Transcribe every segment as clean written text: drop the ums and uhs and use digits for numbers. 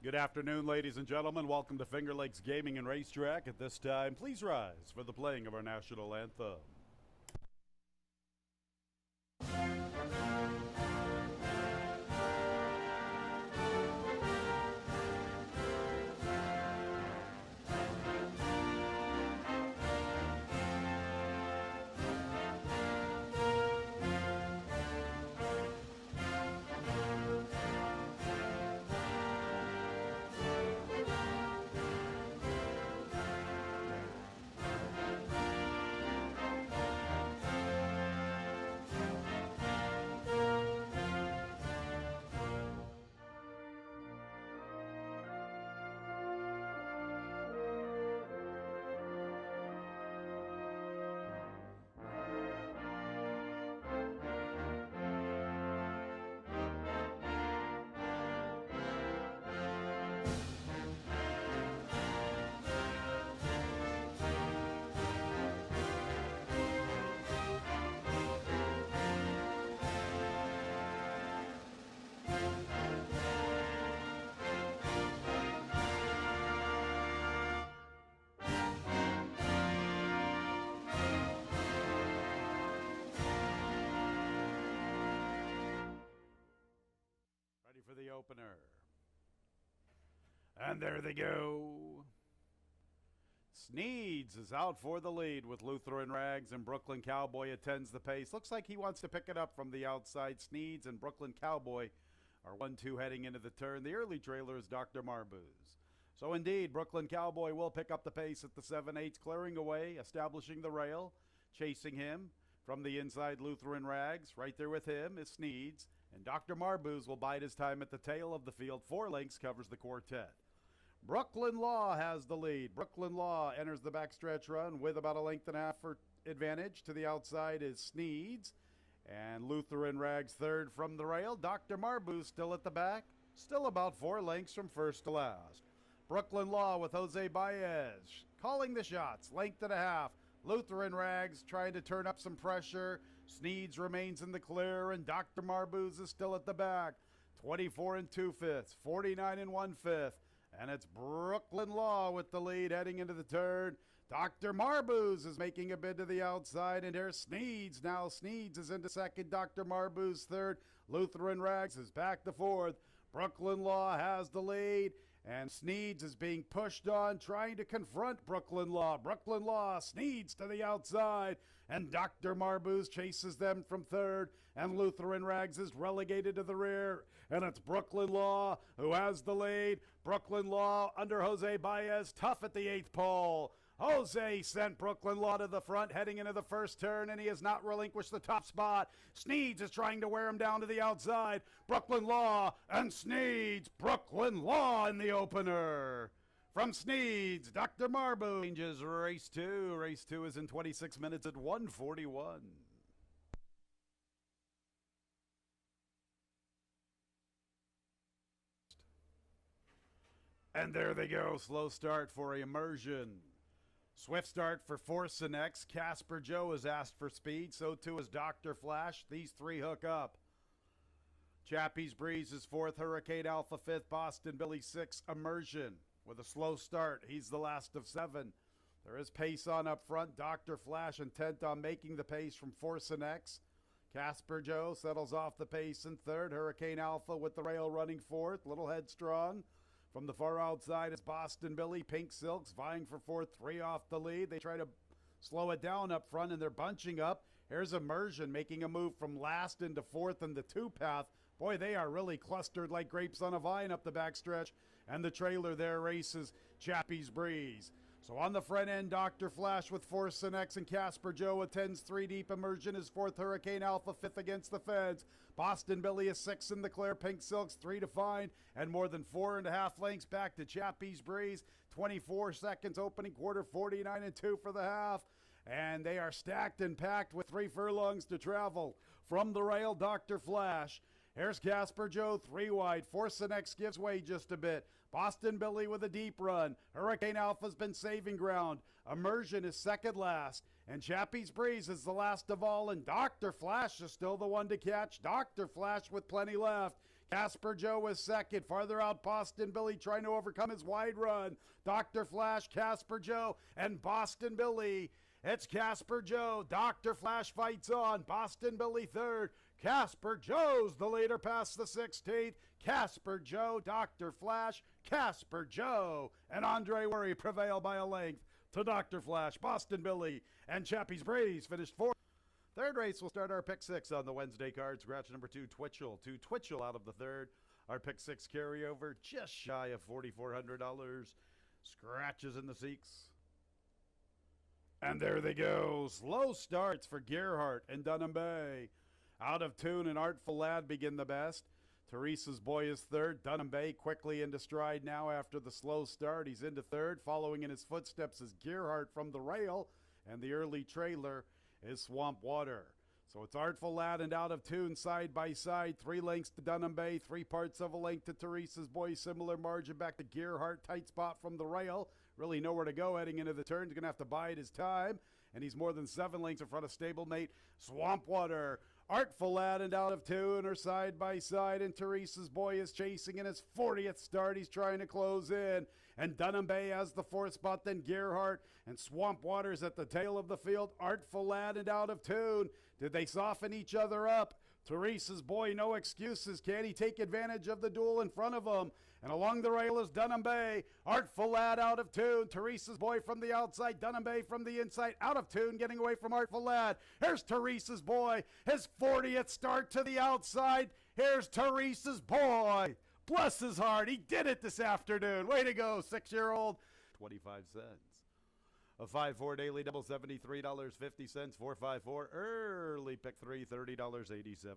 Good afternoon, ladies and gentlemen. Welcome to Finger Lakes Gaming and Racetrack. At this time, please rise for the playing of our national anthem. Ready for the opener. And there they go. Sneeds is out for the lead with Lutheran Rags, and Brooklyn Cowboy attends the pace. Looks like he wants to pick it up from the outside. Sneeds and Brooklyn Cowboy are 1-2 heading into the turn. The early trailer is Dr. Marbuz. So indeed, Brooklyn Cowboy will pick up the pace at the 7/8, clearing away, establishing the rail, chasing him from the inside. Lutheran Rags. Right there with him is Sneeds. And Dr. Marbuz will bide his time at the tail of the field. 4 lengths covers the quartet. Brooklyn Law has the lead. Brooklyn Law enters the backstretch run with about a length and a half for advantage. To the outside is Sneeds. And Lutheran Rags third from the rail. Dr. Marbuz still at the back. Still about 4 lengths from first to last. Brooklyn Law with Jose Baez calling the shots. Length and a half. Lutheran Rags trying to turn up some pressure. Sneeds remains in the clear, and Dr. Marbuz is still at the back. 24 2/5, 49 1/5, and it's Brooklyn Law with the lead heading into the turn. Dr. Marbuz is making a bid to the outside, and there's Sneeds. Now Sneeds is into second, Dr. Marbuz third. Lutheran Rags is back to fourth. Brooklyn Law has the lead, and Sneeds is being pushed on, trying to confront Brooklyn Law. Brooklyn Law, Sneeds to the outside, and Dr. Marbuz chases them from third, and Lutheran Rags is relegated to the rear, and it's Brooklyn Law who has the lead. Brooklyn Law under Jose Baez, tough at the 8th pole. Jose sent Brooklyn Law to the front heading into the first turn, and he has not relinquished the top spot. Sneeds is trying to wear him down to the outside. Brooklyn Law and Sneeds. Brooklyn Law in the opener. From Sneeds, Dr. Marbuz changes race 2. Race 2 is in 26 minutes at 1:41. And there they go. Slow start for Immersion. Swift start for Forcinex. Casper Joe has asked for speed. So too is Dr. Flash. These 3 hook up. Chappie's Breeze is 4th. Hurricane Alpha 5th. Boston Billy 6th. Immersion with a slow start. He's the last of 7. There is pace on up front. Dr. Flash intent on making the pace from Forcinex. Casper Joe settles off the pace in 3rd. Hurricane Alpha with the rail running 4th. Little headstrong. From the far outside is Boston Billy. Pink Silks vying for 4th, 3 off the lead. They try to slow it down up front, and they're bunching up. Here's Immersion making a move from last into 4th in the 2 path. Boy, they are really clustered like grapes on a vine up the backstretch. And the trailer there races Chappie's Breeze. So on the front end, Dr. Flash with Forcinex and Casper Joe attends 3 deep. Immersion is 4th. Hurricane Alpha 5th against the fence. Boston Billy is 6th in the clear. Pink Silks 3 to find, and more than 4.5 lengths back to Chappie's Breeze. 24 seconds opening quarter, 49 2 for the half. And they are stacked and packed with 3 furlongs to travel. From the rail, Dr. Flash. Here's Casper Joe, 3 wide. Forcinex gives way just a bit. Boston Billy with a deep run. Hurricane Alpha's been saving ground. Immersion is second last. And Chappie's Breeze is the last of all. And Dr. Flash is still the one to catch. Dr. Flash with plenty left. Casper Joe was second. Farther out, Boston Billy trying to overcome his wide run. Dr. Flash, Casper Joe, and Boston Billy. It's Casper Joe. Dr. Flash fights on. Boston Billy third. Casper Joe's the leader past the 16th. Casper Joe, Dr. Flash, Casper Joe, and Andre Worry prevail by a length to Dr. Flash, Boston Billy, and Chappie's Breeze finished fourth. Third race will start our pick six on the Wednesday card. Scratch number 2, Twitchell. 2 Twitchell out of the third. Our pick six carryover just shy of $4,400. Scratches in the Seeks. And there they go. Slow starts for Gerhardt and Dunham Bay. Out of Tune and Artful Lad begin the best. Teresa's Boy is third. Dunham Bay quickly into stride now after the slow start. He's into third. Following in his footsteps is Gerhardt from the rail. And the early trailer is Swamp Water. So it's Artful Lad and Out of Tune side by side. 3 lengths to Dunham Bay. 3 parts of a length to Teresa's Boy. Similar margin back to Gerhardt. Tight spot from the rail. Really nowhere to go heading into the turn. He's going to have to bide his time. And he's more than 7 lengths in front of stablemate Swamp Water. Artful Lad and Out of Tune are side by side, and Teresa's Boy is chasing in his 40th start. He's trying to close in, and Dunham Bay has the 4th spot, then Gerhardt, and Swamp Water's at the tail of the field. Artful Lad and Out of Tune. Did they soften each other up? Teresa's Boy, no excuses. Can he take advantage of the duel in front of him? And along the rail is Dunham Bay. Artful Lad Out of Tune. Teresa's Boy from the outside. Dunham Bay from the inside. Out of Tune getting away from Artful Lad. Here's Teresa's Boy. His 40th start to the outside. Here's Teresa's Boy. Bless his heart. He did it this afternoon. Way to go, 6-year-old. 25 cents. A 5-4 daily double, $73.50. 4-5-4 early pick 3, $30.87.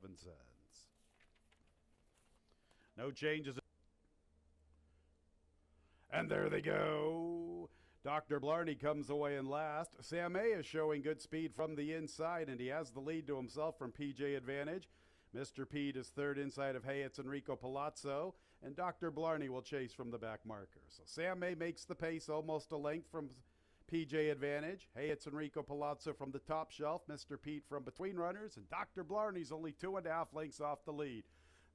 No changes. And there they go. Dr. Blarney comes away in last. Sam A is showing good speed from the inside, and he has the lead to himself from PJ Advantage. Mr. Pete is third inside of Hey, it's Enrico Palazzo, and Dr. Blarney will chase from the back marker. So Sam A makes the pace almost a length from PJ Advantage. Hey, it's Enrico Palazzo from the top shelf. Mr. Pete from between runners, and Dr. Blarney's only 2.5 lengths off the lead.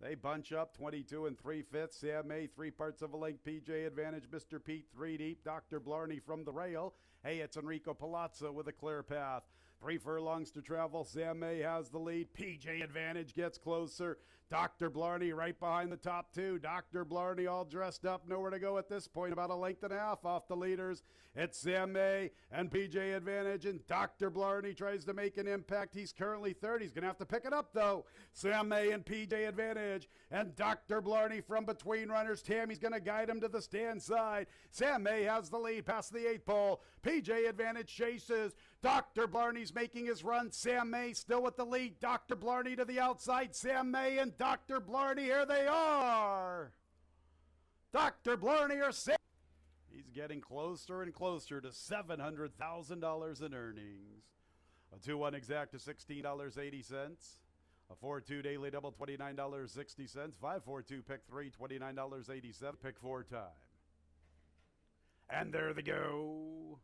They bunch up 22 3/5. Sam May 3 parts of a length. PJ Advantage. Mr. Pete 3 deep. Dr. Blarney from the rail. Hey, it's Enrico Palazzo with a clear path. 3 furlongs to travel. Sam May has the lead. PJ Advantage gets closer. Dr. Blarney right behind the top 2. Dr. Blarney all dressed up. Nowhere to go at this point. About a length and a half off the leaders. It's Sam May and PJ Advantage. And Dr. Blarney tries to make an impact. He's currently third. He's going to have to pick it up, though. Sam May and PJ Advantage. And Dr. Blarney from between runners. Tammy's going to guide him to the stand side. Sam May has the lead past the 8th pole. PJ Advantage chases. Dr. Blarney's making his run. Sam May still with the lead. Dr. Blarney to the outside. Sam May and Dr. Blarney, here they are. Dr. Blarney or Sam. He's getting closer and closer to $700,000 in earnings. A 2-1 exact to $16.80. A 4-2 daily double, $29.60. 5-4-2 pick 3, $29.87. Pick 4 time. And there they go.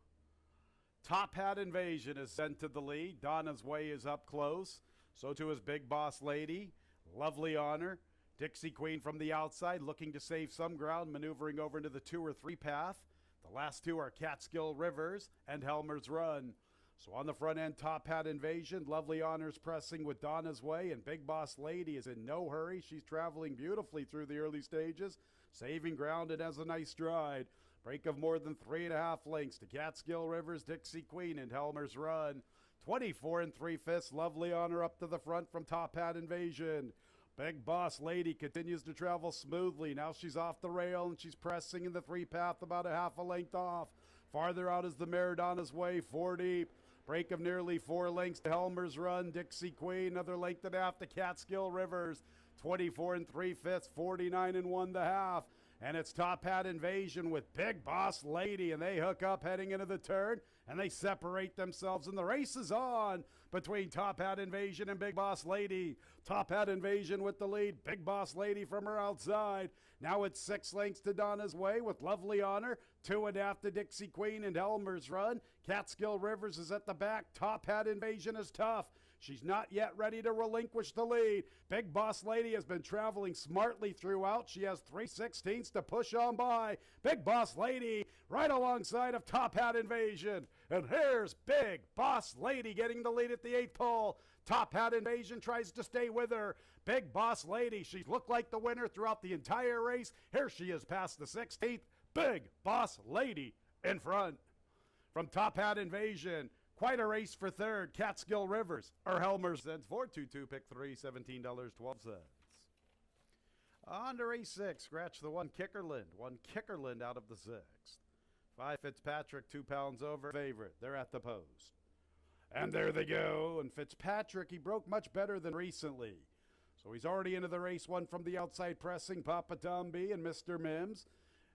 Top Hat Invasion is sent to the lead. Donna's Way is up close. So too is Big Boss Lady. Lovely Honor. Dixie Queen from the outside looking to save some ground, maneuvering over into the 2 or 3 path. The last 2 are Catskill Rivers and Helmer's Run. So on the front end, Top Hat Invasion. Lovely Honor's pressing with Donna's Way, and Big Boss Lady is in no hurry. She's traveling beautifully through the early stages, saving ground and has a nice stride. Break of more than 3.5 lengths to Catskill Rivers, Dixie Queen, and Helmer's Run. 24 3/5. Lovely Honor up to the front from Top Hat Invasion. Big Boss Lady continues to travel smoothly. Now she's off the rail and she's pressing in the 3 path about a half a length off. Farther out is the Maradona's Way, 4 deep. Break of nearly 4 lengths to Helmer's Run, Dixie Queen. Another length and a half to Catskill Rivers. 24 3/5, 49 1/2. And it's Top Hat Invasion with Big Boss Lady, and they hook up heading into the turn, and they separate themselves, and the race is on between Top Hat Invasion and Big Boss Lady. Top Hat Invasion with the lead, Big Boss Lady from her outside. Now it's 6 lengths to Donna's Way with Lovely Honor, 2.5 to Dixie Queen and Helmer's Run. Catskill Rivers is at the back. Top Hat Invasion is tough. She's not yet ready to relinquish the lead. Big Boss Lady has been traveling smartly throughout. She has 3/16 to push on by. Big Boss Lady right alongside of Top Hat Invasion. And here's Big Boss Lady getting the lead at the 8th pole. Top Hat Invasion tries to stay with her. Big Boss Lady, she looked like the winner throughout the entire race. Here she is past the 16th. Big Boss Lady in front. From Top Hat Invasion, quite a race for third. Catskill Rivers, Helmer sends 422, pick 3, $17.12. On to race 6, scratch the 1 Kickerland. 1 Kickerland out of the 6th. 5 Fitzpatrick, 2 pounds over favorite. They're at the post. And there they go. And Fitzpatrick, he broke much better than recently. So he's already into the race. 1 from the outside pressing, Papa Tom B and Mr. Mims.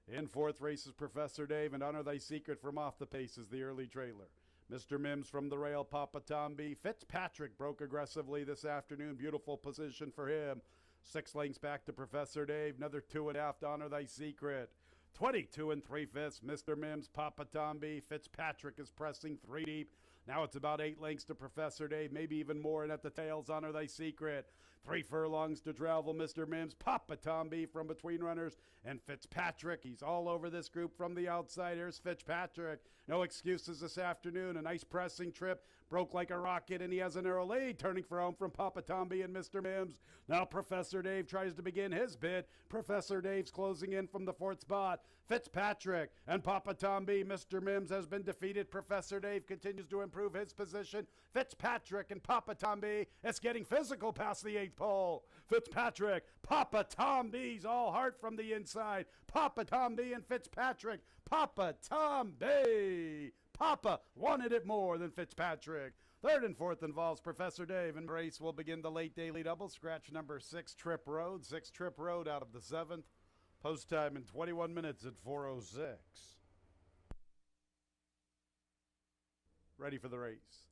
In 4th races, Professor Dave, and Honor Thy Secret from off the paces, the early trailer. Mr. Mims from the rail, Papa Tom B. Fitzpatrick broke aggressively this afternoon. Beautiful position for him. 6 lengths back to Professor Dave. Another 2.5 to Honor Thy Secret. 22 3/5, Mr. Mims, Papa Tom B. Fitzpatrick is pressing 3 deep. Now it's about 8 lengths to Professor Dave, maybe even more, and at the tails, Honor Thy Secret. 3 furlongs to travel, Mr. Mims, Papa Tom B from between runners, and Fitzpatrick. He's all over this group from the outside. Here's Fitzpatrick. No excuses this afternoon. A nice pressing trip. Broke like a rocket, and he has an narrow lead. Turning for home from Papa Tom B and Mr. Mims. Now Professor Dave tries to begin his bid. Professor Dave's closing in from the 4th spot. Fitzpatrick and Papa Tom B. Mr. Mims has been defeated. Professor Dave continues to improve his position. Fitzpatrick and Papa Tom B. It's getting physical past the 8th pole. Fitzpatrick, Papa Tom B's all heart from the inside. Papa Tom B and Fitzpatrick. Papa Tom B. Papa wanted it more than Fitzpatrick. 3rd and 4th involves Professor Dave, and race will begin the late daily double. Scratch number 6 Trip Road. 6 Trip Road out of the 7th. Post time in 21 minutes at 4:06. Ready for the race.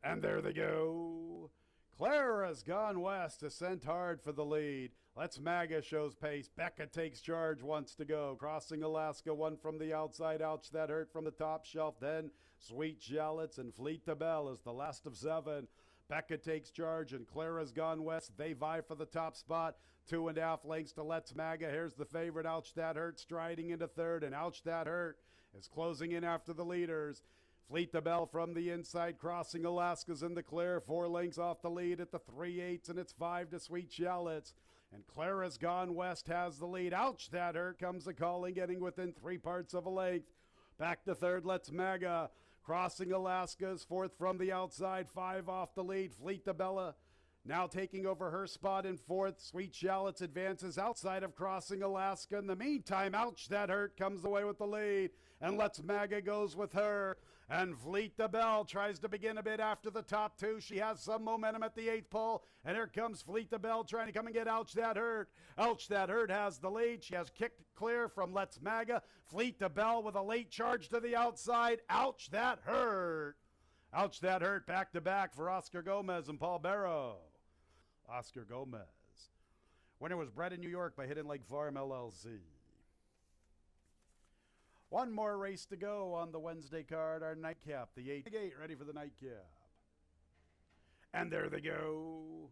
And there they go. Clara's Gone West, a sent hard for the lead. Let's Maga shows pace. Becca takes charge, wants to go. Crossing Alaska, 1 from the outside. Ouch, that hurt from the top shelf. Then Sweet Shallots and Fleet the Bell is the last of 7. Becca takes charge and Clara's Gone West. They vie for the top spot. 2.5 lengths to Let's Maga. Here's the favorite, Ouch That Hurt, striding into 3rd. And Ouch That Hurt is closing in after the leaders. Fleet the Bell from the inside, Crossing Alaska's in the clear. 4 lengths off the lead at the 3/8, and it's 5 to Sweet Shallots. And Clara's Gone West has the lead. Ouch That Hurt comes the calling, getting within 3 parts of a length. Back to 3rd, Let's Maga. Crossing Alaska's 4th from the outside, 5 off the lead. Fleet the Bella now taking over her spot in 4th. Sweet Shallots advances outside of Crossing Alaska. In the meantime, Ouch That Hurt comes away with the lead. And Let's Maga goes with her. And Fleet the Bell tries to begin a bit after the top 2. She has some momentum at the 8th pole. And here comes Fleet the Bell trying to come and get Ouch That Hurt. Ouch That Hurt has the lead. She has kicked clear from Let's Maga. Fleet the Bell with a late charge to the outside. Ouch That Hurt. Ouch That Hurt back to back for Oscar Gomez and Paul Barrow. Oscar Gomez. Winner was bred in New York by Hidden Lake Farm LLC. One more race to go on the Wednesday card, our nightcap, the 8 gate, ready for the nightcap. And there they go.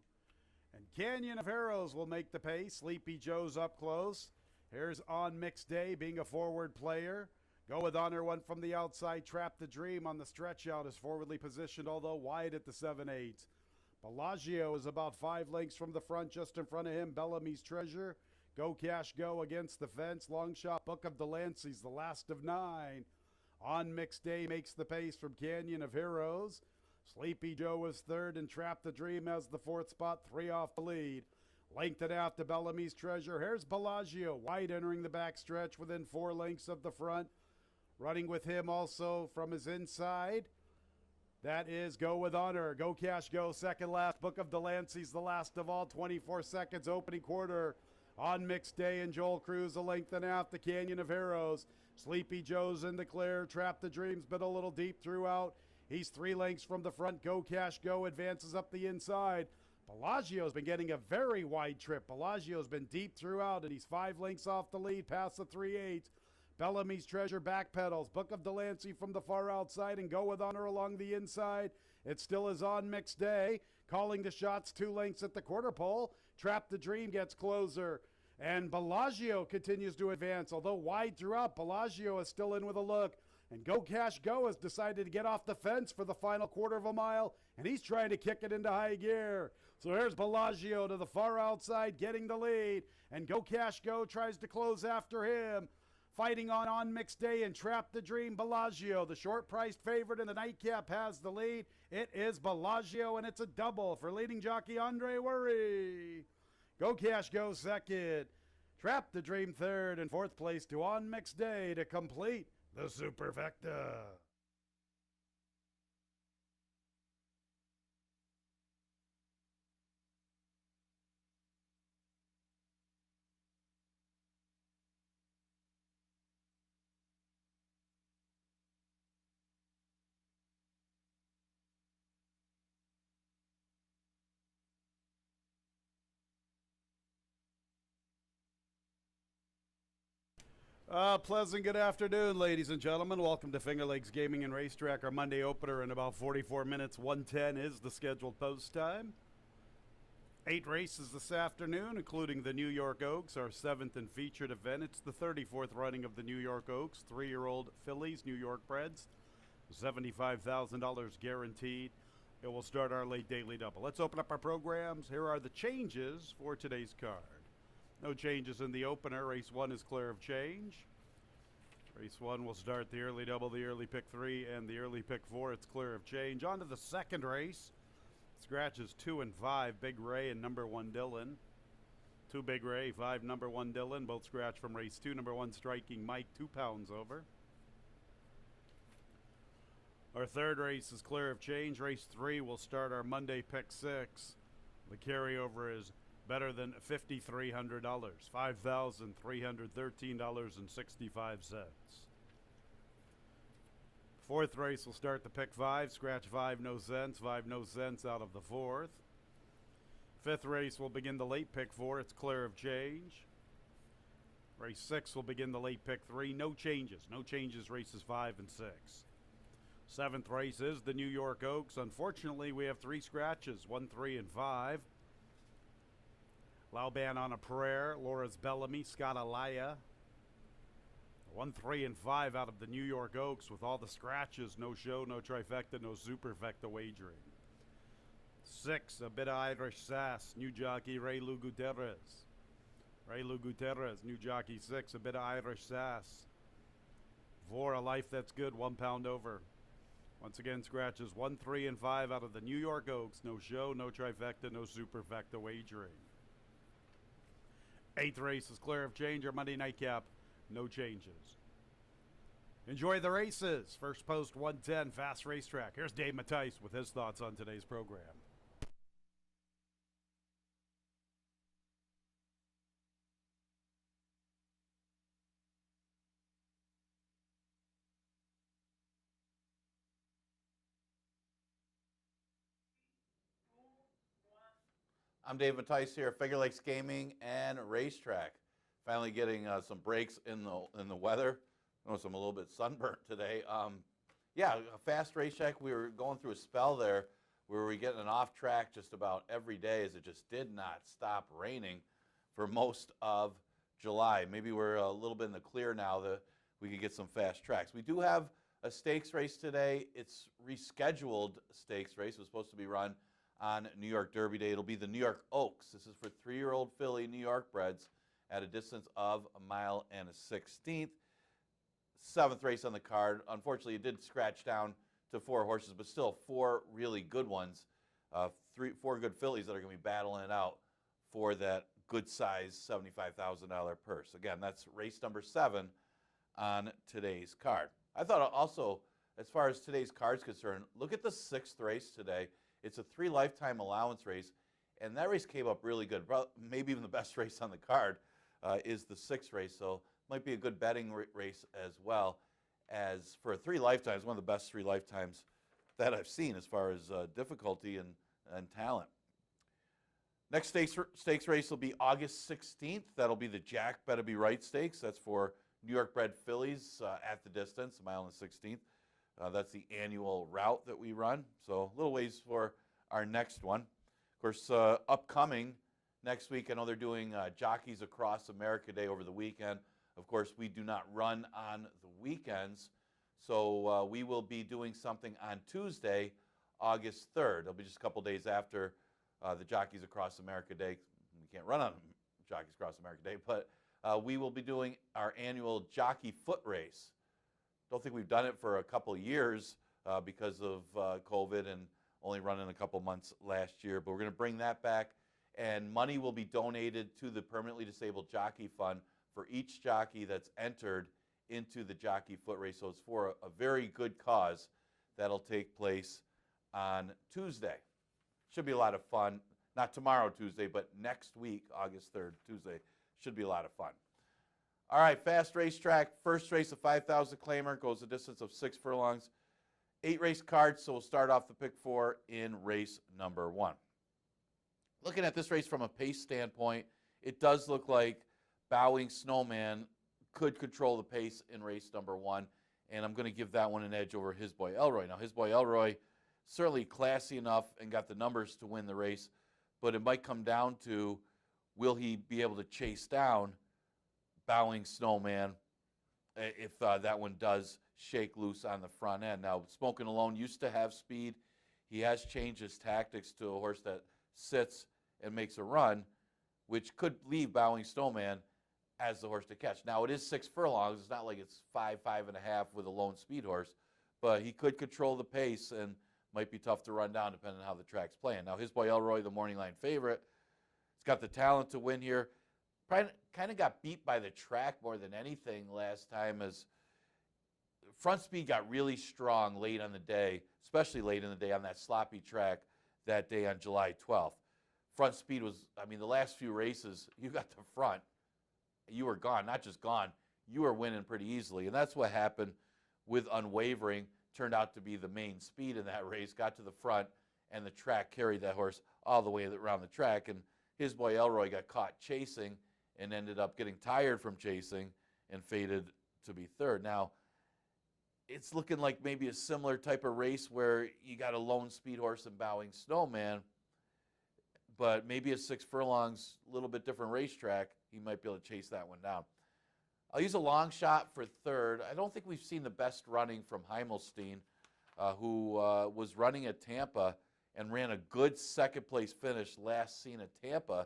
And Canyon of Arrows will make the pace. Sleepy Joe's up close. Here's On Mixed Day being a forward player. Go with Honor, 1 from the outside. Trap the Dream on the stretch out is forwardly positioned, although wide at the 7/8. Bellagio is about 5 lengths from the front, just in front of him. Bellamy's Treasure. Go Cash Go against the fence. Long Shot Book of Delancey's the last of 9. On Mixed Day makes the pace from Canyon of Heroes. Sleepy Joe is 3rd, and Trap the Dream has the 4th spot, 3 off the lead. Length it out to Bellamy's Treasure. Here's Bellagio, wide entering the backstretch within 4 lengths of the front. Running with him also from his inside. That is Go With Honor. Go Cash Go, second last. Book of Delancey's the last of all. 24 seconds opening quarter. On Mixed Day and Joel Cruz, a length and a half. The Canyon of Heroes. Sleepy Joe's in the clear. Trap the Dream's been a little deep throughout. He's 3 lengths from the front. Go Cash Go advances up the inside. Bellagio's been getting a very wide trip. Bellagio's been deep throughout, and he's 5 lengths off the lead past the 3/8. Bellamy's Treasure backpedals. Book of Delancey from the far outside, and Go With Honor along the inside. It still is On Mixed Day. Calling the shots 2 lengths at the quarter pole. Trap the Dream gets closer. And Bellagio continues to advance. Although wide throughout, Bellagio is still in with a look. And Go Cash Go has decided to get off the fence for the final quarter of a mile. And he's trying to kick it into high gear. So here's Bellagio to the far outside, getting the lead. And Go Cash Go tries to close after him. Fighting on Mixed Day and Trap the Dream, Bellagio. The short-priced favorite in the nightcap has the lead. It is Bellagio, and it's a double for leading jockey Andre Worry. Go Cash Go second. Trap the Dream third, and fourth place to On Mixed Day to complete the Superfecta. Pleasant good afternoon, ladies and gentlemen. Welcome to Finger Lakes Gaming and Racetrack. Our Monday opener in about 44 minutes. 1:10 is the scheduled post time. 8 races this afternoon, including the New York Oaks, our 7th and featured event. It's the 34th running of the New York Oaks. 3-year-old fillies, New York breds. $75,000 guaranteed. It will start our late daily double. Let's open up our programs. Here are the changes for today's card. No changes in the opener. Race 1 is clear of change. Race 1 will start the early double, the early pick 3, and the early pick 4. It's clear of change. On to the second race. Scratches 2 and 5, Big Ray and number 1 Dylan. 2 Big Ray, 5 number 1 Dylan. Both scratch from race 2. Number 1 Striking Mike, 2 pounds over. Our third race is clear of change. Race 3 will start our Monday pick 6. The carryover is better than $5,300, $5,313.65. Fourth race will start the pick 5, scratch 5 no cents, 5 no cents out of the fourth. Fifth race will begin the late pick 4, it's clear of change. Race 6 will begin the late pick 3, no changes races 5 and 6. Seventh race is the New York Oaks. Unfortunately, we have 3 scratches, 1, 3, and 5. Lauban on a Prayer, Laura's Bellamy, Scott Alaya. 1, 3, and 5 out of the New York Oaks with all the scratches. No show, no trifecta, no superfecta wagering. 6, a bit of Irish sass, new jockey Ray Lou Gutierrez. Ray Lou Gutierrez, new jockey 6, a bit of Irish sass. 4, a life that's good, 1 pound over. Once again, scratches 1, 3, and 5 out of the New York Oaks. No show, no trifecta, no superfecta wagering. 8th race is clear of change. Our Monday nightcap, no changes. Enjoy the races. First post 110, Fast Racetrack. Here's Dave Mattice with his thoughts on today's program. I'm Dave Mattice here at Finger Lakes Gaming and Racetrack. Finally getting some breaks in the weather. Notice I'm a little bit sunburnt today. Yeah, a fast racetrack. We were going through a spell there where we were getting an off track just about every day as it just did not stop raining for most of July. Maybe we're a little bit in the clear now that we could get some fast tracks. We do have a stakes race today. It's rescheduled stakes race. It was supposed to be run on New York Derby Day. It'll be the New York Oaks. This is for 3-year-old filly New York breds at a distance of 1 mile and a 16th. 7th race on the card. Unfortunately, it did scratch down to 4 horses, but still 4 really good ones. 4 good fillies that are going to be battling it out for that good size $75,000 purse. Again, that's race number 7 on today's card. I thought also, as far as today's card is concerned, look at the 6th race today. It's a 3 lifetime allowance race, and that race came up really good. Maybe even the best race on the card is the 6th race, so might be a good betting race as well. As for 3 lifetimes, one of the best 3 lifetimes that I've seen as far as difficulty and talent. Next stakes race will be August 16th. That'll be the Jack Better Be Right Stakes. That's for New York bred fillies at the distance, 1 mile and 16th. That's the annual route that we run. So a little ways for our next one. Of course, upcoming next week, I know they're doing Jockeys Across America Day over the weekend. Of course, we do not run on the weekends. So we will be doing something on Tuesday, August 3rd. It'll be just a couple days after the Jockeys Across America Day. We can't run on Jockeys Across America Day, but we will be doing our annual jockey foot race. Don't think we've done it for a couple of years because of COVID and only running a couple months last year. But we're going to bring that back, and money will be donated to the Permanently Disabled Jockey Fund for each jockey that's entered into the jockey foot race. So it's for a very good cause. That'll take place on Tuesday. Should be a lot of fun. Not tomorrow, Tuesday, but next week, August 3rd, Tuesday. Should be a lot of fun. All right, fast racetrack. First race, a 5,000 claimer, goes a distance of 6 furlongs. 8 race cards, so we'll start off the pick 4 in race number 1. Looking at this race from a pace standpoint, it does look like Bowing Snowman could control the pace in race number 1, and I'm going to give that one an edge over His Boy Elroy. Now, His Boy Elroy, certainly classy enough and got the numbers to win the race, but it might come down to, will he be able to chase down Bowing Snowman if that one does shake loose on the front end. Now, Smokin' Alone used to have speed. He has changed his tactics to a horse that sits and makes a run, which could leave Bowing Snowman as the horse to catch. Now, it is 6 furlongs. It's not like it's 5.5 with a lone speed horse, but he could control the pace and might be tough to run down depending on how the track's playing. Now, His Boy Elroy, the morning line favorite, he's got the talent to win here. Kind of got beat by the track more than anything last time, as front speed got really strong late on the day, especially late in the day on that sloppy track that day on July 12th. Front speed was, I mean, the last few races, you got the front, you were gone. Not just gone, you were winning pretty easily. And that's what happened with Unwavering. Turned out to be the main speed in that race, got to the front, and the track carried that horse all the way around the track. And His Boy Elroy got caught chasing and ended up getting tired from chasing and faded to be third. Now, it's looking like maybe a similar type of race where you got a lone speed horse and Bowing Snowman, but maybe a 6 furlongs, a little bit different racetrack, he might be able to chase that one down. I'll use a long shot for third. I don't think we've seen the best running from Heimelstein, who was running at Tampa and ran a good second-place finish last seen at Tampa,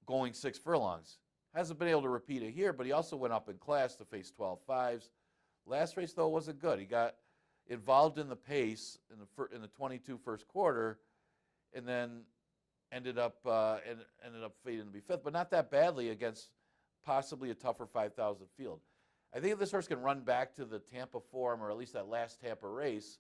going 6 furlongs. Hasn't been able to repeat it here, but he also went up in class to face 12.5s. Last race, though, wasn't good. He got involved in the pace in the 22 first quarter, and then ended up fading to be 5th, but not that badly against possibly a tougher 5,000 field. I think if this horse can run back to the Tampa form, or at least that last Tampa race,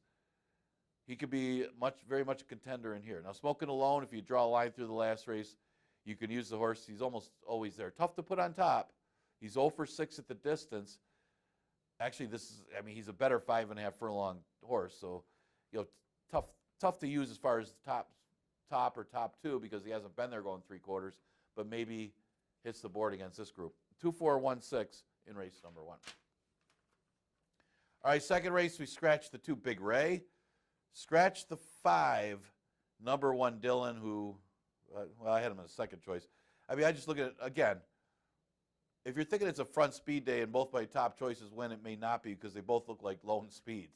he could be very much a contender in here. Now, Smokin' Alone, if you draw a line through the last race, you can use the horse. He's almost always there. Tough to put on top. He's 0 for 6 at the distance. Actually, he's a better 5.5 furlong horse, so tough to use as far as top or top 2, because he hasn't been there going 3 quarters, but maybe hits the board against this group. 2-4-1-6 in race number 1. All right, second race, we scratched the 2 Big Ray. Scratched the 5, number 1 Dylan, who, I had him as a second choice. I just look at it, again, if you're thinking it's a front speed day and both my top choices win, it may not be, because they both look like lone speeds.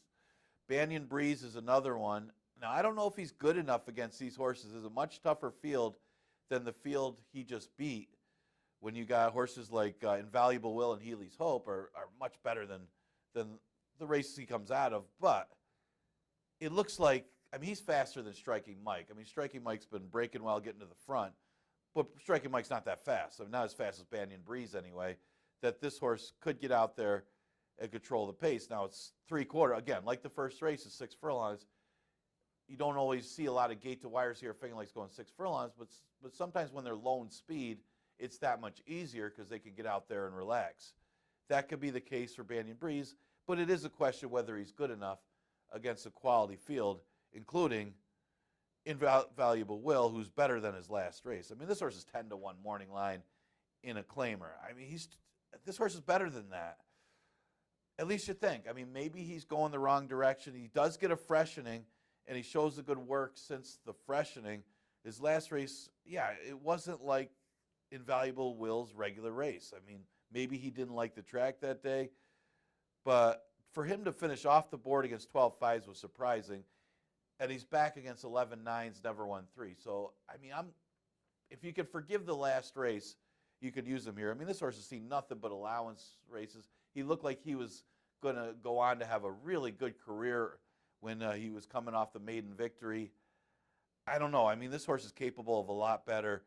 Banyan Breeze is another one. Now, I don't know if he's good enough against these horses. It's a much tougher field than the field he just beat, when you got horses like Invaluable Will and Healy's Hope are much better than the races he comes out of. But it looks like, he's faster than Striking Mike. Striking Mike's been breaking well, getting to the front, but Striking Mike's not that fast. Not as fast as Banyan Breeze anyway, that this horse could get out there and control the pace. Now, it's 3/4. Again, like the first race, is 6 furlongs. You don't always see a lot of gate to wires here. Finger Lakes going 6 furlongs, but sometimes when they're lone speed, it's that much easier because they can get out there and relax. That could be the case for Banyan Breeze, but it is a question whether he's good enough against a quality field, including Invaluable Will, who's better than his last race. This horse is 10-1 morning line in a claimer. This horse is better than that. at least you think. I mean, maybe he's going the wrong direction. He does get a freshening, and he shows the good work since the freshening. His last race, yeah, it wasn't like Invaluable Will's regular race. I mean, maybe he didn't like the track that day, but for him to finish off the board against 12 5s was surprising, and he's back against 11 9s, never won 3. So, I mean, if you could forgive the last race, you could use him here. I mean, this horse has seen nothing but allowance races. He looked like he was going to go on to have a really good career when he was coming off the maiden victory. I don't know. I mean, this horse is capable of a lot better,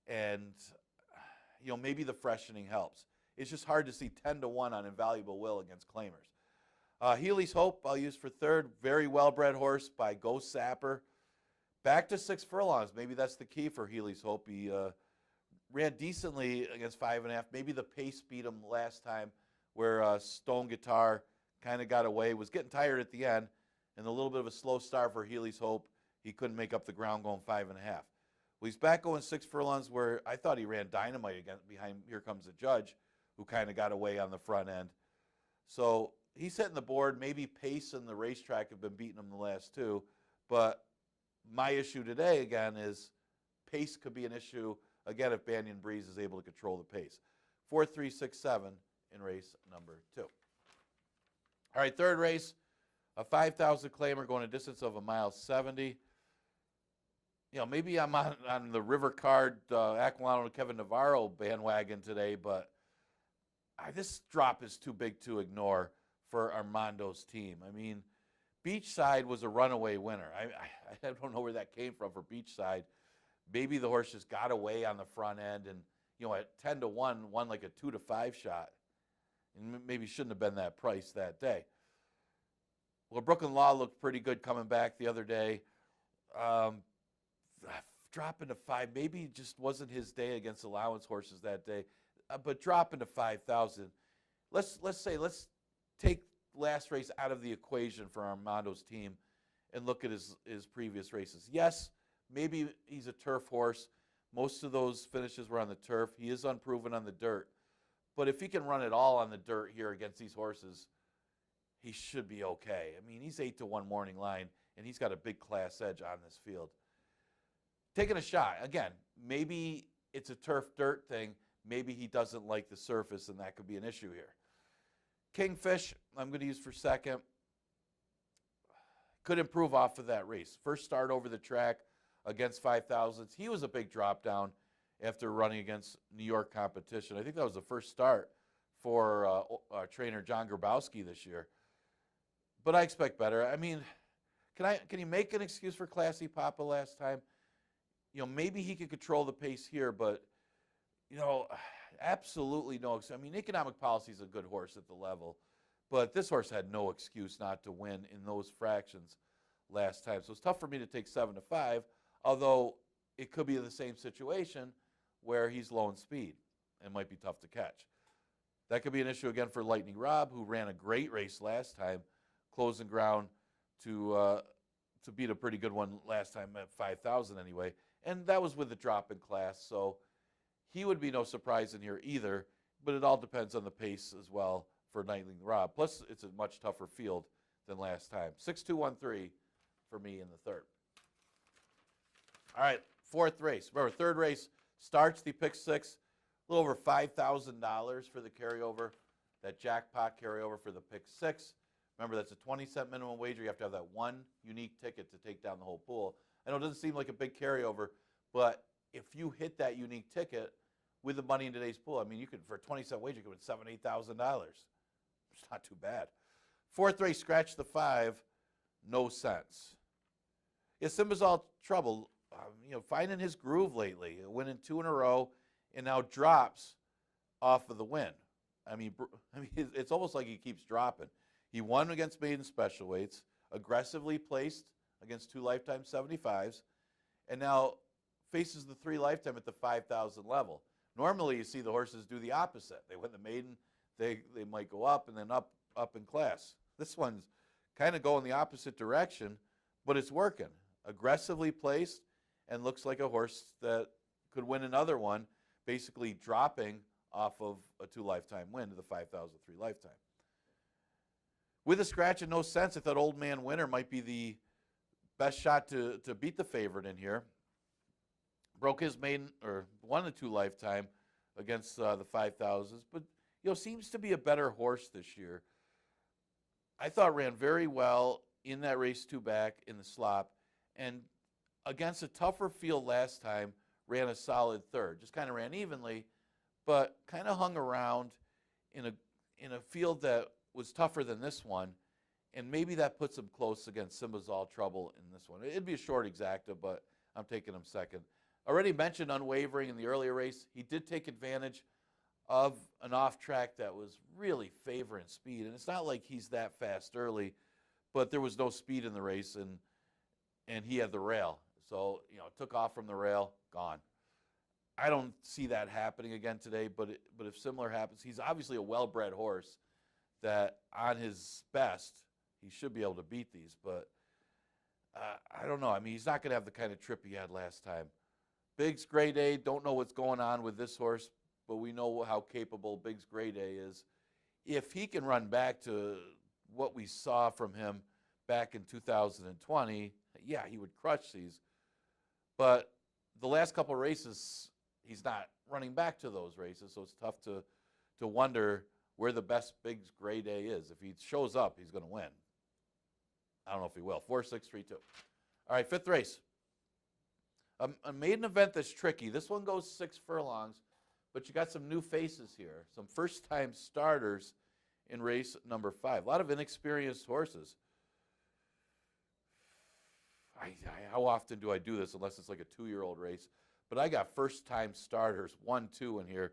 and maybe the freshening helps. It's just hard to see 10-1 on Invaluable Will against claimers. Healy's Hope I'll use for third. Very well-bred horse by Go Sapper. Back to 6 furlongs. Maybe that's the key for Healy's Hope. He ran decently against 5.5. Maybe the pace beat him last time, where Stone Guitar kind of got away. Was getting tired at the end, and a little bit of a slow start for Healy's Hope. He couldn't make up the ground going 5.5. Well, he's back going 6 furlongs, where I thought he ran dynamite again behind Here Comes the Judge, who kind of got away on the front end. So he's hitting the board. Maybe pace and the racetrack have been beating him the last 2. But my issue today, again, is pace could be an issue, again, if Banyan Breeze is able to control the pace. 4, 3, 6, 7 in race number 2. All right, third race, a 5,000 claimer going a distance of 1.70 miles. Maybe I'm on the River Card, Aquilano and Kevin Navarro bandwagon today, but this drop is too big to ignore for Armando's team. I mean, Beachside was a runaway winner. I don't know where that came from for Beachside. Maybe the horse just got away on the front end, and at 10-1 won like a 2-5 shot, and maybe shouldn't have been that price that day. Well, Brooklyn Law looked pretty good coming back the other day. Dropping to 5, maybe just wasn't his day against allowance horses that day. But dropping to 5,000, let's take last race out of the equation for Armando's team and look at his previous races. Yes, maybe he's a turf horse. Most of those finishes were on the turf. He is unproven on the dirt. But if he can run it all on the dirt here against these horses, he should be okay. I mean, he's 8-1 morning line, and he's got a big class edge on this field. Taking a shot. Again, maybe it's a turf dirt thing. Maybe he doesn't like the surface, and that could be an issue here. Kingfish, I'm going to use for second. Could improve off of that race. First start over the track against 5,000s. He was a big drop down after running against New York competition. I think that was the first start for trainer John Grabowski this year. But I expect better. I mean, can you make an excuse for Classy Papa last time? Maybe he could control the pace here, but absolutely no excuse. I mean, Economic Policy is a good horse at the level, but this horse had no excuse not to win in those fractions last time. So it's tough for me to take 7-5, although it could be the same situation where he's low in speed and might be tough to catch. That could be an issue again for Lightning Rob, who ran a great race last time, closing ground to beat a pretty good one last time at 5,000 anyway, and that was with the drop in class, so he would be no surprise in here either, but it all depends on the pace as well for Lightning Rob. Plus, it's a much tougher field than last time. 6-2-1-3 for me in the third. All right, fourth race. Remember, third race starts the pick 6, a little over $5,000 for the carryover, that jackpot carryover for the pick 6. Remember, that's a 20-cent minimum wager. You have to have that one unique ticket to take down the whole pool. I know it doesn't seem like a big carryover, but if you hit that unique ticket with the money in today's pool, I mean, you could, for a 20-cent wager, you could win $7,000, $8,000. It's not too bad. Fourth race, scratch the 5, no sense. Yeah, Simba's all trouble, finding his groove lately, winning 2 in a row, and now drops off of the win. I mean, it's almost like he keeps dropping. He won against maiden special weights, aggressively placed against 2 lifetime 75s, and now faces the 3 lifetime at the 5,000 level. Normally, you see the horses do the opposite. They win the maiden, they might go up and then up in class. This one's kind of going the opposite direction, but it's working. Aggressively placed and looks like a horse that could win another one, basically dropping off of a 2 lifetime win to the 5,000 3 lifetime. With a scratch and no sense, I thought Old Man Winter might be the best shot to beat the favorite in here. Broke his maiden, or 1 to 2 lifetime against the 5,000s, but seems to be a better horse this year. I thought ran very well in that race 2 back in the slop, and against a tougher field last time, ran a solid third. Just kind of ran evenly, but kind of hung around in a field that was tougher than this one, and maybe that puts him close against Simba's All Trouble in this one. It'd be a short exacta, but I'm taking him second. Already mentioned Unwavering in the earlier race. He did take advantage of an off track that was really favoring speed, and it's not like he's that fast early, but there was no speed in the race, and he had the rail. So, took off from the rail, gone. I don't see that happening again today, but if similar happens, he's obviously a well-bred horse that on his best, he should be able to beat these, but I don't know. I mean, he's not going to have the kind of trip he had last time. Biggs Grade A, don't know what's going on with this horse, but we know how capable Biggs Grade A is. If he can run back to what we saw from him back in 2020, yeah, he would crush these. But the last couple of races, he's not running back to those races, so it's tough to wonder where the best Biggs Grade A is. If he shows up, he's going to win. I don't know if he will. 4, 6, 3, 2. All right, 5th race. A maiden event that's tricky. This one goes 6 furlongs, but you got some new faces here, some first-time starters in race number 5. A lot of inexperienced horses. How often do I do this unless it's like a 2-year-old race? But I got first-time starters, 1, 2 in here,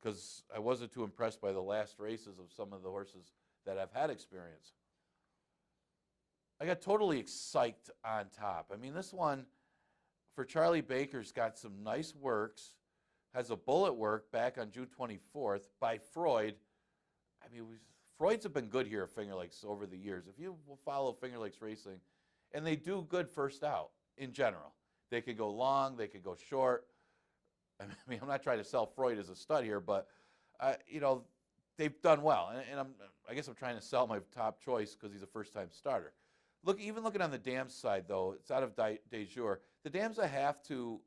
because I wasn't too impressed by the last races of some of the horses that have had experience. I got totally psyched on top. I mean, this one for Charlie Baker's got some nice works, has a bullet work back on June 24th by Freud. I mean, Freud's have been good here at Finger Lakes over the years. If you follow Finger Lakes Racing, and they do good first out in general. They could go long, they could go short. I mean, I'm not trying to sell Freud as a stud here, but they've done well. And I guess I'm trying to sell my top choice because he's a first-time starter. Even looking on the dam's side, though, it's out of de jour. The dam's a half to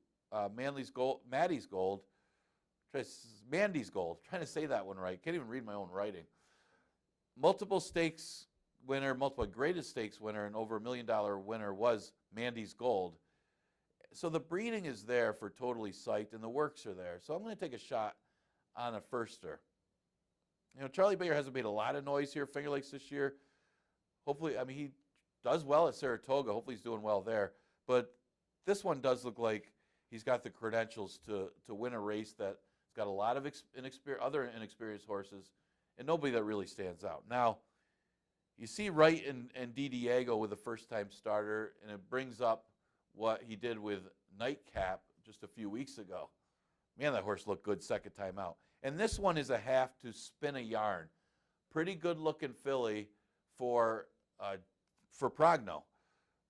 Mandy's Gold. Mandy's Gold. Trying to say that one right. Can't even read my own writing. Multiple stakes winner, multiple graded stakes winner, and over $1 million winner was Mandy's Gold. So the breeding is there for Totally Psyched, and the works are there. So I'm going to take a shot on a firster. Charlie Baker hasn't made a lot of noise here at Finger Lakes this year. Hopefully, I mean, he does well at Saratoga. Hopefully he's doing well there. But this one does look like he's got the credentials to win a race that's got a lot of other inexperienced horses and nobody that really stands out. Now, you see Wright and Diego with a first-time starter, and it brings up what he did with Nightcap just a few weeks ago. Man, that horse looked good second time out. And this one is a half to Spin a Yarn. Pretty good-looking filly for Progno.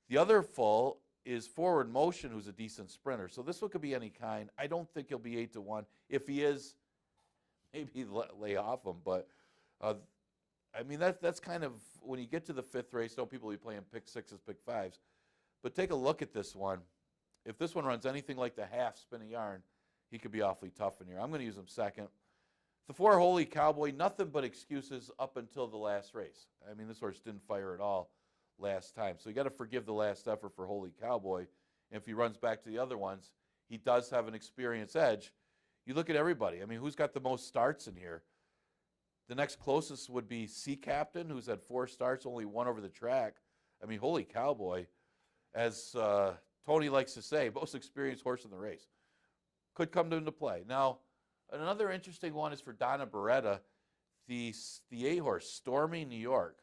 The other full is Forward Motion, who's a decent sprinter. So this one could be any kind. I don't think he'll be 8-1. If he is, maybe lay off him. But, I mean, that's kind of, when you get to the 5th race, people will be playing pick 6s, pick 5s. But take a look at this one. If this one runs anything like the half Spin a Yarn, he could be awfully tough in here. I'm going to use him second. The 4 Holy Cowboy, nothing but excuses up until the last race. I mean, this horse didn't fire at all last time. So you got to forgive the last effort for Holy Cowboy. And if he runs back to the other ones, he does have an experience edge. You look at everybody. I mean, who's got the most starts in here? The next closest would be Sea Captain, who's had 4 starts, only 1 over the track. I mean, Holy Cowboy, as Tony likes to say, most experienced horse in the race. Could come into play. Now, another interesting one is for Donna Beretta, the 8-horse, Stormy New York.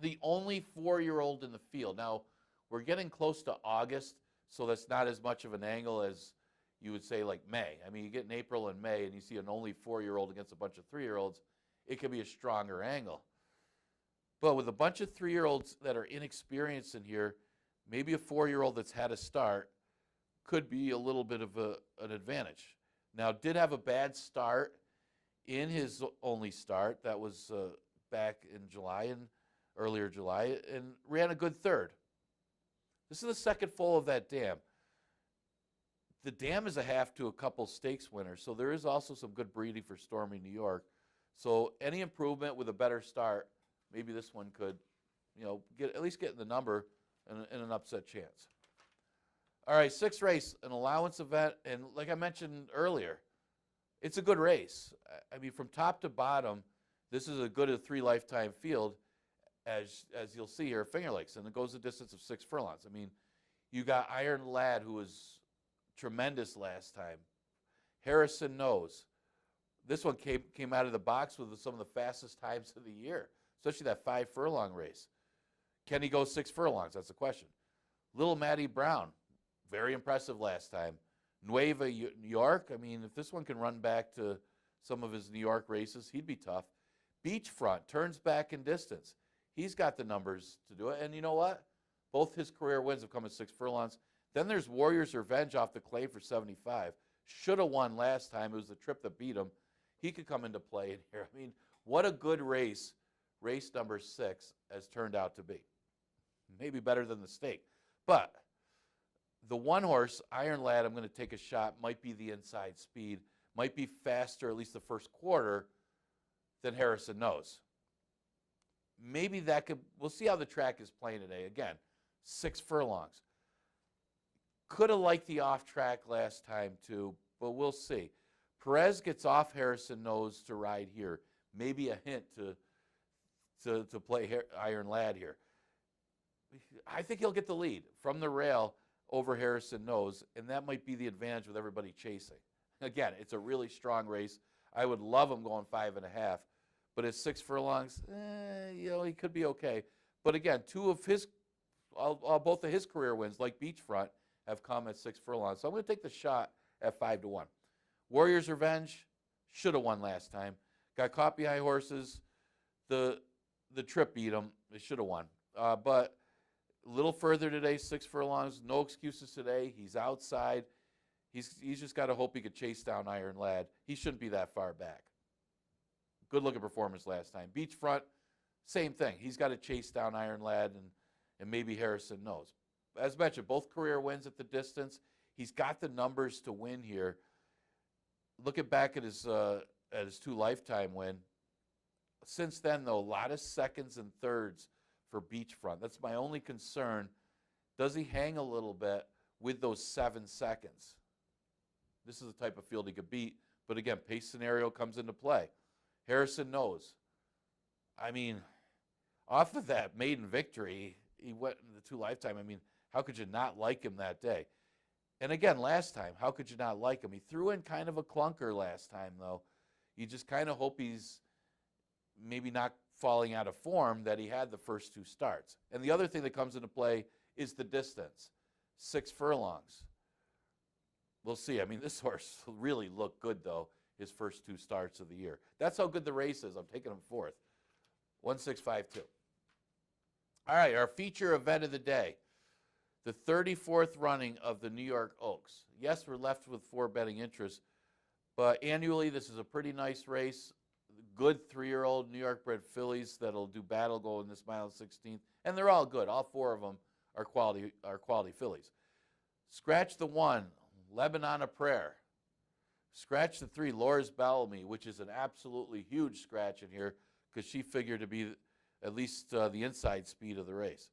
The only 4-year-old in the field. Now, we're getting close to August, so that's not as much of an angle as you would say like May. I mean, you get in April and May, and you see an only 4-year-old against a bunch of 3-year-olds, it could be a stronger angle. But with a bunch of 3-year-olds that are inexperienced in here, maybe a 4-year-old that's had a start could be a little bit of an advantage. Now, did have a bad start in his only start. That was back in earlier July, and ran a good third. This is the second foal of that dam. The dam is a half to a couple stakes winners, so there is also some good breeding for Stormy New York. So any improvement with a better start, maybe this one could, at least get in the number and an upset chance. All right, sixth race, an allowance event, and like I mentioned earlier, it's a good race. I mean, from top to bottom, this is as good a 3 lifetime field as you'll see here at Finger Lakes, and it goes a distance of 6 furlongs. I mean, you got Iron Lad, who was tremendous last time. Harrison Knows. This one came out of the box with some of the fastest times of the year, especially that 5 furlong race. Can he go 6 furlongs? That's the question. Little Matty Brown, very impressive last time. Nueva New York, I mean, if this one can run back to some of his New York races, he'd be tough. Beachfront turns back in distance. He's got the numbers to do it. And you know what? Both his career wins have come at 6 furlongs. Then there's Warrior's Revenge off the clay for 75. Should have won last time. It was the trip that beat him. He could come into play in here. I mean, what a good race number 6 has turned out to be. Maybe better than the stake. But the one horse, Iron Lad, I'm going to take a shot, might be the inside speed, might be faster, at least the first quarter, than Harrison Knows. Maybe that could, we'll see how the track is playing today. Again, 6 furlongs. Could have liked the off track last time too, but we'll see. Perez gets off Harrison Knows to ride here. Maybe a hint to play Iron Lad here. I think he'll get the lead from the rail over Harrison Knows, and that might be the advantage with everybody chasing. Again, it's a really strong race. I would love him going 5.5, but at 6 furlongs, he could be okay. But again, both of his career wins, like Beachfront, have come at 6 furlongs. So I'm going to take the shot at 5-1. Warrior's Revenge should have won last time. Got caught behind horses. The trip beat him. They should have won. But a little further today, 6 furlongs. No excuses today. He's outside. He's just got to hope he could chase down Iron Lad. He shouldn't be that far back. Good looking performance last time. Beachfront, same thing. He's got to chase down Iron Lad and maybe Harrison Knows. As mentioned, both career wins at the distance. He's got the numbers to win here. Looking back at his 2 lifetime win. Since then, though, a lot of seconds and thirds for Beachfront. That's my only concern. Does he hang a little bit with those 7 seconds? This is the type of field he could beat. But again, pace scenario comes into play. Harrison Knows. I mean, off of that maiden victory, he went in the 2 lifetime. I mean, how could you not like him that day? And again, last time, how could you not like him? He threw in kind of a clunker last time, though. You just kind of hope he's maybe not falling out of form that he had the first 2 starts. And the other thing that comes into play is the distance. 6 furlongs. We'll see. I mean, this horse really looked good, though, his first 2 starts of the year. That's how good the race is. I'm taking him 4th. 1-6-5-2. All right, our feature event of the day. The 34th running of the New York Oaks. Yes, we're left with 4 betting interests, but annually this is a pretty nice race. Good 3-year-old New York bred fillies that'll do battle go in this mile 16th, and they're all good. All 4 of them are quality fillies. Scratch the 1, Lebanon of Prayer. Scratch the 3, Laura's Bellamy, which is an absolutely huge scratch in here because she figured to be at least the inside speed of the race.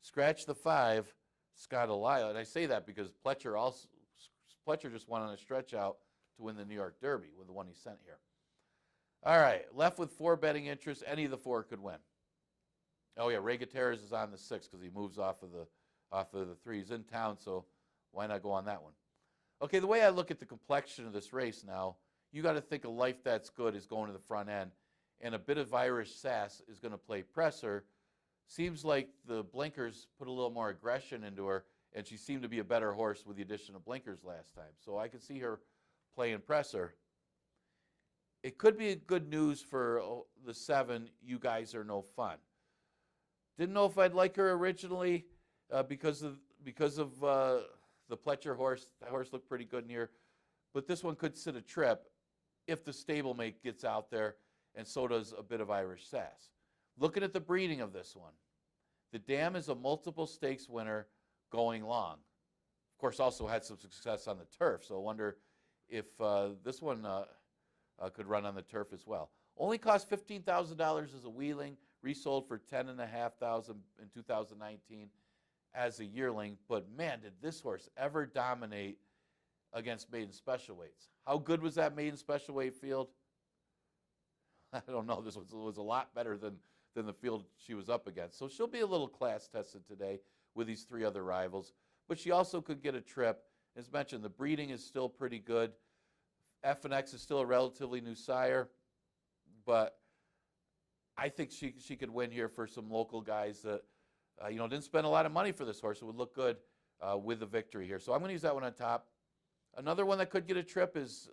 Scratch the 5, Scott Elia, and I say that because Pletcher just went on a stretch out to win the New York Derby with the one he sent here. All right, left with 4 betting interests. Any of the 4 could win. Oh yeah, Ray Gutierrez is on the 6 because he moves off of the 3. He's in town, so why not go on that one? Okay, the way I look at the complexion of this race now, you got to think a Life That's Good is going to the front end, and a bit of Irish Sass is going to play presser. Seems like the blinkers put a little more aggression into her, and she seemed to be a better horse with the addition of blinkers last time. So I could see her playing presser. It could be good news for the 7, You Guys Are No Fun. Didn't know if I'd like her originally because of the Pletcher horse. That horse looked pretty good in here. But this one could sit a trip if the stablemate gets out there, and so does a bit of Irish Sass. Looking at the breeding of this one, the dam is a multiple stakes winner going long. Of course, also had some success on the turf, so I wonder if this one could run on the turf as well. Only cost $15,000 as a wheeling, resold for $10,500 in 2019 as a yearling. But man, did this horse ever dominate against maiden special weights. How good was that maiden special weight field? I don't know. This was a lot better than the field she was up against. So she'll be a little class tested today with these three other rivals. But she also could get a trip. As mentioned, the breeding is still pretty good. F&X is still a relatively new sire, but I think she could win here for some local guys that didn't spend a lot of money for this horse. It would look good with the victory here. So I'm going to use that one on top. Another one that could get a trip is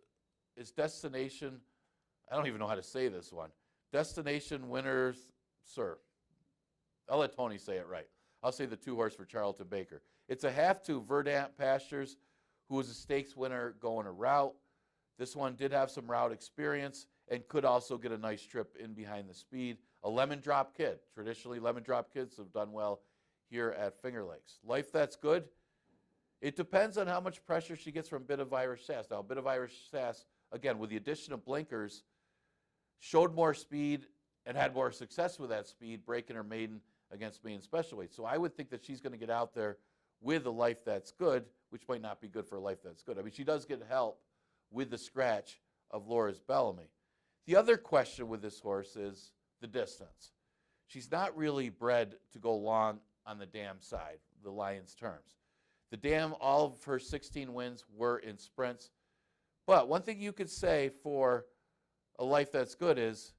Destination. I don't even know how to say this one. Destination Winners, Sir. I'll let Tony say it right. I'll say the 2-horse for Charlton Baker. It's a half-2 Verdant Pastures, who was a stakes winner going a route. This one did have some route experience and could also get a nice trip in behind the speed. A lemon drop kid. Traditionally, lemon drop kids have done well here at Finger Lakes. Life That's Good. It depends on how much pressure she gets from Bit of Irish Sass. Now, Bit of Irish Sass, again, with the addition of blinkers, showed more speed and had more success with that speed, breaking her maiden against maiden special weight. So I would think that she's going to get out there with a Life That's Good, which might not be good for a Life That's Good. I mean, she does get help with the scratch of Laura's Bellamy. The other question with this horse is the distance. She's not really bred to go long on the dam side, the Lions terms. The dam, all of her 16 wins were in sprints. But one thing you could say for a Life That's Good is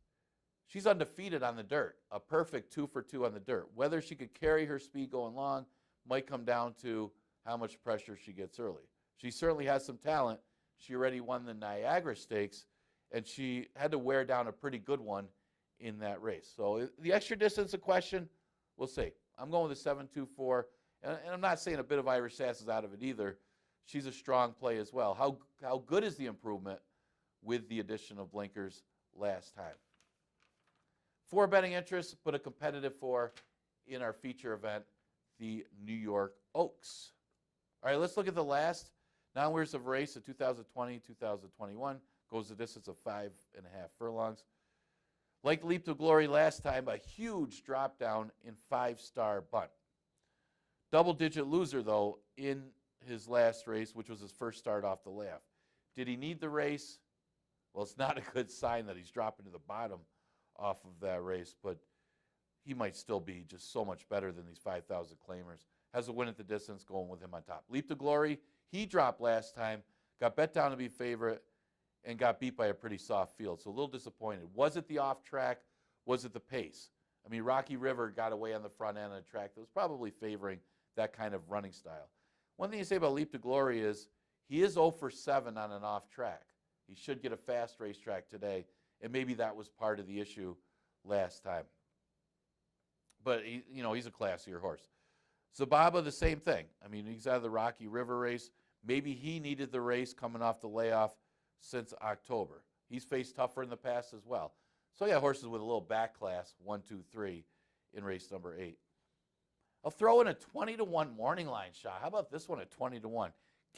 she's undefeated on the dirt, a perfect 2 for 2 on the dirt. Whether she could carry her speed going long might come down to how much pressure she gets early. She certainly has some talent. She already won the Niagara Stakes, and she had to wear down a pretty good one in that race. So the extra distance, a question, we'll see. I'm going with a 7-2-4, and I'm not saying a Bit of Irish Sass is out of it either. She's a strong play as well. How good is the improvement with the addition of blinkers last time? 4 betting interests, but a competitive 4 in our feature event, the New York Oaks. All right, let's look at the last 9 winners of race of 2020-2021. Goes the distance of 5.5 furlongs. Like Leap to Glory last time, a huge drop down in 5-star bunt. Double-digit loser, though, in his last race, which was his first start off the layoff. Did he need the race? Well, it's not a good sign that he's dropping to the bottom off of that race, but he might still be just so much better than these 5,000 claimers. Has a win at the distance, going with him on top. Leap to Glory, he dropped last time, got bet down to be favorite, and got beat by a pretty soft field. So a little disappointed. Was it the off track? Was it the pace? I mean, Rocky River got away on the front end of the track that was probably favoring that kind of running style. One thing you say about Leap to Glory is he is 0 for 7 on an off track. He should get a fast racetrack today, and maybe that was part of the issue last time. But he's a classier horse. Zababa, the same thing. I mean, he's out of the Rocky River race. Maybe he needed the race coming off the layoff since October. He's faced tougher in the past as well. So yeah, horses with a little back class, 1, 2, 3 in race number 8. I'll throw in a 20-1 morning line shot. How about this one at 20-1?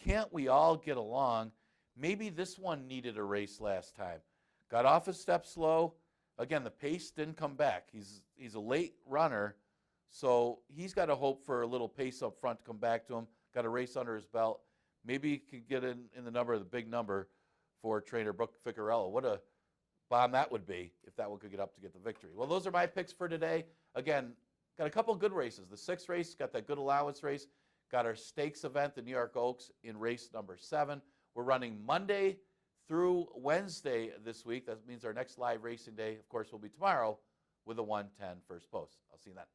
Can't we all get along? Maybe this one needed a race last time. Got off a step slow. Again, the pace didn't come back. He's a late runner, so he's got to hope for a little pace up front to come back to him. Got a race under his belt. Maybe he could get in the number, the big number, for trainer Brooke Ficarello. What a bomb that would be if that one could get up to get the victory. Well, those are my picks for today. Again, got a couple good races. The 6th race, got that good allowance race. Got our stakes event, the New York Oaks, in race number 7. We're running Monday through Wednesday this week. That means our next live racing day, of course, will be tomorrow with a 1:10 first post. I'll see you then.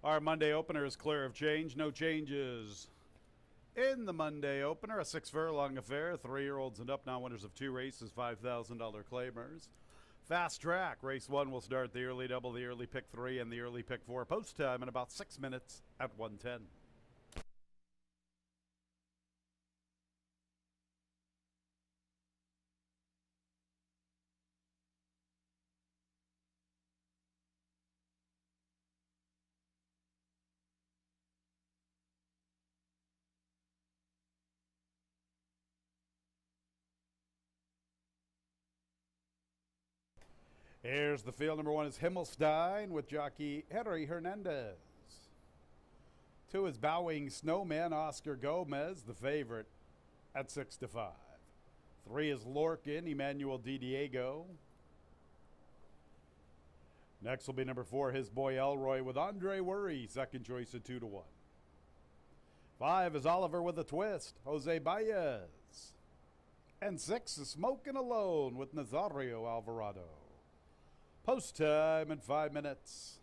Our Monday opener is clear of change. No changes. In the Monday opener, a 6-furlong affair. 3-year-olds and up, now winners of 2 races, $5,000 claimers. Fast track. Race 1 will start the early double, the early pick 3, and the early pick 4. Post time in about 6 minutes at 1:10. Here's the field. Number 1 is Himmelstein with jockey Henry Hernandez. 2 is Bowing Snowman, Oscar Gomez, the favorite at 6-5. 3 is Lorcan, Emmanuel Di Diego. Next will be number 4, His Boy Elroy with Andre Worry, second choice at 2-1. 5 is Oliver with a Twist, Jose Baez. And 6 is Smokin' Alone with Nazario Alvarado. Post time in 5 minutes.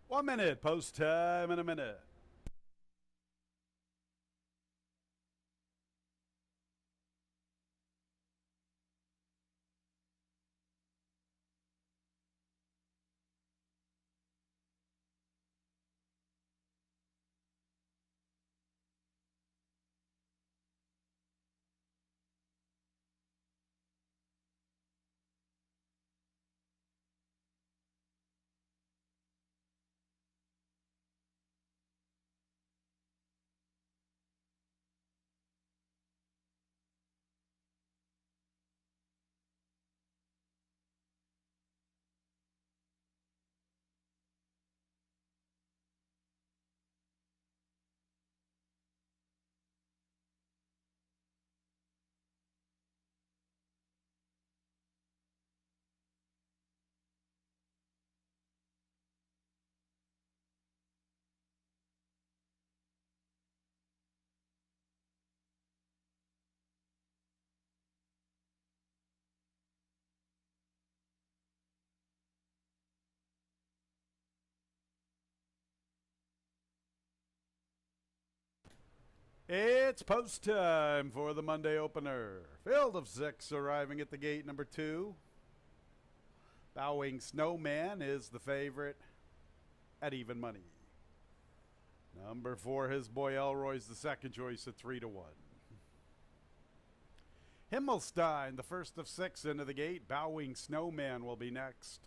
One minute, post time in a minute. It's post time for the Monday opener. Field of 6 arriving at the gate number 2. Bowing Snowman is the favorite at even money. Number 4, His Boy Elroy's the second choice at 3-1. Himmelstein, the first of 6 into the gate. Bowing Snowman will be next.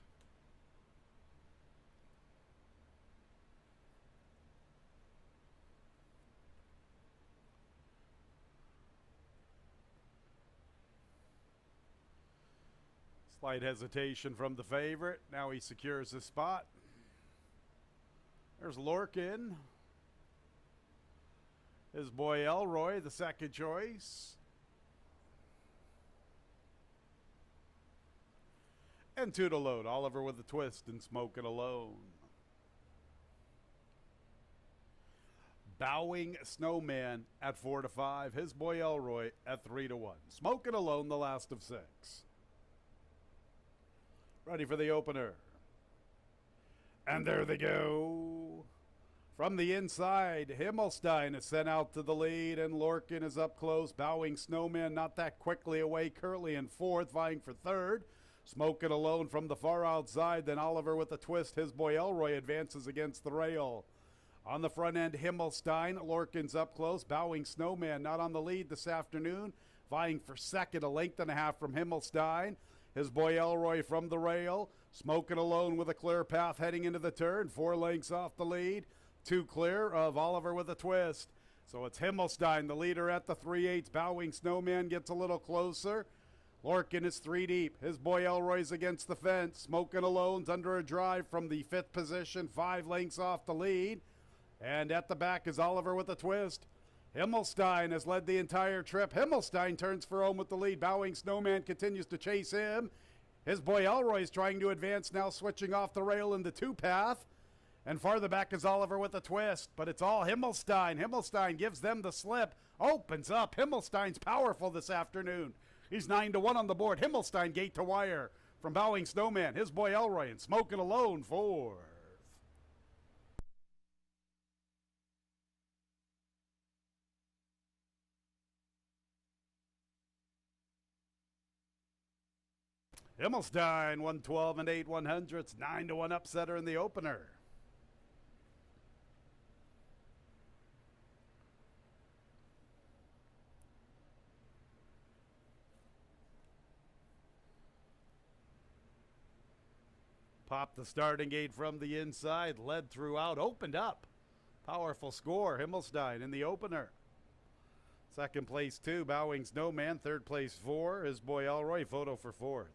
Slight hesitation from the favorite. Now he secures his spot. There's Lorkin. His Boy Elroy, the second choice. And 2 to load. Oliver with a twist and Smokin' Alone. Bowing Snowman at 4-5. His Boy Elroy at 3-1. Smokin' Alone, the last of 6. Ready for the opener. And there they go. From the inside, Himmelstein is sent out to the lead, and Lorkin is up close. Bowing Snowman not that quickly away, currently in 4th, vying for 3rd. Smokin' Alone from the far outside, then Oliver with a twist. His Boy Elroy advances against the rail. On the front end, Himmelstein. Lorkin's up close. Bowing Snowman not on the lead this afternoon, vying for 2nd, a length and a half from Himmelstein. His Boy Elroy from the rail. Smokin' Alone with a clear path heading into the turn. 4 lengths off the lead. 2 clear of Oliver with a twist. So it's Himmelstein, the leader at the 3/8. Bowing Snowman gets a little closer. Lorkin is 3 deep. His Boy Elroy's against the fence. Smokin' Alone's under a drive from the 5th position. 5 lengths off the lead. And at the back is Oliver with a twist. Himmelstein has led the entire trip. Himmelstein turns for home with the lead. Bowing Snowman continues to chase him. His Boy Elroy is trying to advance now, switching off the rail in the 2 path. And farther back is Oliver with a twist, but it's all Himmelstein. Himmelstein gives them the slip, opens up. Himmelstein's powerful this afternoon. He's 9-1 on the board. Himmelstein gate to wire from Bowing Snowman. His Boy Elroy and Smokin' Alone 4th. Himmelstein 112 and 8/100ths, 9-1 upsetter in the opener. Popped the starting gate from the inside, led throughout, opened up. Powerful score, Himmelstein in the opener. Second place 2, Bowing Snowman. Third place 4, His Boy Elroy, photo for 4th.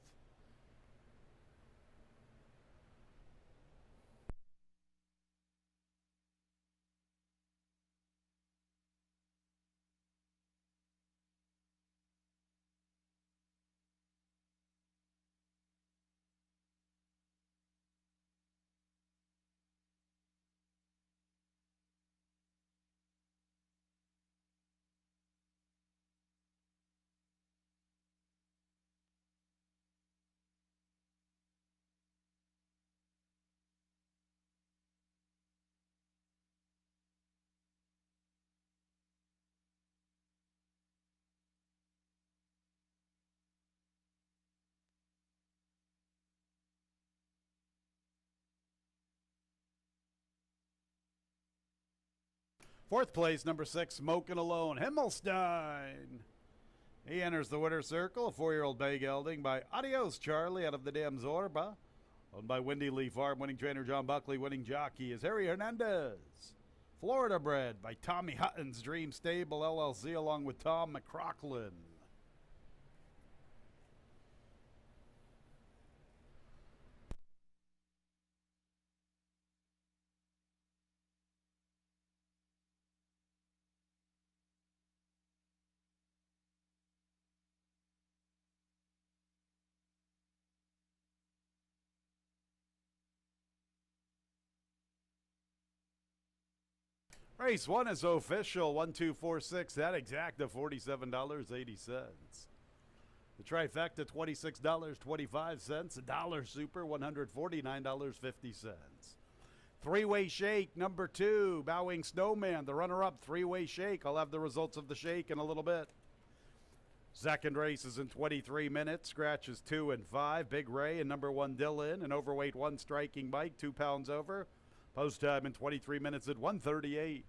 Fourth place, number 6, Smokin' Alone, Himmelstein. He enters the winner's circle, a 4-year-old bay gelding by Adios Charlie out of the Dam Zorba. Owned by Windy Lee Farm, winning trainer John Buckley, winning jockey is Harry Hernandez. Florida bred by Tommy Hutton's Dream Stable LLC along with Tom McCrocklin. Race 1 is official, 1-2-4-6, that exacta $47.80. The trifecta, $26.25, a dollar super, $149.50. Three-way shake, number 2, Bowing Snowman, the runner-up, three-way shake. I'll have the results of the shake in a little bit. Second race is in 23 minutes. Scratches 2 and 5. Big Ray and number 1 Dylan. An overweight 1 Striking Mike, 2 pounds over. Post time in 23 minutes at 1:38.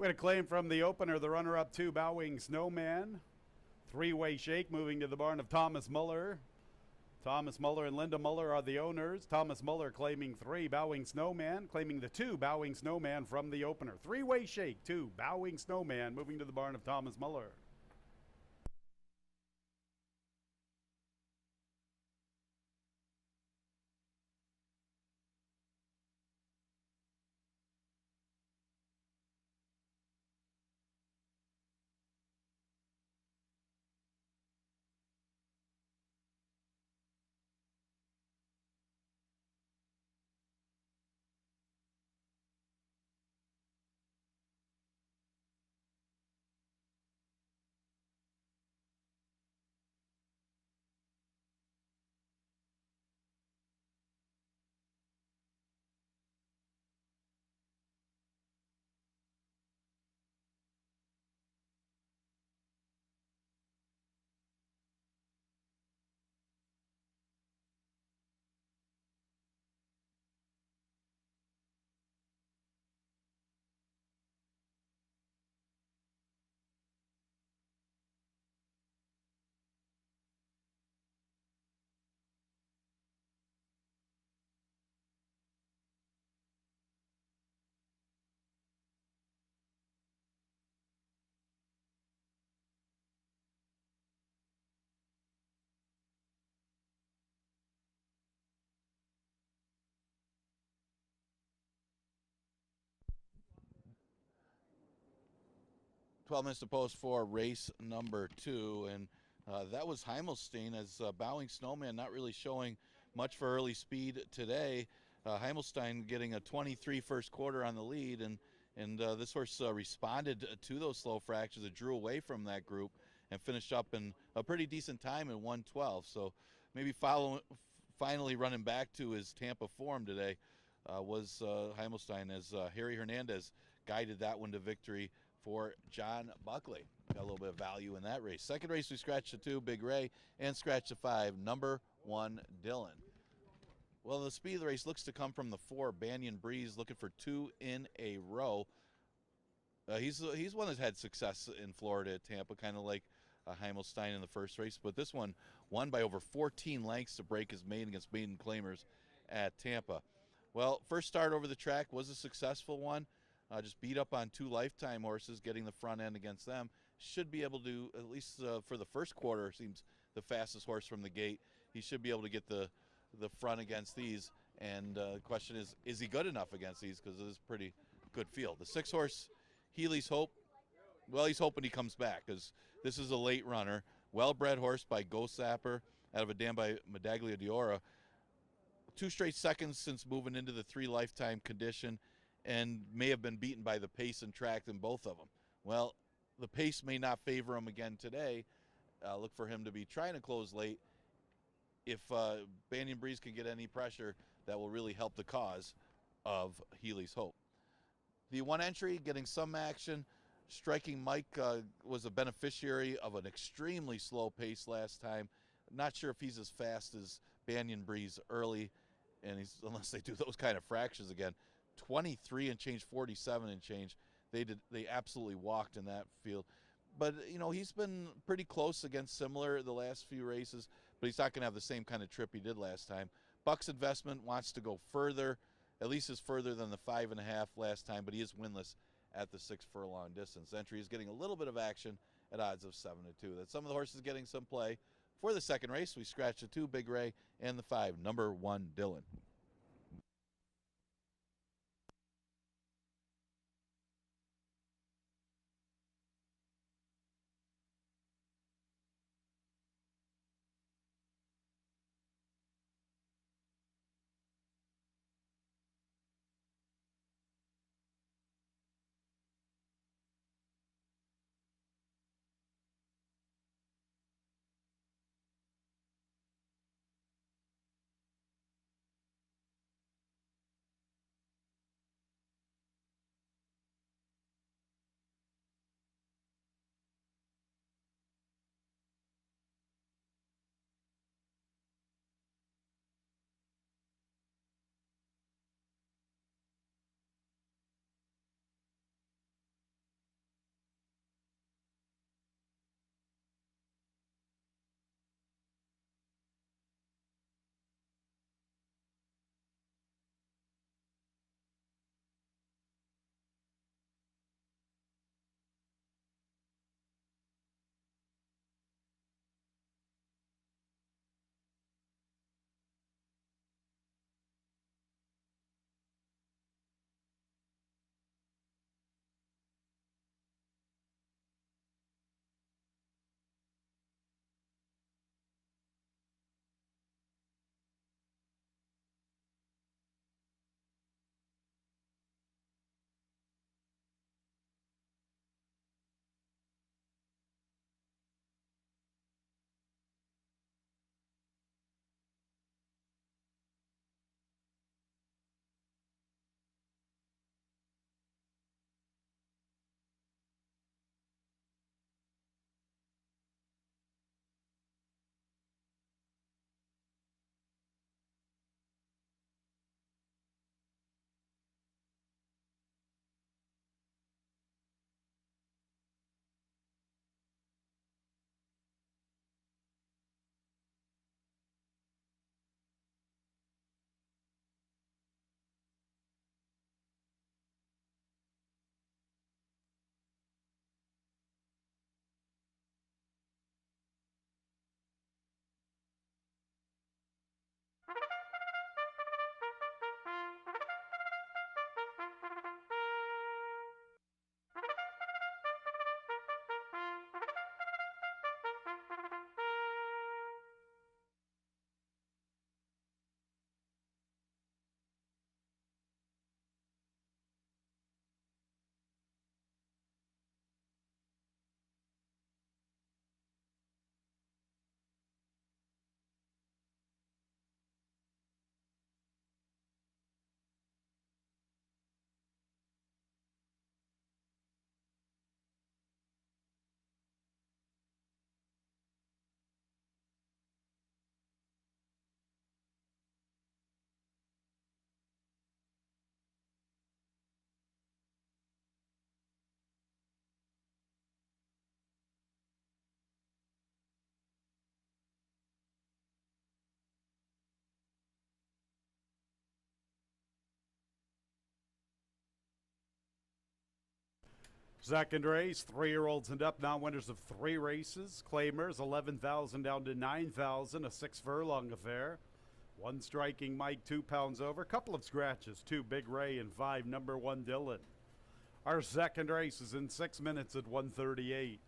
We had a claim from the opener, the runner-up 2, Bowing Snowman. Three-way shake moving to the barn of Thomas Muller. Thomas Muller and Linda Muller are the owners. Thomas Muller claiming 3, Bowing Snowman, claiming the 2, Bowing Snowman from the opener. Three-way shake, 2, Bowing Snowman, moving to the barn of Thomas Muller. Twelve minutes to post for race number 2, and that was Heimelstein as Bowing Snowman not really showing much for early speed today. Heimelstein getting a 23 first quarter on the lead, and this horse responded to those slow fractions. It drew away from that group and finished up in a pretty decent time in 1:12. So maybe finally running back to his Tampa form today was Heimelstein, as Harry Hernandez guided that one to victory for John Buckley. Got a little bit of value in that race. Second race, we scratched the 2, Big Ray, and scratched the 5, number 1, Dylan. Well, the speed of the race looks to come from the 4, Banyan Breeze, looking for 2 in a row. He's one that's had success in Florida at Tampa, kind of like Heimelstein in the first race, but this one won by over 14 lengths to break his maiden against maiden claimers at Tampa. Well, first start over the track was a successful one. Just beat up on 2 Lifetime horses, getting the front end against them. Should be able to, at least for the first quarter, seems the fastest horse from the gate. He should be able to get the front against these. And the question is he good enough against these? Because it is a pretty good field. The 6 horse, Healy's Hope, well, he's hoping he comes back because this is a late runner. Well-bred horse by Ghost Sapper out of a dam by Medaglia Diora. 2 straight seconds since moving into the 3 Lifetime condition, and may have been beaten by the pace and track in both of them. Well, the pace may not favor him again today. Look for him to be trying to close late. If Banyan Breeze can get any pressure, that will really help the cause of Healy's Hope. The 1 entry getting some action. Striking Mike was a beneficiary of an extremely slow pace last time. Not sure if he's as fast as Banyan Breeze early, and unless they do those kind of fractions again. 23 and change, 47 and change. They absolutely walked in that field. But, you know, he's been pretty close against similar the last few races, but he's not going to have the same kind of trip he did last time. Buck's Investment wants to go further, at least as further than the 5.5 last time, but he is winless at the 6 furlong distance. Entry is getting a little bit of action at odds of 7-2. That's some of the horses getting some play. For the second race, we scratched the 2, Big Ray, and the 5, number 1, Dylan. Second race, 3-year-olds and up, now winners of 3 races. Claimers, 11,000 down to 9,000, a 6-furlong affair. 1 striking Mike, 2 pounds over. Couple of scratches, 2 Big Ray and 5 number 1 Dylan. Our second race is in 6 minutes at 1:38.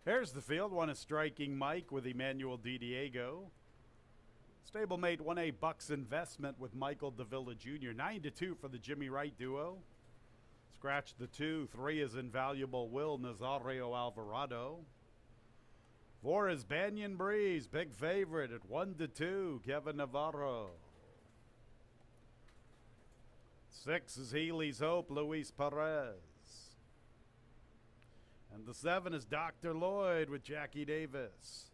Here's the field. 1 is striking Mike with Emmanuel Di Diego. Stablemate 1A Bucks Investment with Michael Davila Jr. 9-2 for the Jimmy Wright duo. Scratch the 2. 3 is Invaluable Will Nazario Alvarado. 4 is Banyan Breeze, big favorite at 1-2, Kevin Navarro. 6 is Healy's Hope, Luis Perez. And the 7 is Dr. Lloyd with Jackie Davis.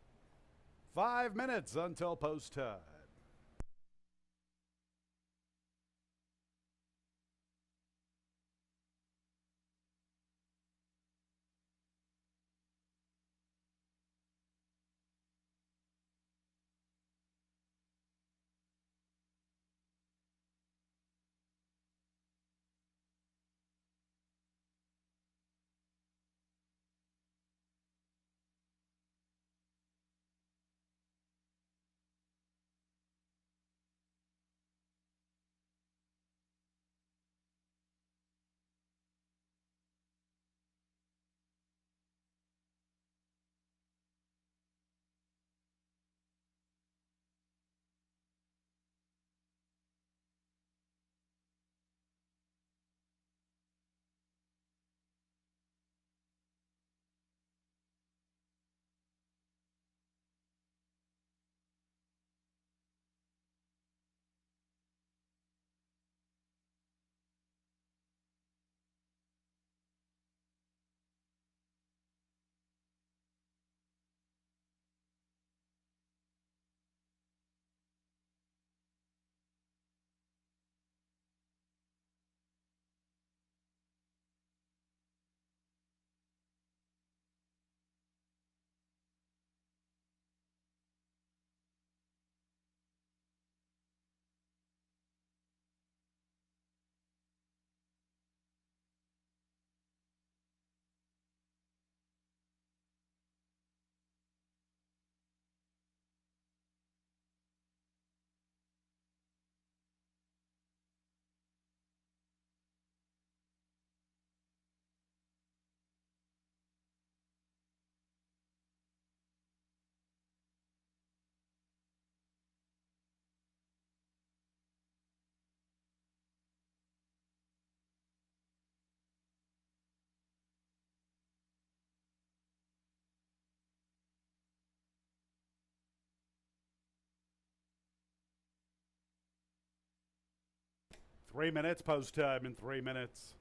5 minutes until post time. Three minutes post time in 3 minutes.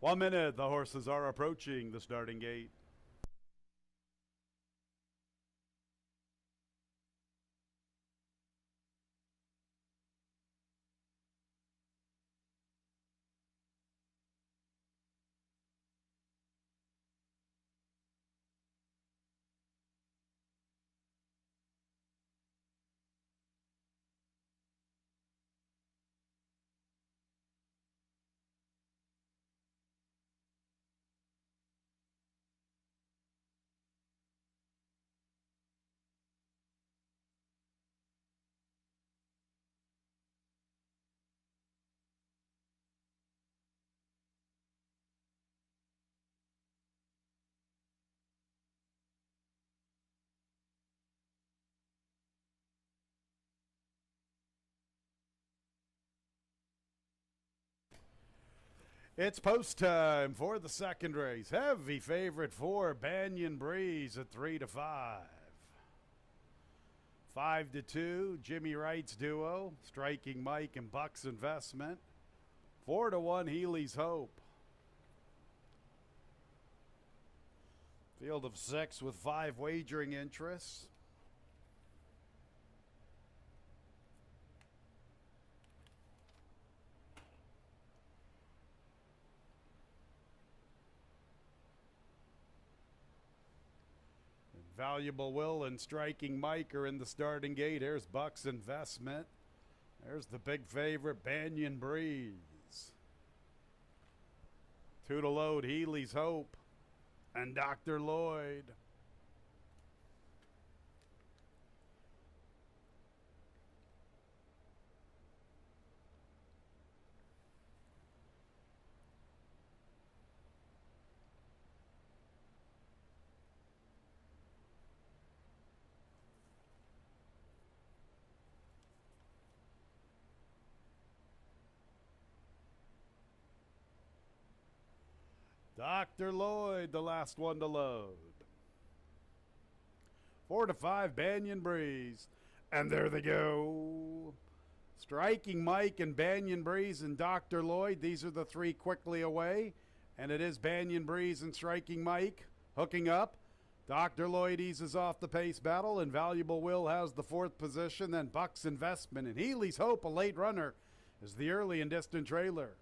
1 minute, the horses are approaching the starting gate. It's post time for the second race. Heavy favorite for Banyan Breeze at 3-5. 5-2, Jimmy Wright's duo, Striking Mike and Buck's Investment. 4-1, Healy's Hope. Field of 6 with 5 wagering interests. Valuable Will and Striking Mike are in the starting gate. Here's Buck's Investment. There's the big favorite, Banyan Breeze. 2 to load, Healy's Hope and Dr. Lloyd. Dr. Lloyd, the last one to load. 4-5, Banyan Breeze. And there they go. Striking Mike and Banyan Breeze and Dr. Lloyd. These are the 3 quickly away. And it is Banyan Breeze and Striking Mike hooking up. Dr. Lloyd eases off the pace battle, and Valuable Will has the 4th position. Then Buck's Investment and Healy's Hope, a late runner, is the early and distant trailer.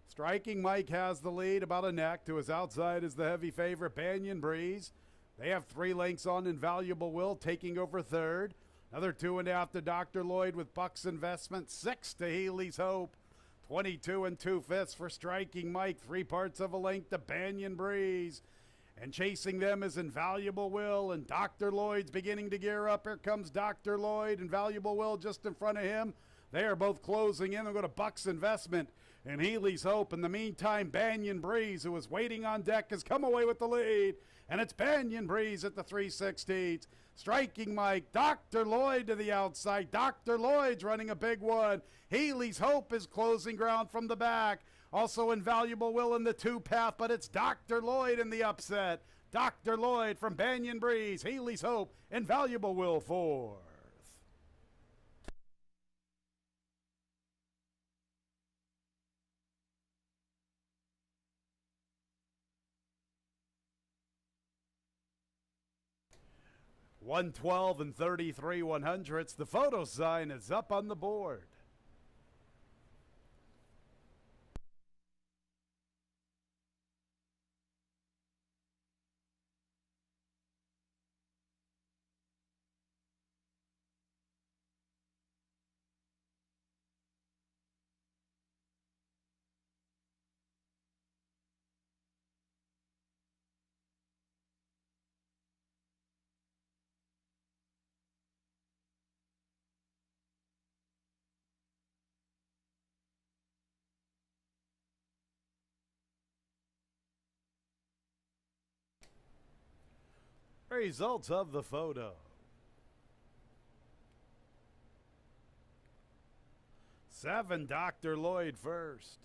Striking Mike has the lead about a neck. To his outside is the heavy favorite, Banyan Breeze. They have 3 lengths on Invaluable Will, taking over 3rd. Another 2.5 to Dr. Lloyd with Buck's Investment. 6 to Healy's Hope. 22 2/5 for Striking Mike. 3 parts of a length to Banyan Breeze. And chasing them is Invaluable Will, and Dr. Lloyd's beginning to gear up. Here comes Dr. Lloyd. Invaluable Will just in front of him. They are both closing in. They'll go to Buck's Investment and Healy's Hope. In the meantime, Banyan Breeze, who is waiting on deck, has come away with the lead. And it's Banyan Breeze at the 3/16. Striking Mike, Dr. Lloyd to the outside. Dr. Lloyd's running a big one. Healy's Hope is closing ground from the back. Also Invaluable Will in the 2 path, but it's Dr. Lloyd in the upset. Dr. Lloyd from Banyan Breeze, Healy's Hope, Invaluable Will 4. 112 and 33/100ths. The photo sign is up on the board. Results of the photo. 7, Dr. Lloyd first.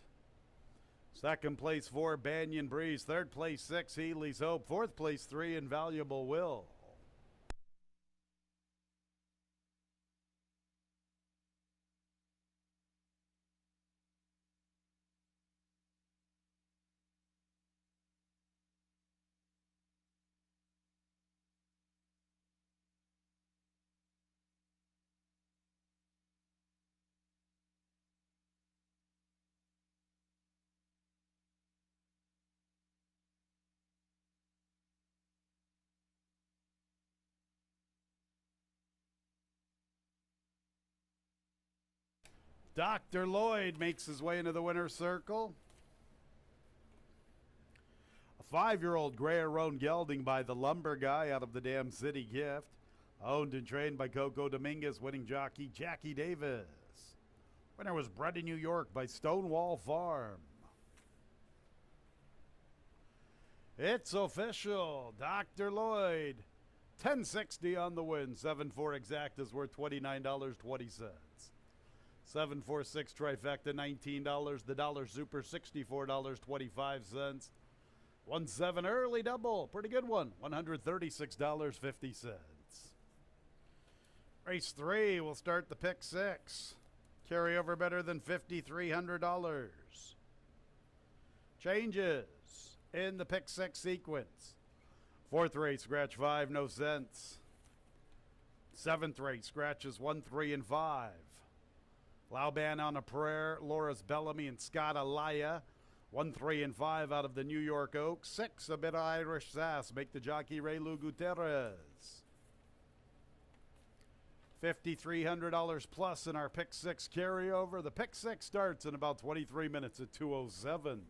Second place 4, Banyan Breeze. Third place 6, Healy's Hope. Fourth place 3, Invaluable Will. Dr. Lloyd makes his way into the winner's circle. A 5-year-old Greyer Roan gelding by the Lumber Guy out of the Dam City Gift. Owned and trained by Coco Dominguez, winning jockey Jackie Davis. Winner was bred in New York by Stonewall Farm. It's official. Dr. Lloyd, $10.60 on the win. 7-4 exact is worth $29.20. 7-4-6 trifecta, $19. The dollar super, $64.25. 1-7 early double, pretty good one, $136.50. Race 3 will start the pick 6. Carry over better than $5,300. Changes in the pick 6 sequence. 4th race, scratch 5, no cents. 7th race, scratches 1, 3, and 5. Lauban on a Prayer, Laura's Bellamy, and Scott Alaya. 1, 3, and 5 out of the New York Oaks. 6, a bit of Irish sass, make the jockey Raylu Gutierrez. $5,300 plus in our pick 6 carryover. The pick 6 starts in about 23 minutes at 2:07.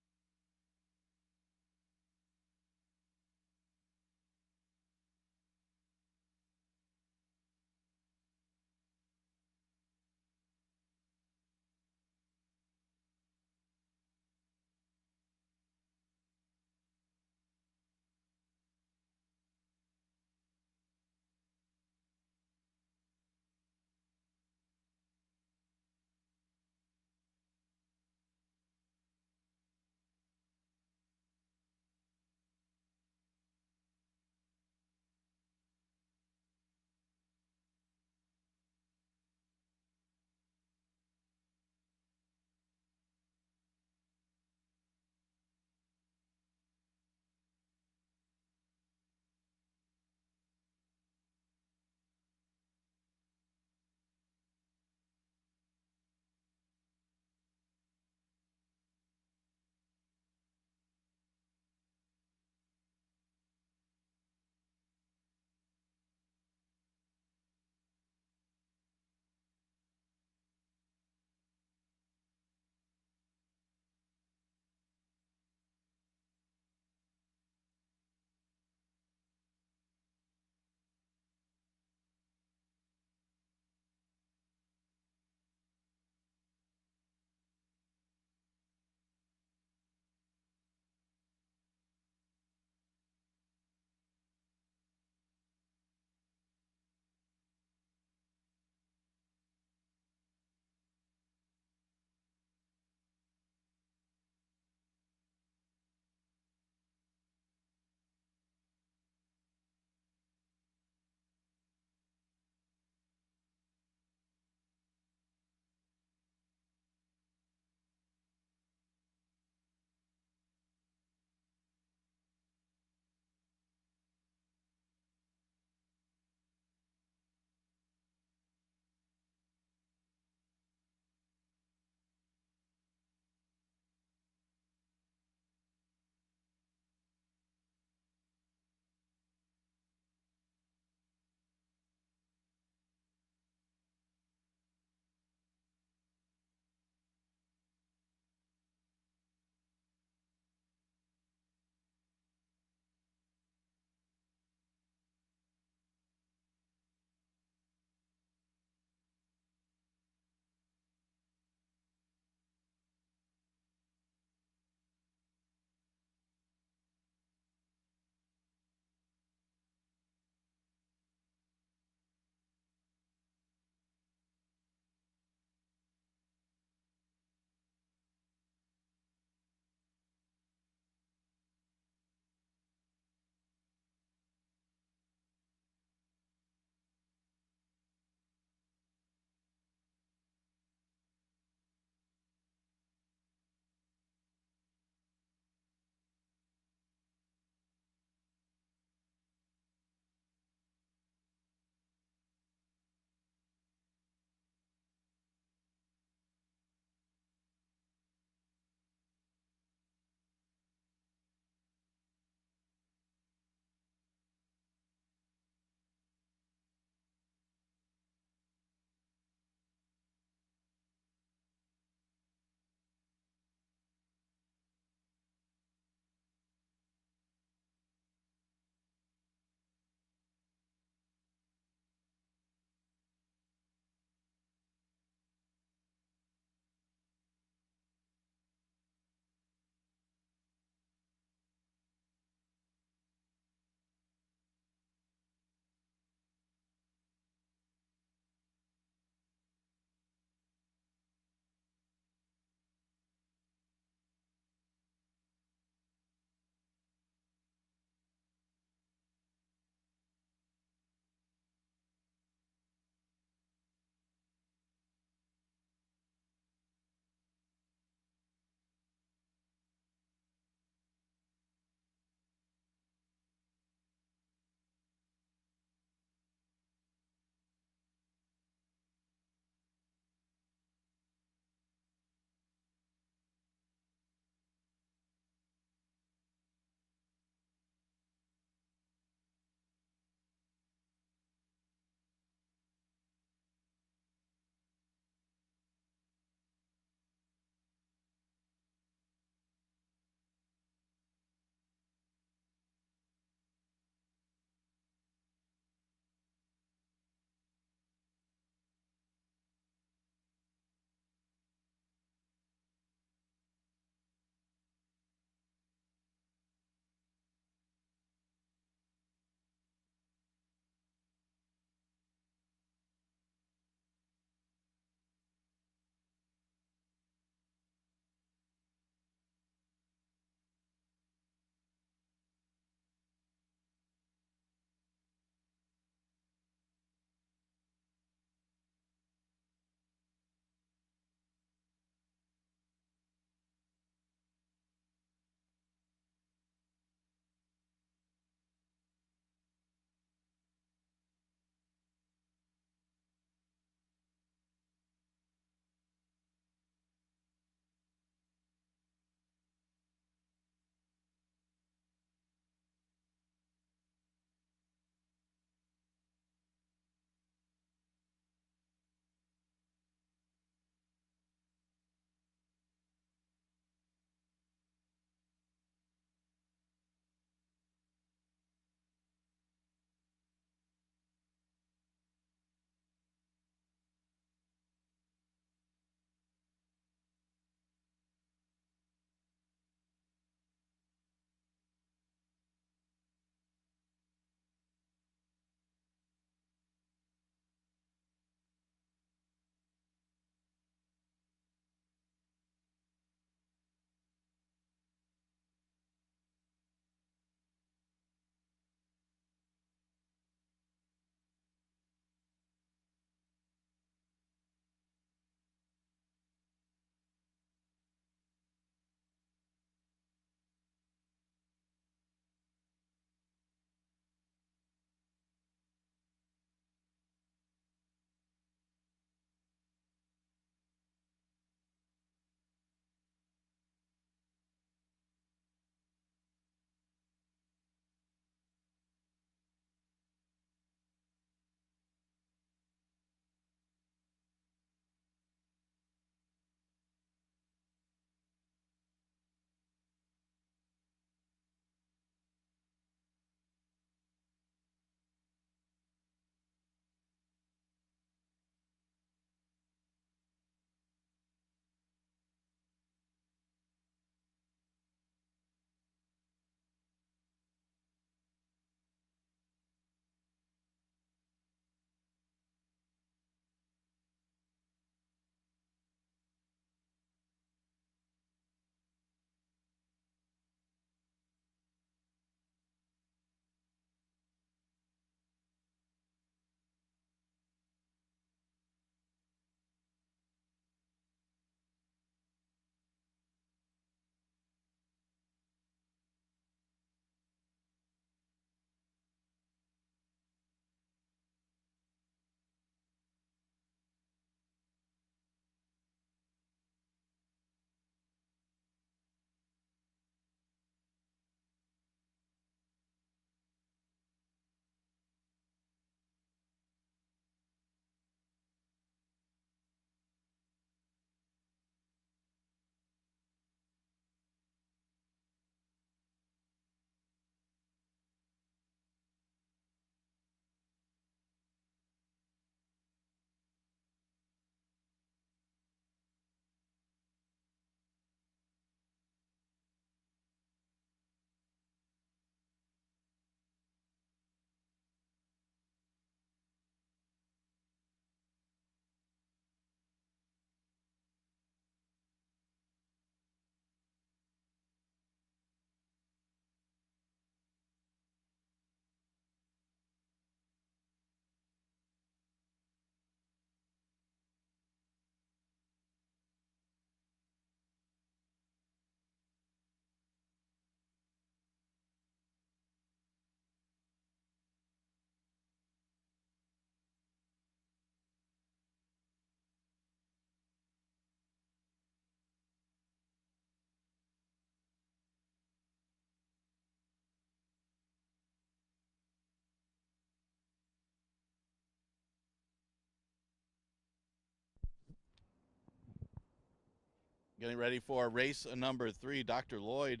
Getting ready for race number 3. Dr. Lloyd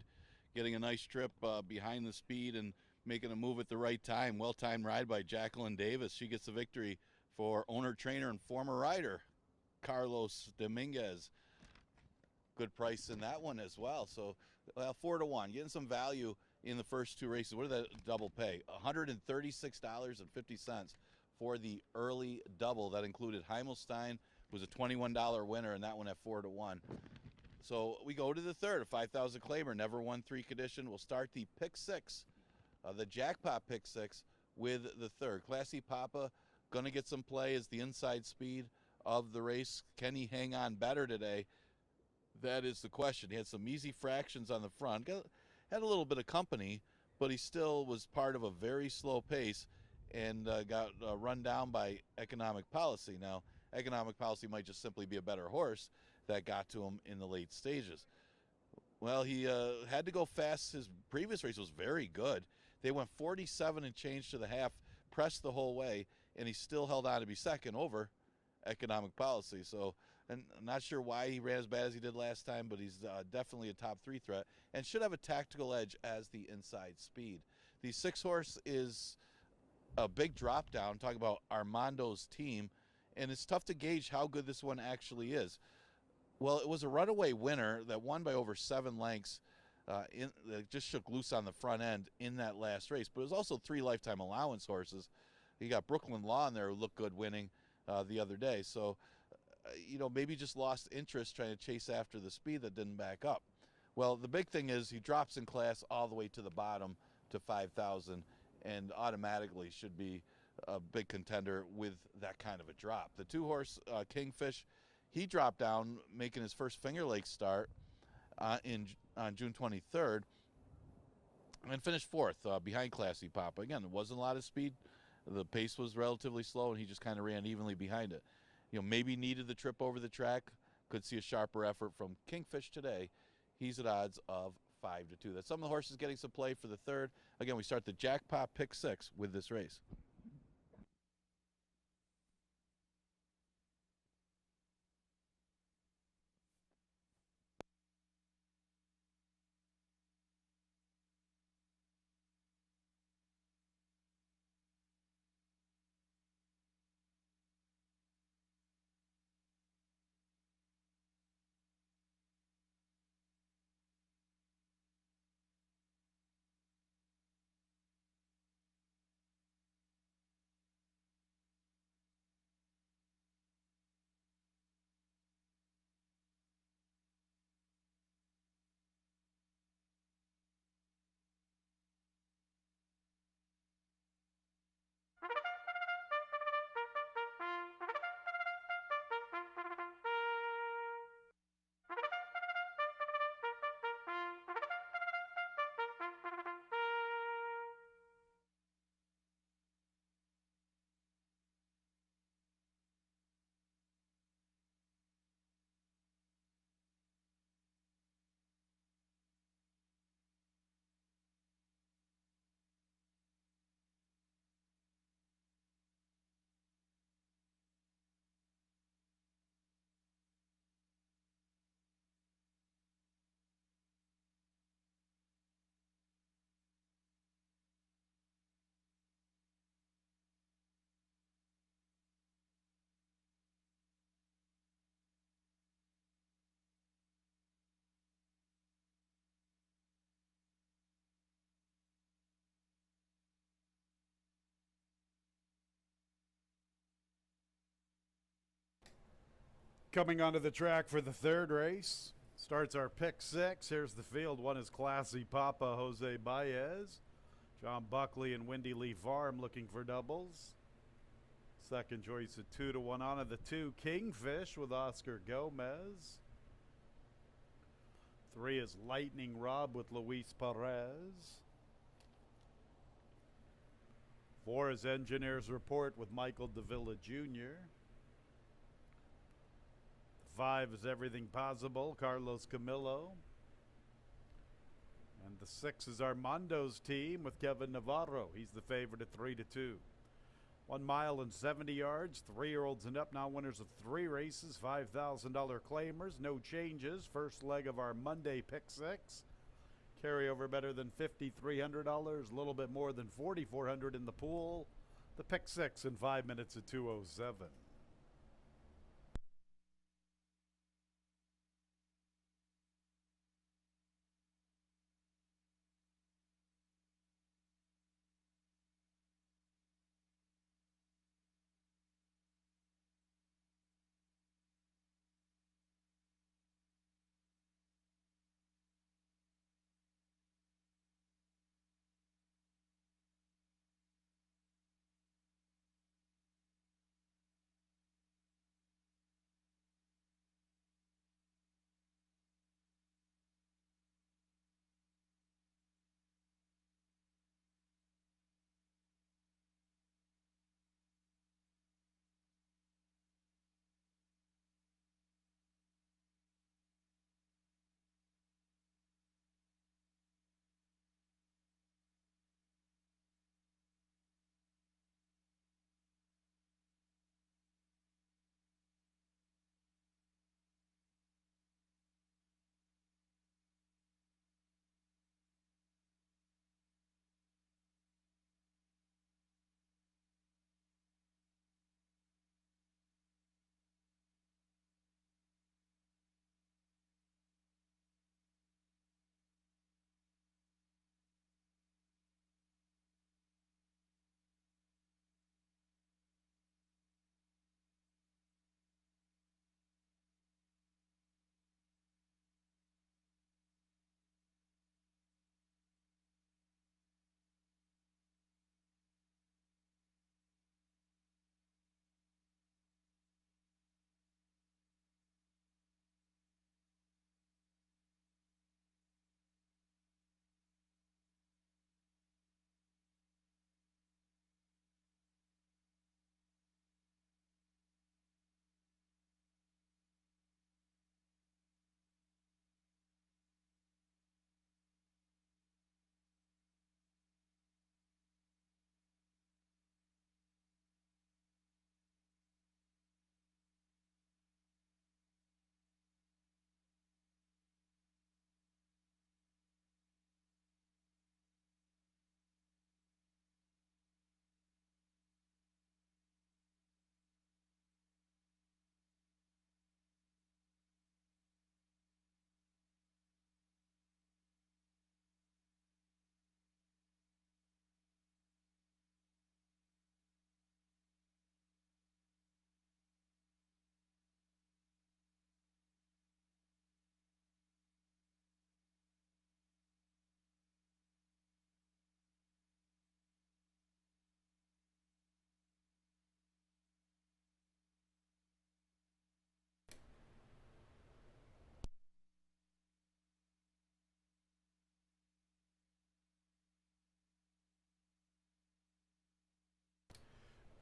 getting a nice trip behind the speed and making a move at the right time. Well-timed ride by Jacqueline Davis. She gets the victory for owner, trainer, and former rider Carlos Dominguez. Good price in that one as well. So 4-1, getting some value in the first 2 races. What did that double pay? $136.50 for the early double. That included Heimelstein, who was a $21 winner, and that one at 4-1. So we go to the third, a 5,000 claimer, never won 3 condition. We'll start the pick 6, the jackpot pick 6 with the third. Classy Papa going to get some play as the inside speed of the race. Can he hang on better today? That is the question. He had some easy fractions on the front, had a little bit of company, but he still was part of a very slow pace and got run down by Economic Policy. Now, Economic Policy might just simply be a better horse that got to him in the late stages. Well, he had to go fast. His previous race was very good. They went 47 and change to the half, pressed the whole way, and he still held on to be second over Economic Policy. So, and I'm not sure why he ran as bad as he did last time, but he's definitely a top 3 threat and should have a tactical edge as the inside speed. The 6-horse is a big drop down, talking about Armando's team, and it's tough to gauge how good this one actually is. Well, it was a runaway winner that won by over 7 lengths. That just shook loose on the front end in that last race, but it was also 3 lifetime allowance horses. You got Brooklyn Law in there who looked good winning the other day. So, maybe just lost interest trying to chase after the speed that didn't back up. Well, the big thing is he drops in class all the way to the bottom to 5,000 and automatically should be a big contender with that kind of a drop. The 2-horse Kingfish, he dropped down, making his first Finger Lakes start on June 23rd and finished 4th behind Classy Papa. Again, there wasn't a lot of speed. The pace was relatively slow, and he just kind of ran evenly behind it. Maybe needed the trip over the track. Could see a sharper effort from Kingfish today. He's at odds of 5-2. That's some of the horses getting some play for the third. Again, we start the jackpot pick 6 with this race. Coming onto the track for the third race. Starts our pick 6. Here's the field. 1 is Classy Papa, Jose Baez. John Buckley and Windy Lee Farm looking for doubles. Second choice at 2-1 on the 2, Kingfish with Oscar Gomez. 3 is Lightning Rob with Luis Perez. 4 is Engineer's Report with Michael Davila Jr. 5 is Everything Possible, Carlos Camillo. And the 6 is Armando's team with Kevin Navarro. He's the favorite at 3-2. 1 mile and 70 yards. 3-year-olds and up now winners of 3 races. $5,000 claimers. No changes. First leg of our Monday pick 6. Carryover better than $5,300. A little bit more than $4,400 in the pool. The pick 6 in 5 minutes at 2:07.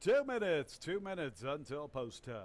Two minutes until post time.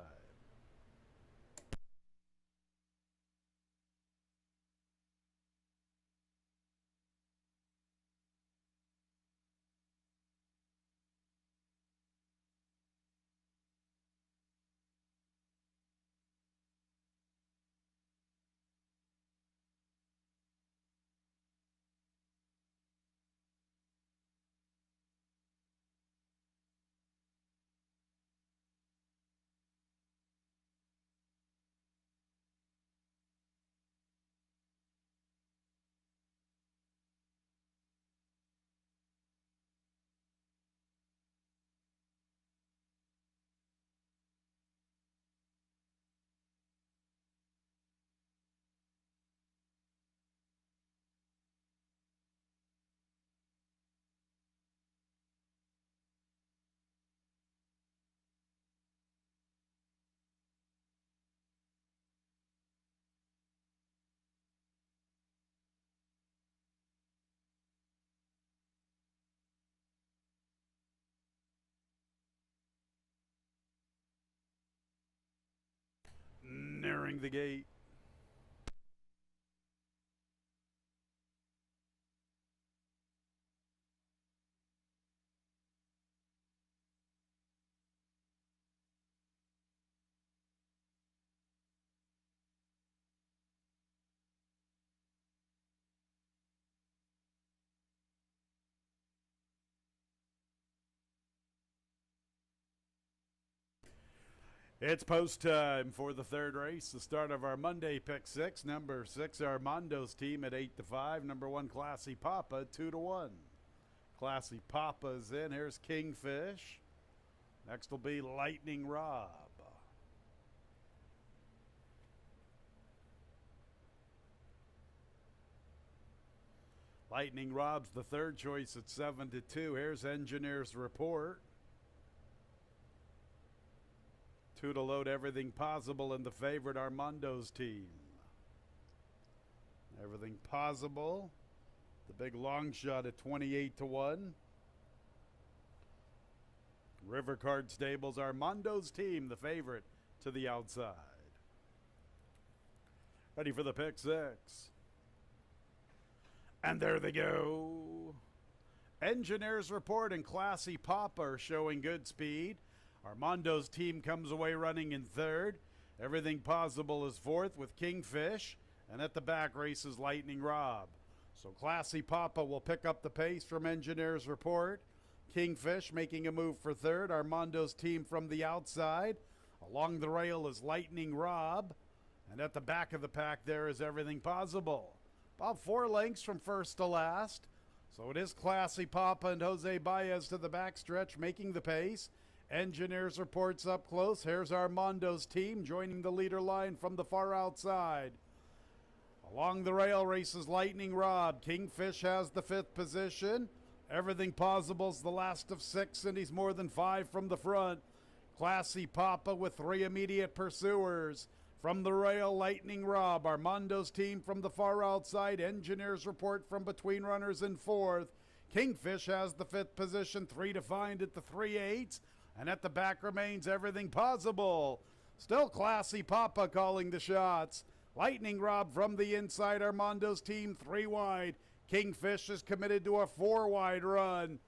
Nearing the gate. It's post time for the third race, the start of our Monday pick six. Number 6, Armando's team at 8-5. Number 1, Classy Papa, 2-1. Classy Papa's in. Here's Kingfish. Next will be Lightning Rob. Lightning Rob's the third choice at 7-2. Here's Engineer's Report. 2 to load Everything Possible in the favorite Armando's team. Everything Possible, the big long shot at 28-1. River Card Stables, Armando's team, the favorite to the outside. Ready for the pick six. And there they go. Engineer's Report and Classy Papa are showing good speed. Armando's team comes away running in third. Everything Possible is fourth with Kingfish. And at the back races Lightning Rob. So Classy Papa will pick up the pace from Engineer's Report. Kingfish making a move for third. Armando's team from the outside. Along the rail is Lightning Rob. And at the back of the pack there is Everything Possible. About 4 lengths from first to last. So it is Classy Papa and Jose Baez to the backstretch making the pace. Engineer's Report's up close. Here's Armando's team joining the leader line from the far outside. Along the rail races Lightning Rob. Kingfish has the 5th position. Everything Possible's the last of 6, and he's more than 5 from the front. Classy Papa with 3 immediate pursuers. From the rail, Lightning Rob. Armando's team from the far outside. Engineer's Report from between runners in 4th. Kingfish has the 5th position. 3 to find at the 3/8. And at the back remains Everything Possible. Still Classy Papa calling the shots. Lightning Rob from the inside. Armando's team 3 wide. Kingfish is committed to a 4 wide run.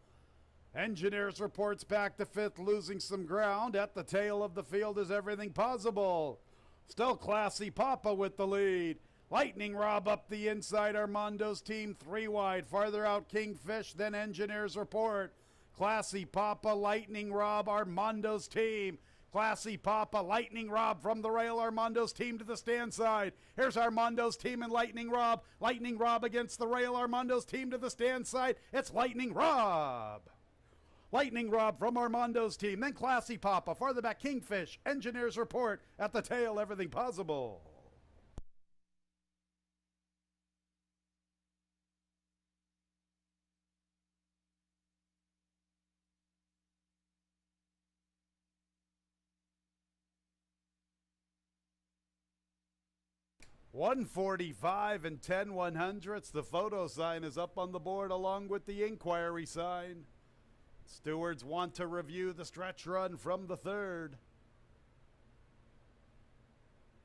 Engineer's Report's back to 5th, losing some ground. At the tail of the field is Everything Possible. Still Classy Papa with the lead. Lightning Rob up the inside. Armando's team 3 wide. Farther out Kingfish, then Engineer's Report. Classy Papa, Lightning Rob, Armando's team. Classy Papa, Lightning Rob from the rail. Armando's team to the stand side. Here's Armando's team and Lightning Rob. Lightning Rob against the rail. Armando's team to the stand side. It's Lightning Rob. Lightning Rob from Armando's team. Then Classy Papa. Farther back Kingfish. Engineer's Report. At the tail, Everything Possible. $145 and 10/100ths. The photo sign is up on the board along with the inquiry sign. Stewards want to review the stretch run from the third.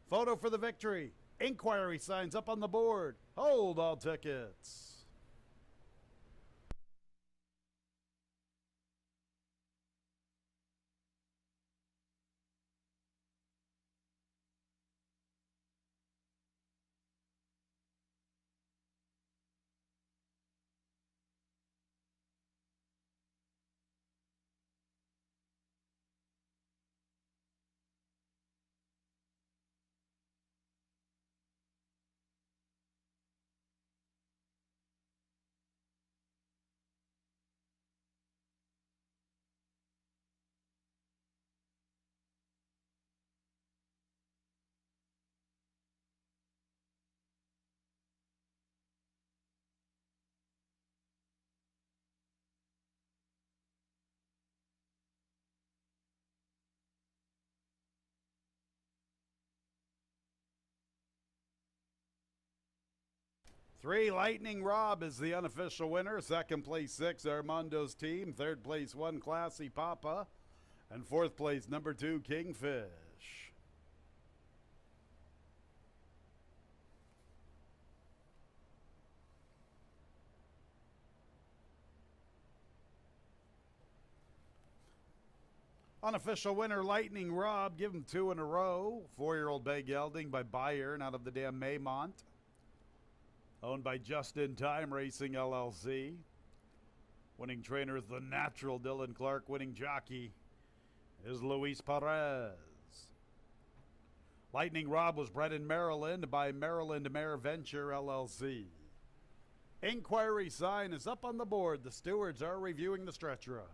Photo for the victory. Inquiry signs up on the board. Hold all tickets. Three, Lightning Rob is the unofficial winner. Second place, 6, Armando's team. Third place, 1, Classy Papa. And fourth place, number 2, Kingfish. Unofficial winner, Lightning Rob. Give him 2 in a row. 4-year-old bay gelding by Bayern out of the dam Maymont. Owned by Just In Time Racing LLC. Winning trainer is the natural Dylan Clark. Winning jockey is Luis Perez. Lightning Rob was bred in Maryland by Maryland Mare Venture LLC. Inquiry sign is up on the board. The stewards are reviewing the stretch run.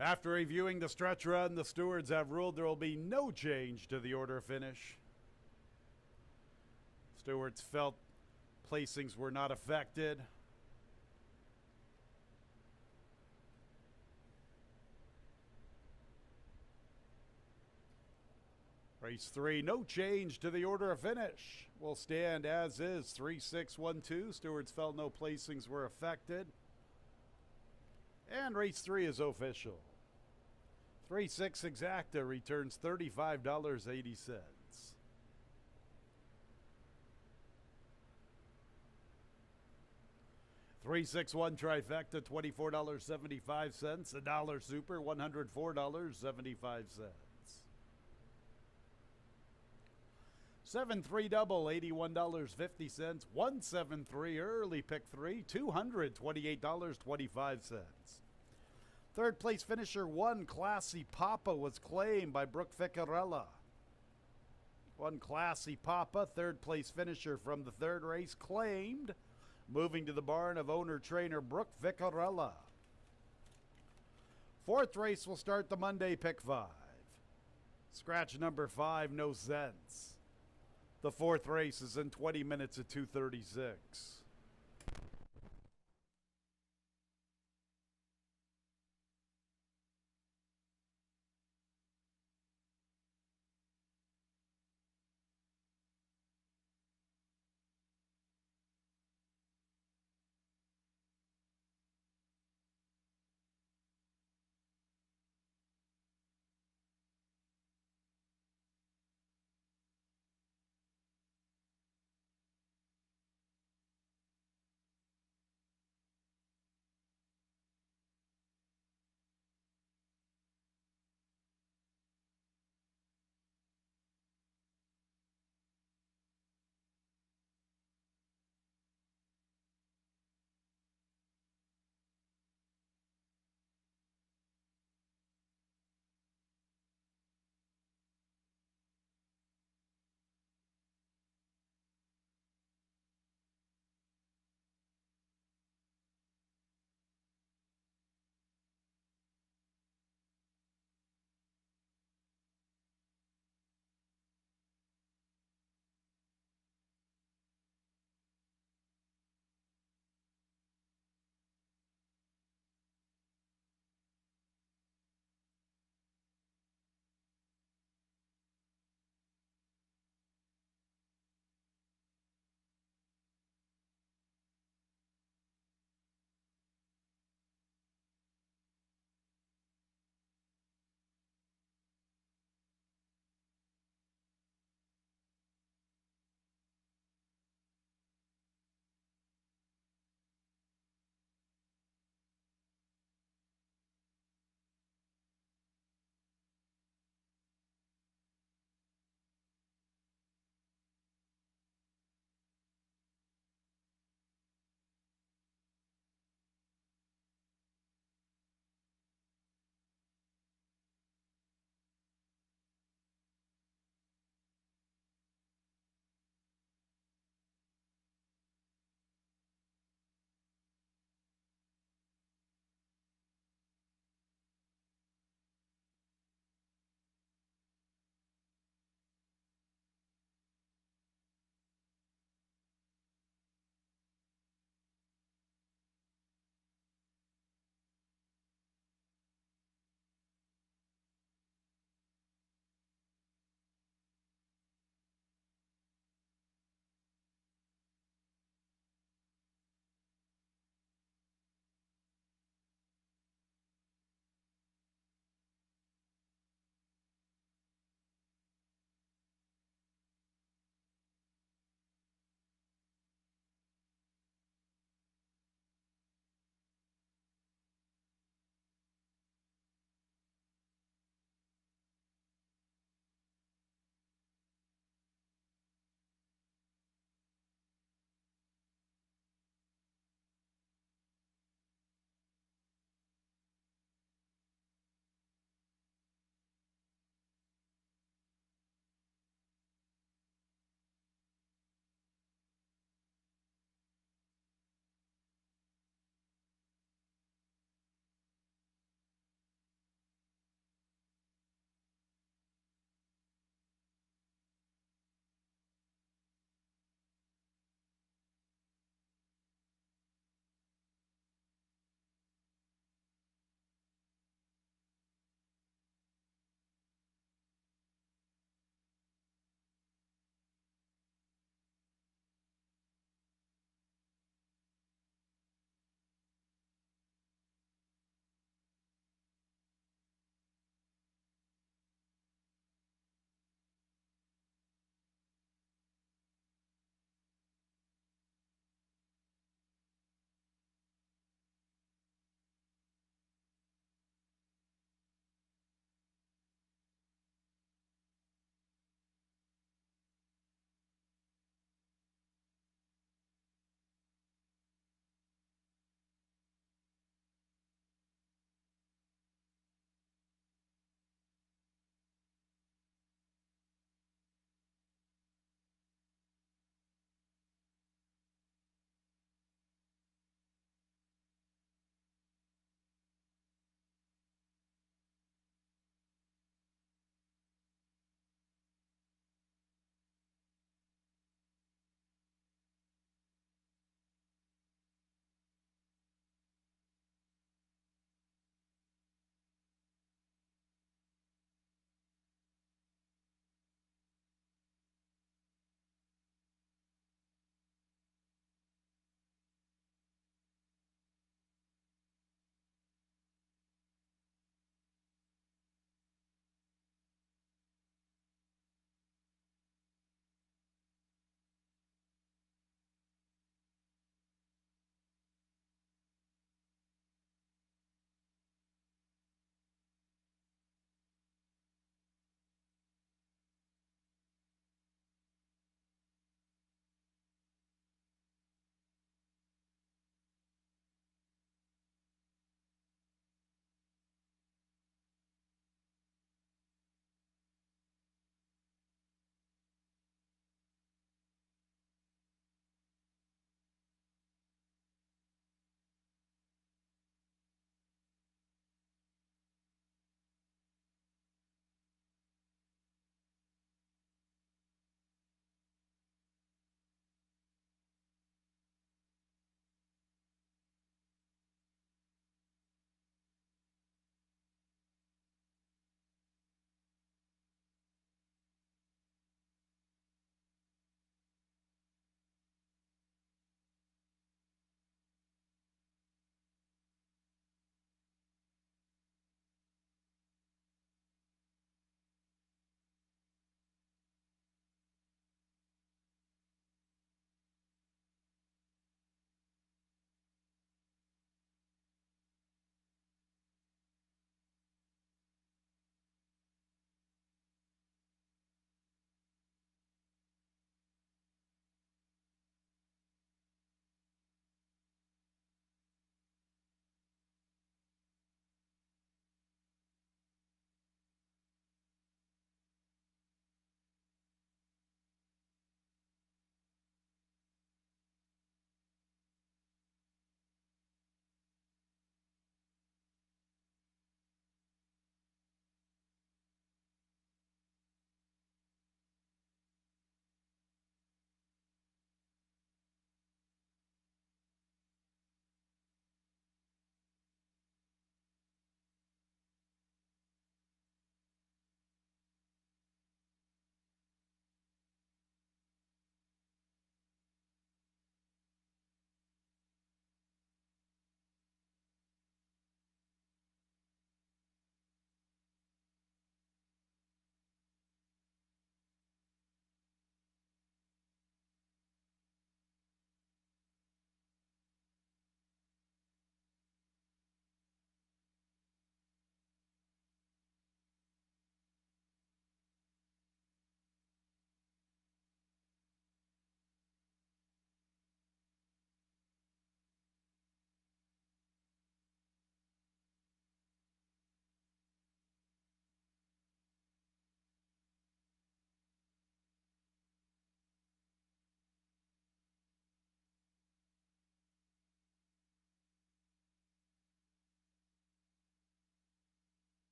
After reviewing the stretch run, the stewards have ruled there will be no change to the order finish. Stewards felt placings were not affected. Race 3, no change to the order of finish. Will stand as is, 3-6-1-2. Stewards felt no placings were affected. And race 3 is official. 3-6 Exacta returns $35.80. 3-6-1 Trifecta, $24.75. A dollar super, $104.75. 7-3 double, $81.50. 1-7-3 early pick 3, $228.25. Third place finisher 1, Classy Papa, was claimed by Brooke Ficarella. 1 Classy Papa, third place finisher from the third race, claimed. Moving to the barn of owner-trainer Brooke Ficarella. Fourth race will start the Monday pick 5. Scratch number 5, no sense. The fourth race is in 20 minutes at 2:36.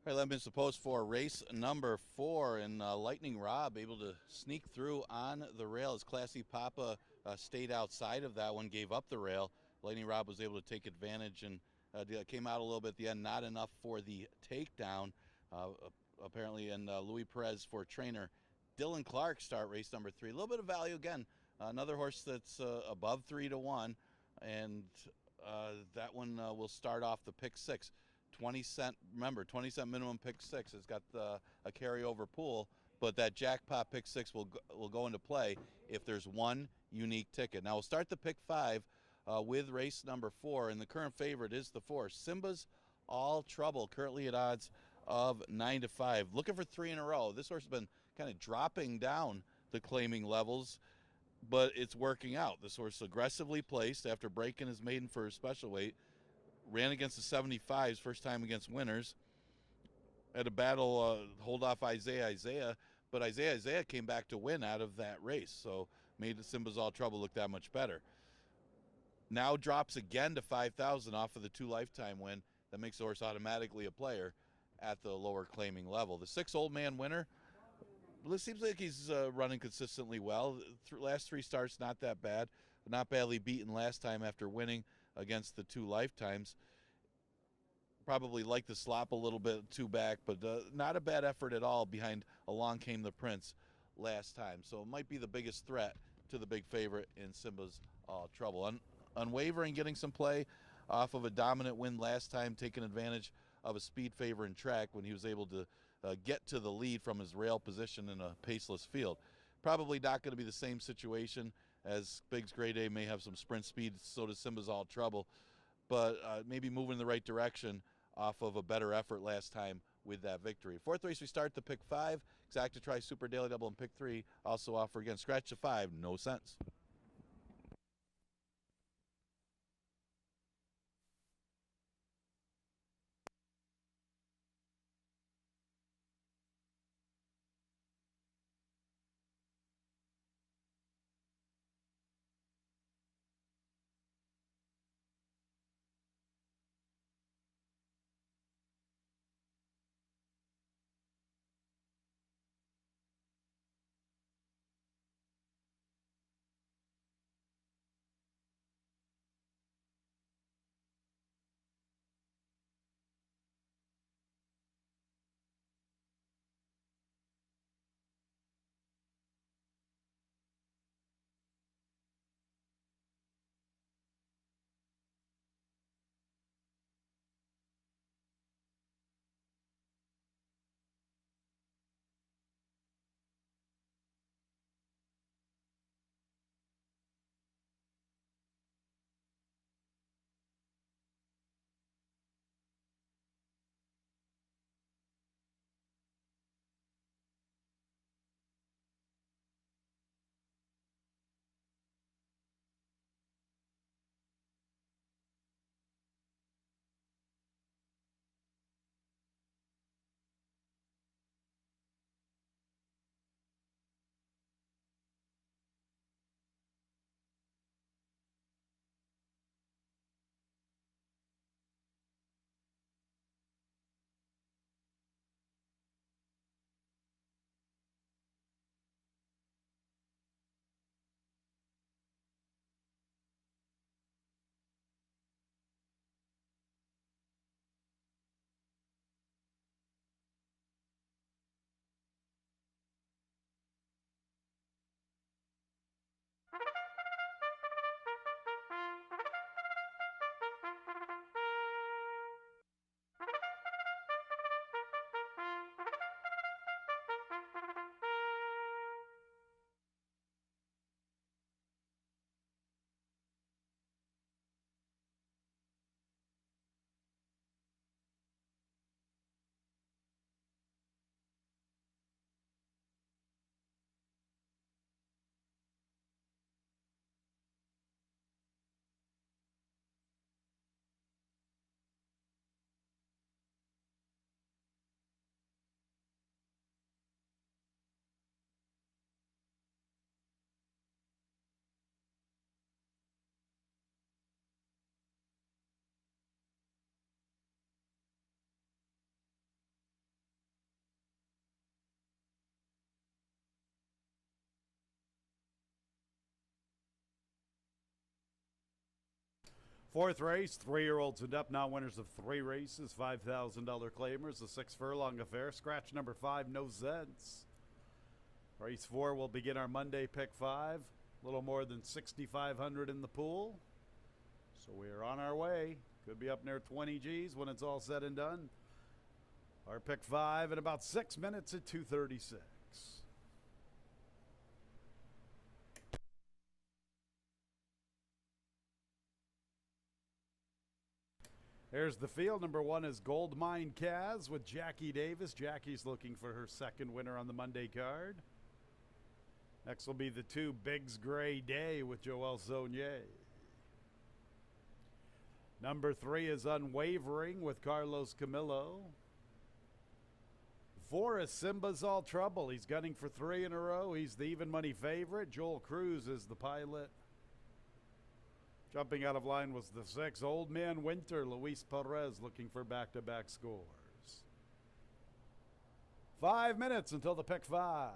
All right, let me suppose for race number 4, and Lightning Rob able to sneak through on the rail as Classy Papa stayed outside of that one, gave up the rail. Lightning Rob was able to take advantage and came out a little bit at the end, not enough for the takedown, apparently, and Louis Perez for trainer Dylan Clark start race number 3. A little bit of value again, another horse that's above 3-1, and that one will start off the pick 6. 20-cent, remember, 20-cent minimum pick 6 has got a carryover pool, but that jackpot pick 6 will go into play if there's one unique ticket. Now we'll start the pick 5 with race number 4, and the current favorite is the 4, Simba's All Trouble, currently at odds of 9-5. Looking for 3 in a row. This horse has been kind of dropping down the claiming levels, but it's working out. This horse aggressively placed after breaking his maiden for a special weight. Ran against the 75s, first time against winners. Had a battle, hold off Isaiah, but Isaiah came back to win out of that race, so made the Simba's All Trouble look that much better. Now drops again to 5,000 off of the 2 lifetime win. That makes the horse automatically a player at the lower claiming level. The 6 Old Man winner, it seems like he's running consistently well. Last 3 starts, not that bad. Not badly beaten last time after winning against the 2 lifetimes. Probably like the slop a little bit too back, but not a bad effort at all behind Along Came the Prince last time. So it might be the biggest threat to the big favorite in Simba's Trouble. Unwavering, getting some play off of a dominant win last time, taking advantage of a speed favor in track when he was able to get to the lead from his rail position in a paceless field. Probably not going to be the same situation, as Big's Grade A may have some sprint speed, so does Simba's All Trouble, but maybe moving in the right direction off of a better effort last time with that victory. 4th race, we start the pick 5. Exacta Tri Super Daily Double and pick 3 also offer again. Scratch the 5, no cents. Fourth race, 3-year-olds and up, now winners of 3 races, $5,000 claimers, a 6-furlong affair. Scratch number 5, no Zeds. Race 4 will begin our Monday pick 5. A little more than 6,500 in the pool. So we are on our way. Could be up near 20 G's when it's all said and done. Our pick 5 in about 6 minutes at 2:36. Here's the field. Number 1 is Gold Mine Kaz with Jackie Davis. Jackie's looking for her second winner on the Monday card. Next will be the 2 Biggs Gray Day with Joel Zonier. Number 3 is Unwavering with Carlos Camillo. 4 is Simba's All Trouble. He's gunning for 3 in a row. He's the even money favorite. Joel Cruz is the pilot. Jumping out of line was the 6, Old Man Winter, Luis Perez, looking for back-to-back scores. 5 minutes until the pick 5.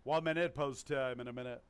One minute post time in a minute.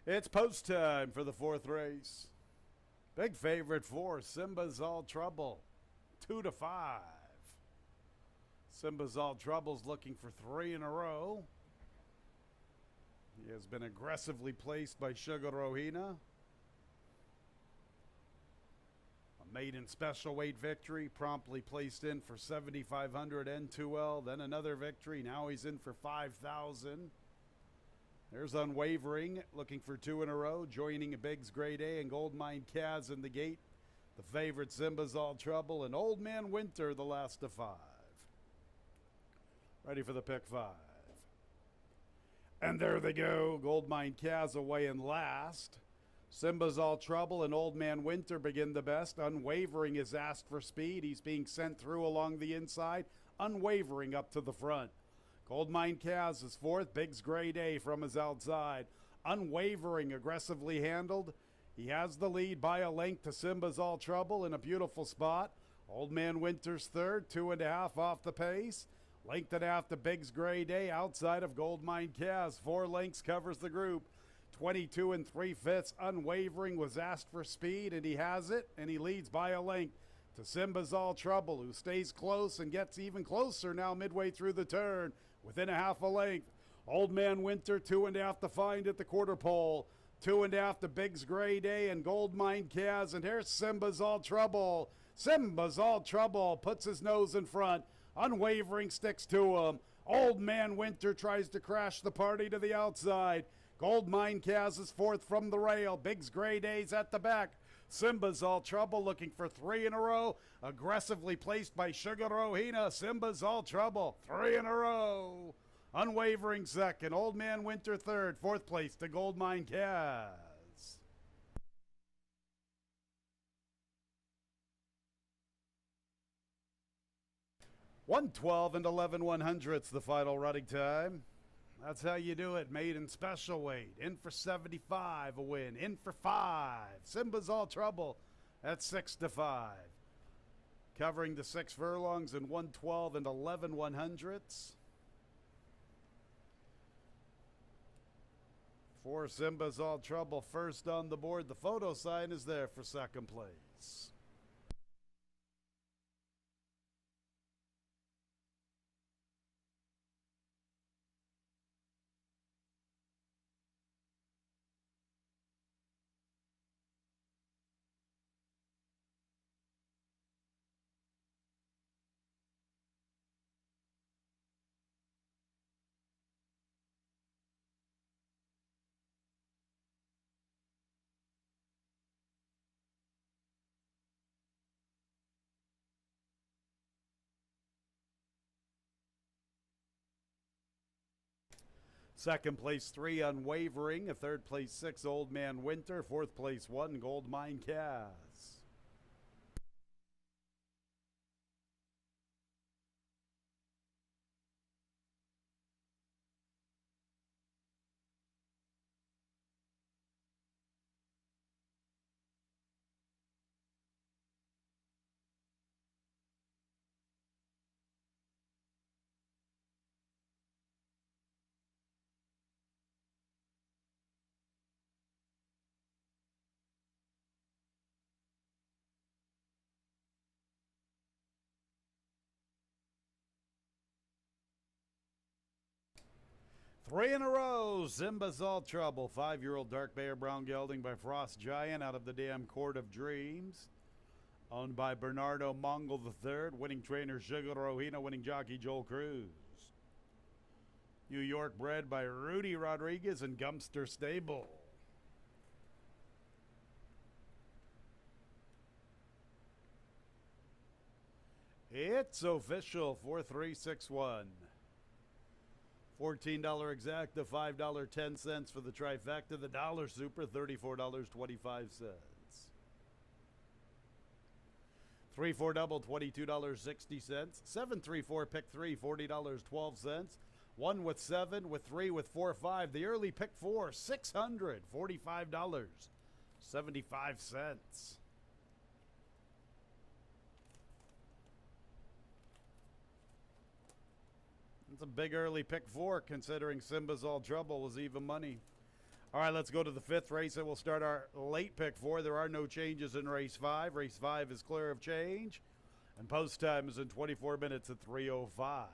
It's post time for the fourth race. Big favorite 4, Simba's All Trouble, 2 to 5. Simba's All Trouble's looking for 3 in a row. He has been aggressively placed by Sugar Rohina. A maiden special weight victory, promptly placed in for 7,500 N2L, then another victory. Now he's in for 5,000. There's Unwavering, looking for 2 in a row, joining a Biggs Grade A and Goldmine Kaz in the gate. The favorite Simba's All Trouble and Old Man Winter, the last of 5. Ready for the pick 5. And there they go. Goldmine Kaz away in last. Simba's All Trouble and Old Man Winter begin the best. Unwavering is asked for speed. He's being sent through along the inside. Unwavering up to the front. Goldmine Kaz is 4th. Biggs Grade A from his outside. Unwavering, aggressively handled. He has the lead by a length to Simba's All Trouble in a beautiful spot. Old Man Winter's 3rd, 2.5 off the pace. Length and a half to Biggs Grade A outside of Goldmine Kaz. 4 lengths covers the group. 22 3/5. Unwavering was asked for speed, and he has it, and he leads by a length to Simba's All Trouble, who stays close and gets even closer now midway through the turn, within a half a length. Old Man Winter, 2.5 to find at the quarter pole. 2.5 to Biggs Grade A and Goldmine Kaz, and here's Simba's All Trouble. Simba's All Trouble puts his nose in front. Unwavering sticks to him. Old Man Winter tries to crash the party to the outside. Goldmine Kaz is 4th from the rail. Biggs Grade A's at the back. Simba's All Trouble looking for 3 in a row. Aggressively placed by Sugar Rohina. Simba's All Trouble, 3 in a row. Unwavering 2nd. Old Man Winter 3rd. 4th place to Goldmine Kaz. 1:12 and 11/100ths the final running time. That's how you do it. Maiden special weight. In for 75, a win. In for 5. Simba's All Trouble at 6 to 5. Covering the 6 furlongs in 1:12 and 11/100ths. For Simba's All Trouble, first on the board. The photo sign is there for 2nd place. Second place 3, Unwavering. A 3rd place 6, Old Man Winter. 4th place 1, Goldmine Kaz. Three in a row, Simba's All Trouble. 5-year-old dark bay or brown gelding by Frost Giant out of the Dam Court of Dreams. Owned by Bernardo Mongol III, winning trainer Sugar Rohina, winning jockey Joel Cruz. New York bred by Rudy Rodriguez and Gumster Stable. It's official, 4-3-6-1. $14 exacta, $5.10 for the trifecta. The dollar super, $34.25. 3-4 double, $22.60. 7-3-4 pick 3, $40.12. 1 with 7, with 3, with 4, 5. The early pick 4, $645.75. It's a big early pick 4, considering Simba's All Trouble was even money. All right, let's go to the fifth race, and we'll start our late pick four. There are no changes in race five. Race five is clear of change, and post time is in 24 minutes at 3:05.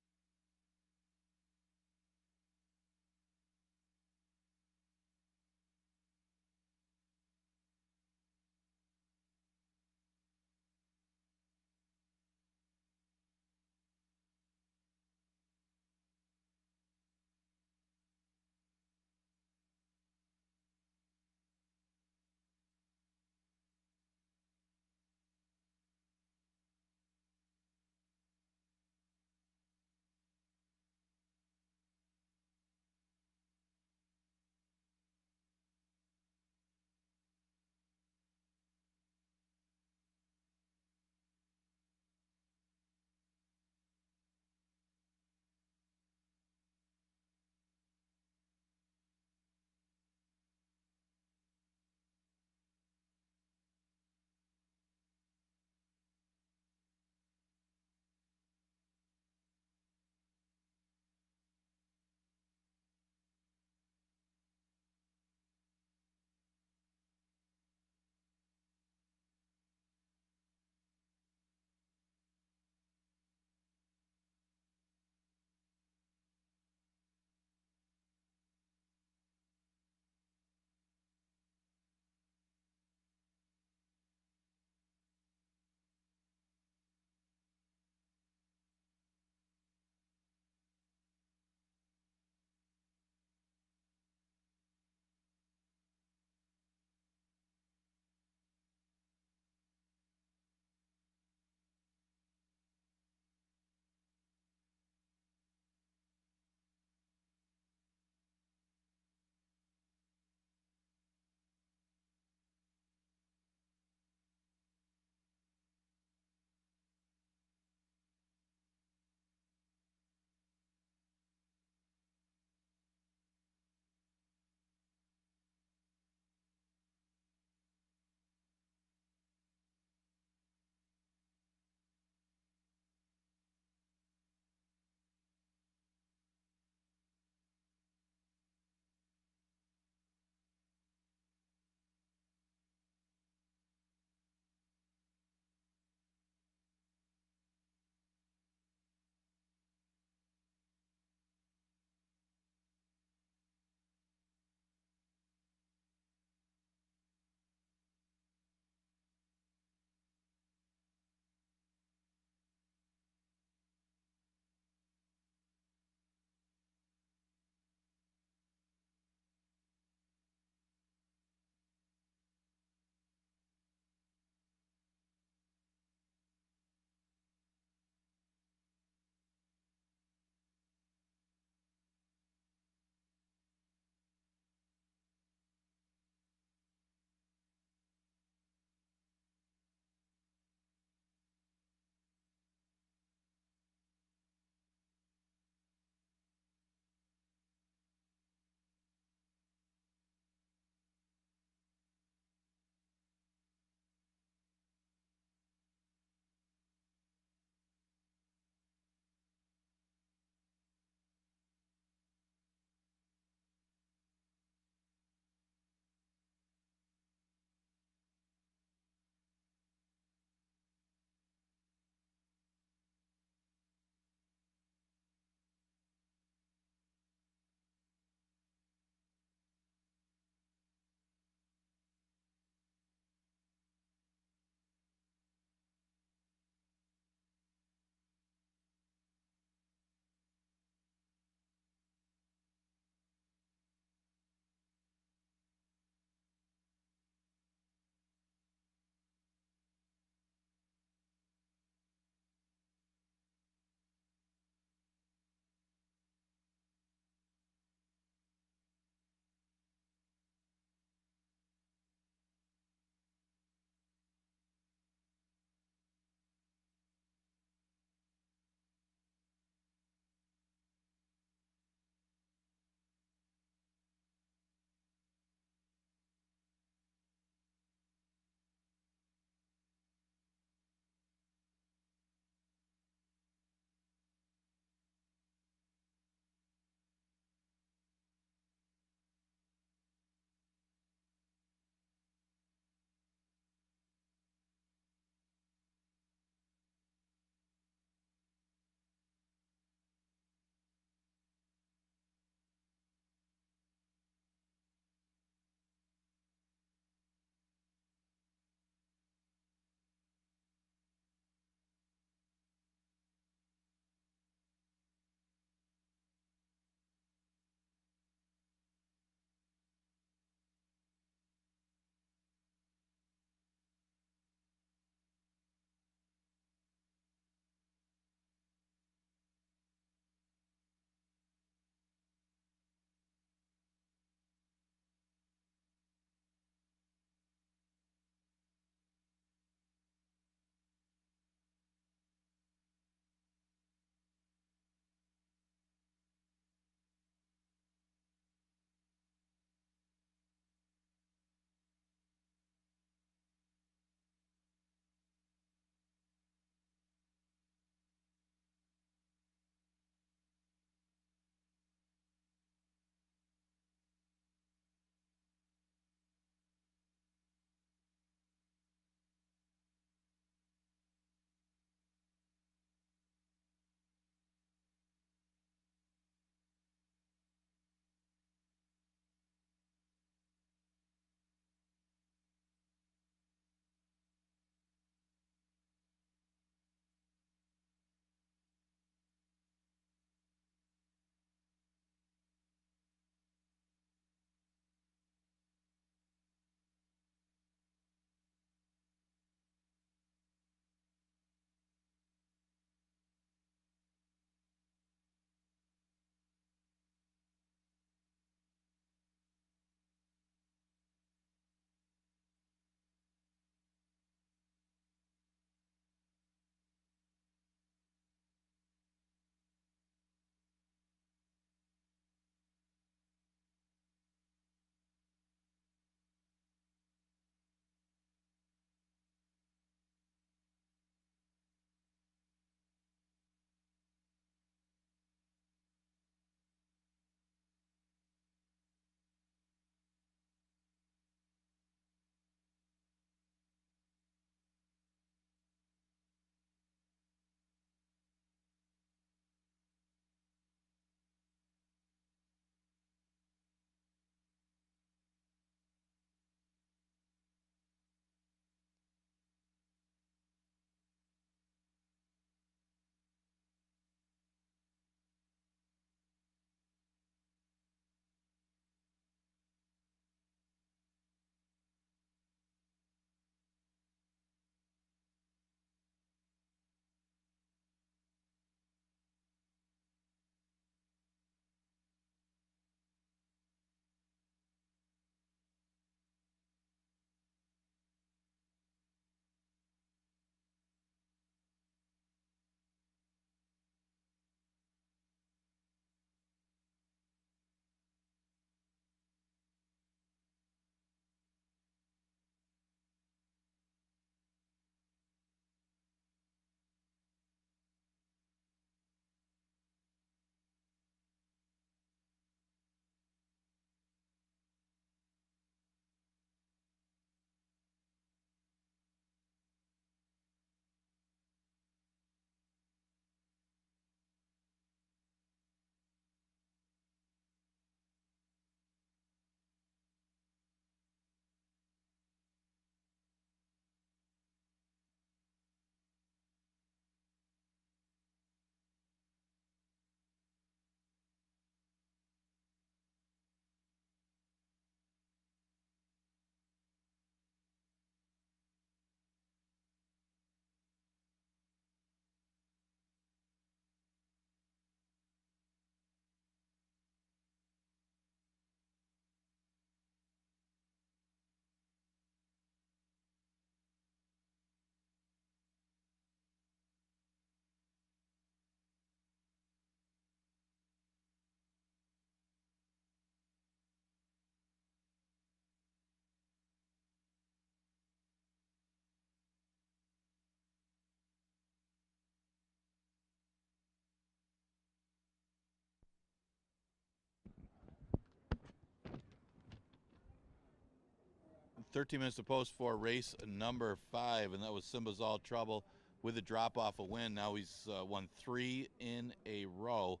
13 minutes to post for race number 5, and that was Simba's All Trouble with a drop-off a win. Now he's won 3 in a row.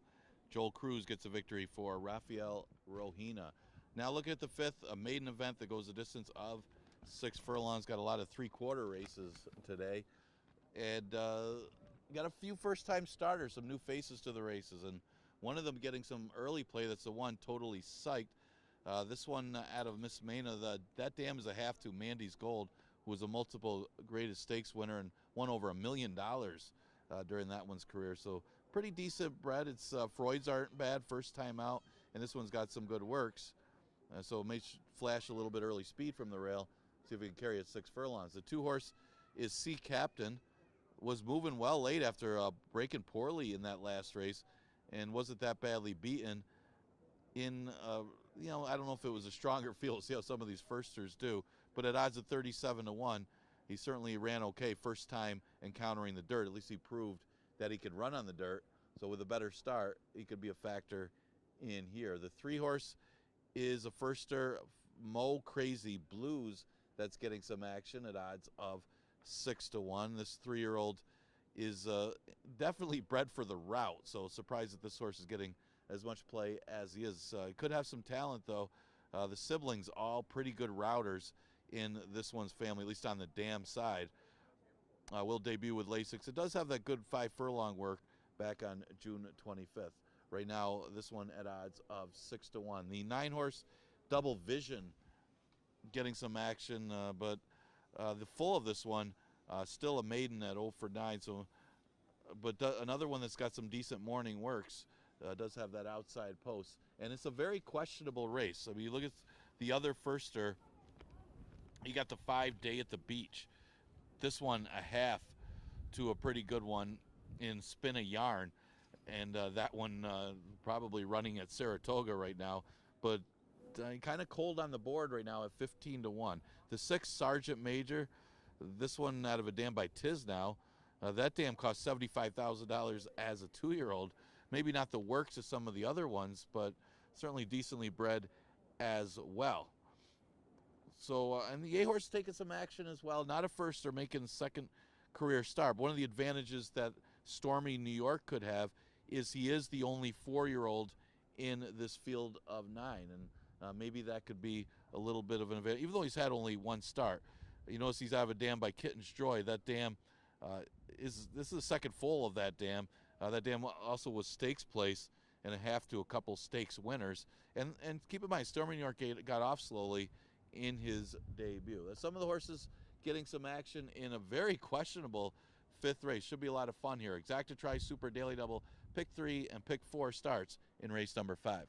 Joel Cruz gets a victory for Rafael Rohina. Now look at the 5th, a maiden event that goes a distance of 6 furlongs. Got a lot of three-quarter races today. And got a few first-time starters, some new faces to the races, and one of them getting some early play. That's the one Totally Psyched. This one out of Miss Mena, that dam is a half to Mandy's Gold, who was a multiple Greatest Stakes winner and won over $1 million during that one's career. So pretty decent bred. It's Freud's aren't bad first time out, and this one's got some good works. So it may flash a little bit early speed from the rail. See if we can carry it 6 furlongs. The 2-horse is Sea Captain. Was moving well late after breaking poorly in that last race, and wasn't that badly beaten. In I don't know if it was a stronger field. See how some of these firsters do, but at odds of 37-1, he certainly ran okay first time encountering the dirt. At least he proved that he could run on the dirt. So with a better start, he could be a factor in here. The 3-horse is a firster, Mo Crazy Blues, that's getting some action at odds of 6-1. This 3-year-old is definitely bred for the route, so surprised that this horse is getting as much play as he is. He could have some talent, though. The siblings, all pretty good routers in this one's family, at least on the dam side. Will debut with Lasix. It does have that good 5 furlong work back on June 25th. Right now, this one at odds of 6-1. The 9-horse Double Vision getting some action, but the full of this one, still a maiden at 0 for 9. So, but another one that's got some decent morning works, does have that outside post. And it's a very questionable race. I mean, you look at the other firster, you got the 5-day at the beach. This one a half to a pretty good one in Spin a Yarn. And that one probably running at Saratoga right now. But kind of cold on the board right now at 15-1. The 6 Sergeant Major, this one out of a dam by Tisnow. That dam cost $75,000 as a 2-year-old. Maybe not the works of some of the other ones, but certainly decently bred as well. So, and the A-horse taking some action as well. Not a firster, making second career start. But one of the advantages that Stormy New York could have is he is the only 4-year-old in this field of 9. And maybe that could be a little bit of an advantage, even though he's had only 1 start. You notice he's out of a dam by Kitten's Joy. That dam this is the second full of that dam. That dam also was stakes place and a half to a couple stakes winners. And keep in mind, Stormy New York got off slowly in his debut. Some of the horses getting some action in a very questionable 5th race. Should be a lot of fun here. Exacta Tri Super Daily Double, pick 3 and pick 4 starts in race number 5.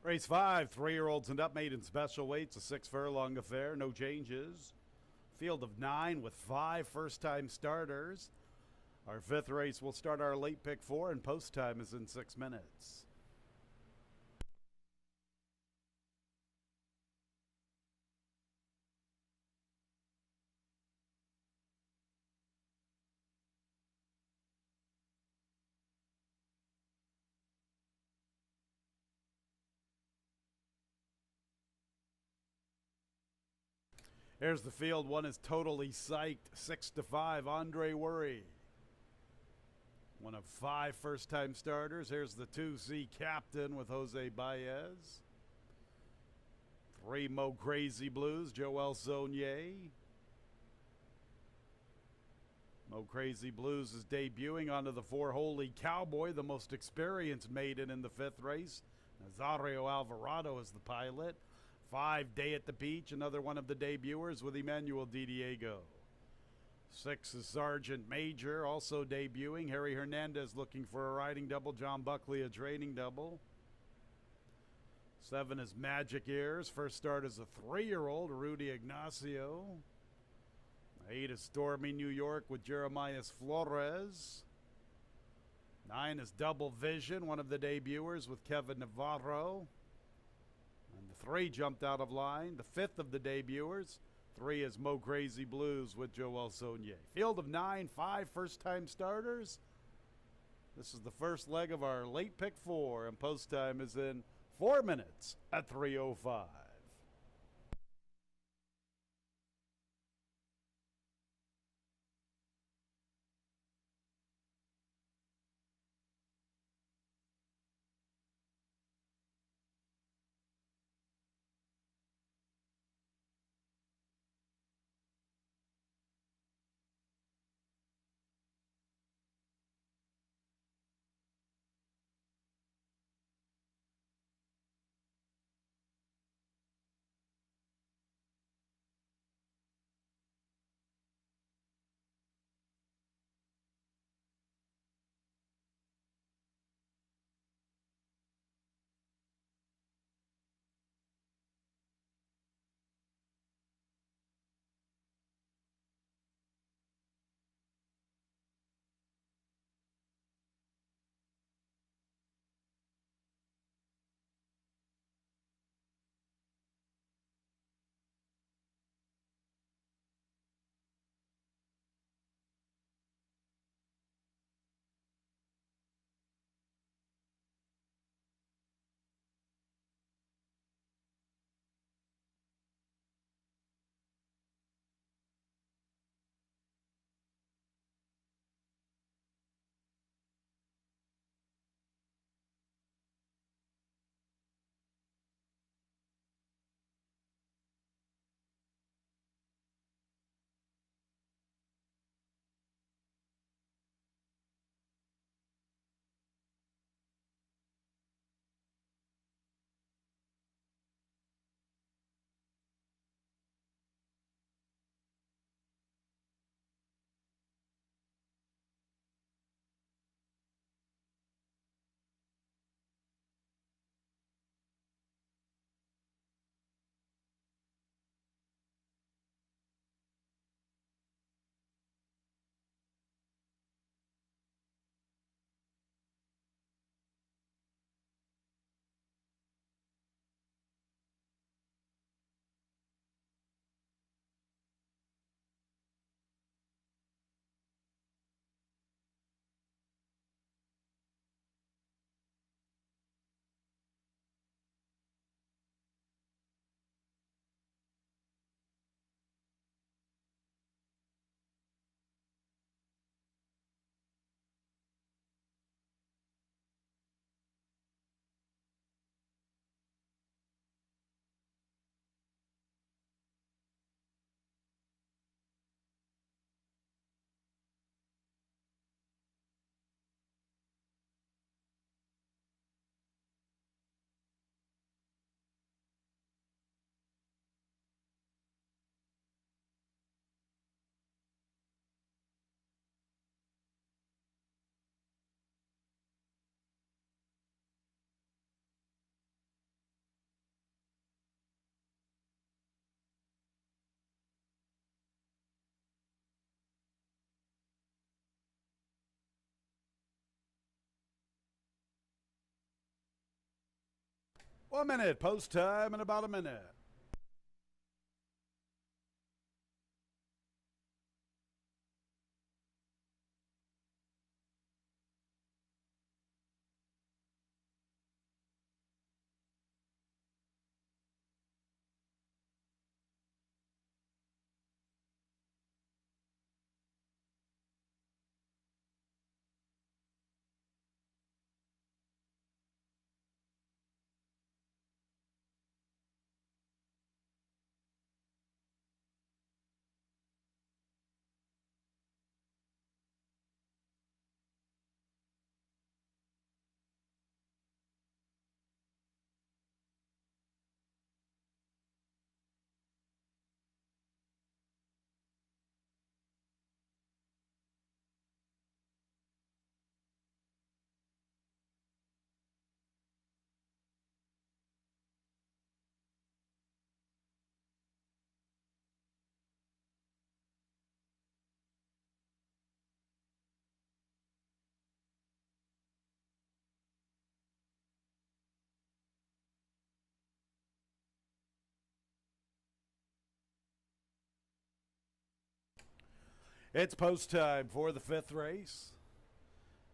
Race 5, 3-year-olds and up, maiden special weights, a 6-furlong affair, no changes. Field of 9 with 5 first-time starters. Our 5th race will start our late pick 4, and post time is in 6 minutes. Here's the field. 1 is Totally Psyched, 6-5, Andre Worry. 1 of 5 first-time starters. Here's the 2C Captain with Jose Baez. 3 Mo Crazy Blues, Joel Zonier. Mo Crazy Blues is debuting onto the 4 Holy Cowboy, the most experienced maiden in the 5th race. Nazario Alvarado is the pilot. 5 Day at the Beach, another one of the debuters with Emmanuel Di Diego. 6 is Sergeant Major, also debuting. Harry Hernandez looking for a riding double. John Buckley a training double. 7 is Magic Ears. First start as a 3-year-old, Rudy Ignacio. 8 is Stormy New York with Jeremiah Flores. 9 is Double Vision, one of the debuters with Kevin Navarro. And the 3 jumped out of line, the 5th of the debuters. 3 is Mo Crazy Blues with Joel Sonier. Field of 9, 5 first-time starters. This is the first leg of our late pick 4, and post time is in 4 minutes at 3:05. 1 minute, post time in about a minute. It's post time for the 5th race.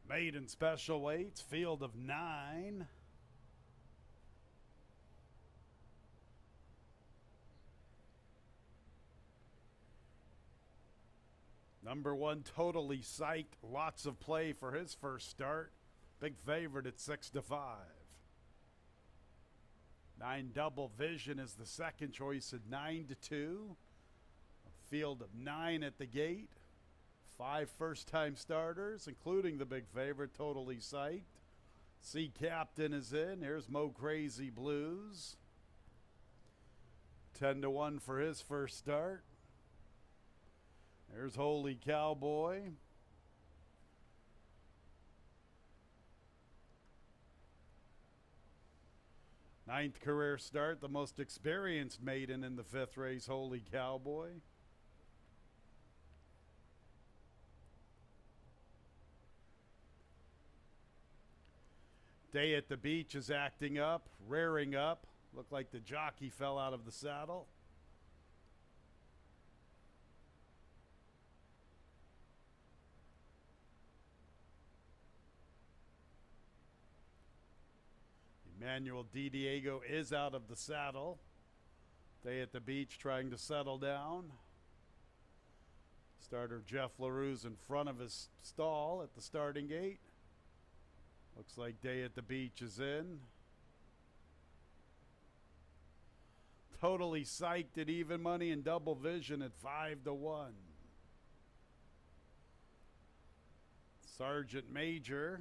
Maiden special weights, field of 9. Number 1, Totally Psyched. Lots of play for his first start. Big favorite at 6-5. 9, Double Vision is the second choice at 9-2. A field of 9 at the gate. 5 first-time starters, including the big favorite, Totally Psyched. Sea Captain is in. Here's Mo Crazy Blues. 10-1 for his first start. There's Holy Cowboy. Ninth career start, the most experienced maiden in the 5th race, Holy Cowboy. Day at the Beach is acting up, rearing up. Looked like the jockey fell out of the saddle. Emmanuel Di Diego is out of the saddle. Day at the Beach trying to settle down. Starter Jeff LaRue's in front of his stall at the starting gate. Looks like Day at the Beach is in. Totally Psyched at even money and Double Vision at 5-1. Sergeant Major.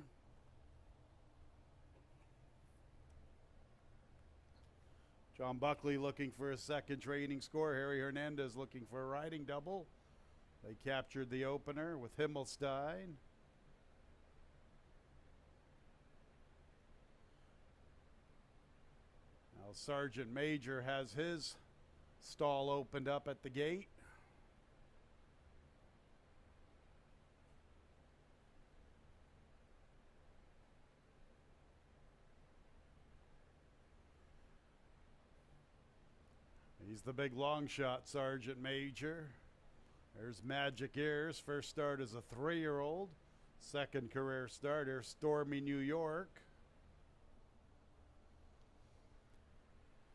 John Buckley looking for a second training score. Harry Hernandez looking for a riding double. They captured the opener with Himmelstein. Now Sergeant Major has his stall opened up at the gate. He's the big long shot, Sergeant Major. There's Magic Ears. First start as a 3-year-old. Second career starter, Stormy New York.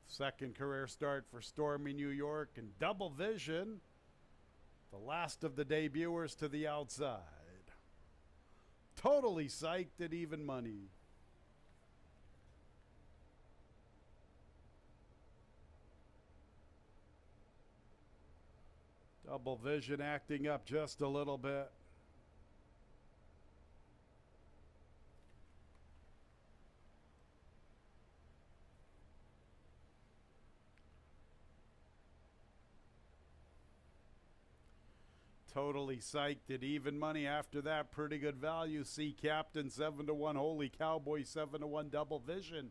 Second career start for Stormy New York and Double Vision. The last of the debuters to the outside. Totally Psyched at even money. Double Vision acting up just a little bit. Totally Psyched at even money. After that, pretty good value. Sea Captain 7-1. Holy Cowboy 7-1. Double Vision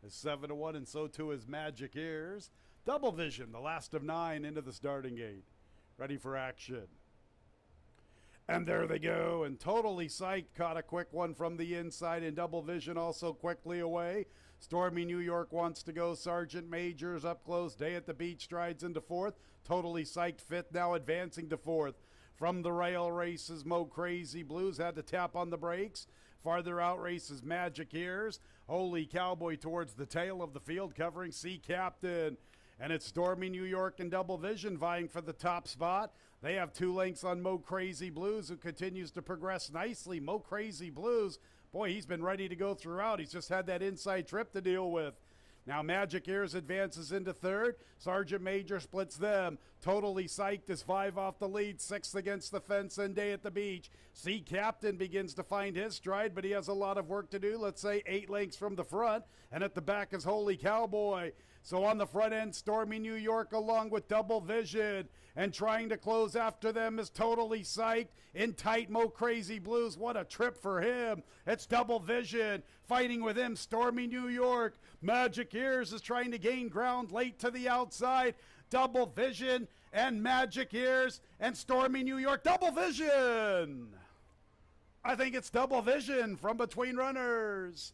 is 7-1, and so too is Magic Ears. Double Vision, the last of 9 into the starting gate. Ready for action. And there they go, and Totally Psyched caught a quick one from the inside, and Double Vision also quickly away. Stormy New York wants to go. Sergeant Major's up close. Day at the Beach strides into fourth. Totally Psyched fifth, now advancing to fourth. From the rail races, Mo Crazy Blues had to tap on the brakes. Farther out races Magic Ears. Holy Cowboy towards the tail of the field, covering Sea Captain. And it's Stormy New York and Double Vision vying for the top spot. They have 2 lengths on Mo Crazy Blues, who continues to progress nicely. Mo Crazy Blues, boy, he's been ready to go throughout. He's just had that inside trip to deal with. Now Magic Ears advances into third. Sergeant Major splits them. Totally Psyched is 5 off the lead. 6th against the fence and Day at the Beach. Sea Captain begins to find his stride, but he has a lot of work to do. Let's say 8 lengths from the front. And at the back is Holy Cowboy. So on the front end, Stormy New York along with Double Vision. And trying to close after them is Totally Psyched. In tight, Mo Crazy Blues. What a trip for him. It's Double Vision. Fighting with him, Stormy New York. Magic Ears is trying to gain ground late to the outside. Double Vision and Magic Ears and Stormy New York. Double Vision. I think it's Double Vision from between runners.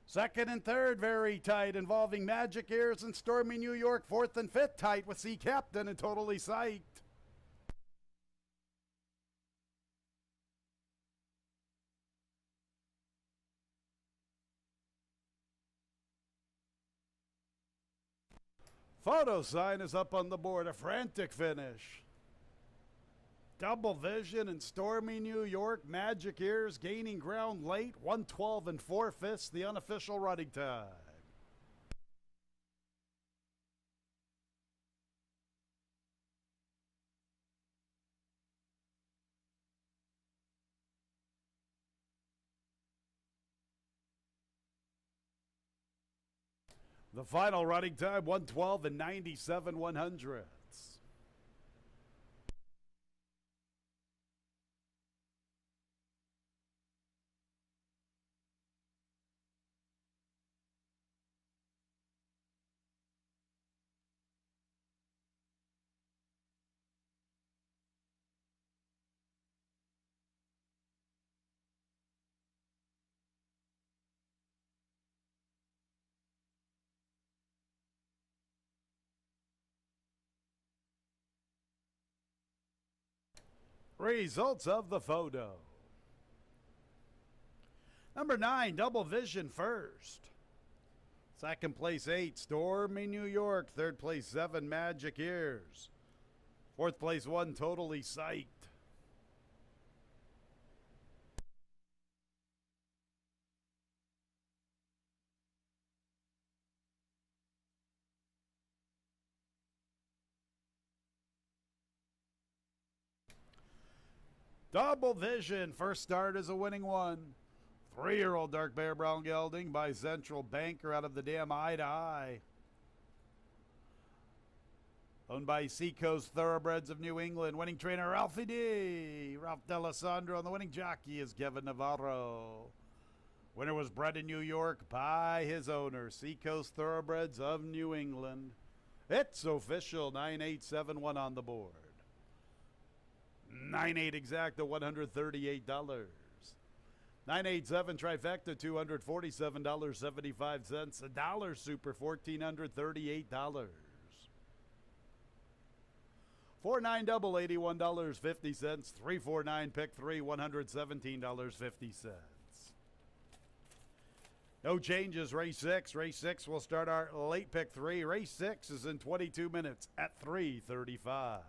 Second and third very tight, involving Magic Ears and Stormy New York. Fourth and fifth tight with Sea Captain and Totally Psyched. Photo sign is up on the board. A frantic finish. Double Vision and Stormy New York. Magic Ears gaining ground late. 1:12 and 4/5, the unofficial running time. The final running time, 1:12 and 97/100. Results of the photo. Number 9, Double Vision first. Second place 8, Stormy New York. Third place 7, Magic Ears. Fourth place 1, Totally Psyched. Double Vision, first start is a winning one. 3-year-old dark bear brown gelding by Central Banker out of the dam Eye to Eye. Owned by Seacoast Thoroughbreds of New England. Winning trainer Ralphie D. Ralph D'Alessandro. And the winning jockey is Kevin Navarro. Winner was bred in New York by his owner, Seacoast Thoroughbreds of New England. It's official, 9871 on the board. 98 exacta, $138. 987 trifecta, $247.75. A dollar super, $1,438. 49 double, $81.50. 349 pick 3, $117.50. No changes, race 6. Race 6 will start our late pick 3. Race 6 is in 22 minutes at 3:35.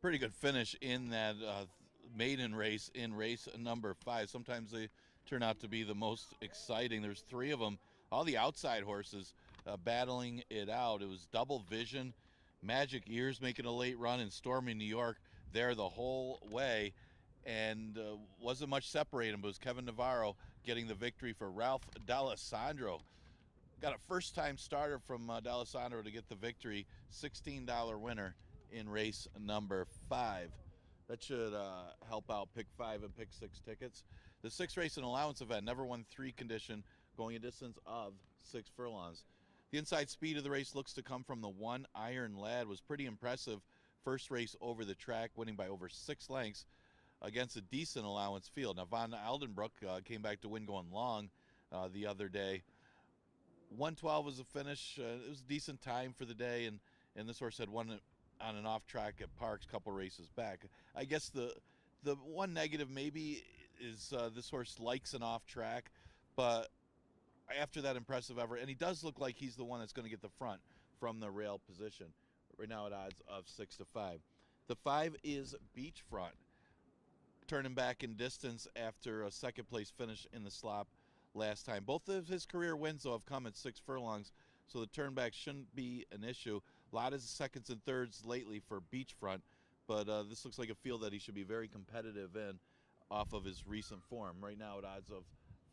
pretty good finish in that maiden race in race number 5. Sometimes they turn out to be the most exciting. There's 3 of them, all the outside horses battling it out. It was Double Vision, Magic Ears making a late run, and Stormy New York there the whole way. And wasn't much separating, but it was Kevin Navarro getting the victory for Ralph D'Alessandro. Got a first-time starter from D'Alessandro to get the victory, $16 winner in race number 5. That should help out pick 5 and pick 6 tickets. The 6th race, an allowance event, never won 3 condition, going a distance of 6 furlongs. The inside speed of the race looks to come from the 1 Iron Lad. Was pretty impressive first race over the track, winning by over 6 lengths against a decent allowance field. Now, Von Aldenbroek came back to win going long the other day. 112 was the finish. It was a decent time for the day, and this horse had won on an off track at Parks a couple races back. I guess the one negative maybe is this horse likes an off track, but after that impressive effort, and he does look like he's the one that's going to get the front from the rail position. Right now at odds of 6-5. The 5 is Beachfront, turning back in distance after a second place finish in the slop last time. Both of his career wins, though, have come at 6 furlongs, so the turn back shouldn't be an issue. A lot of seconds and thirds lately for Beachfront, but this looks like a field that he should be very competitive in off of his recent form. Right now at odds of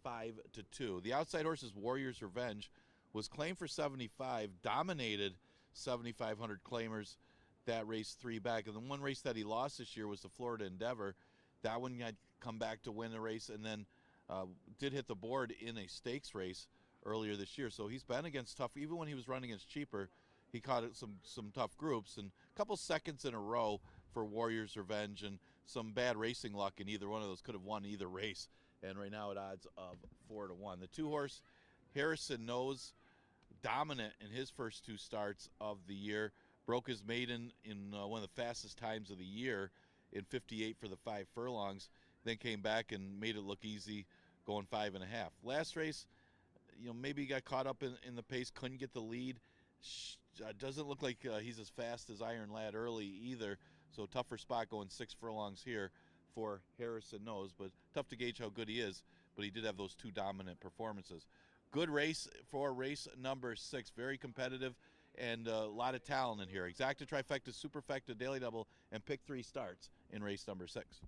5-2. The outside horse is Warrior's Revenge, was claimed for 75, dominated 7,500 claimers that race 3 back. And the one race that he lost this year was the Florida Endeavor. That one had come back to win the race, and then did hit the board in a stakes race earlier this year. So he's been against tough, even when he was running against cheaper, he caught some tough groups, and a couple seconds in a row for Warrior's Revenge, and some bad racing luck in either one of those. Could have won either race, and right now at odds of 4-1. The 2 horse Harrison Knows, dominant in his first 2 starts of the year, broke his maiden in one of the fastest times of the year in 58 for the 5 furlongs, then came back and made it look easy going 5.5. Last race, maybe he got caught up in the pace, couldn't get the lead. Doesn't look like he's as fast as Iron Lad early either, so tougher spot going 6 furlongs here for Harrison Knows, but tough to gauge how good he is, but he did have those 2 dominant performances. Good race for race number 6, very competitive, and a lot of talent in here. Exacta, trifecta, superfecta, daily double, and pick 3 starts in race number 6.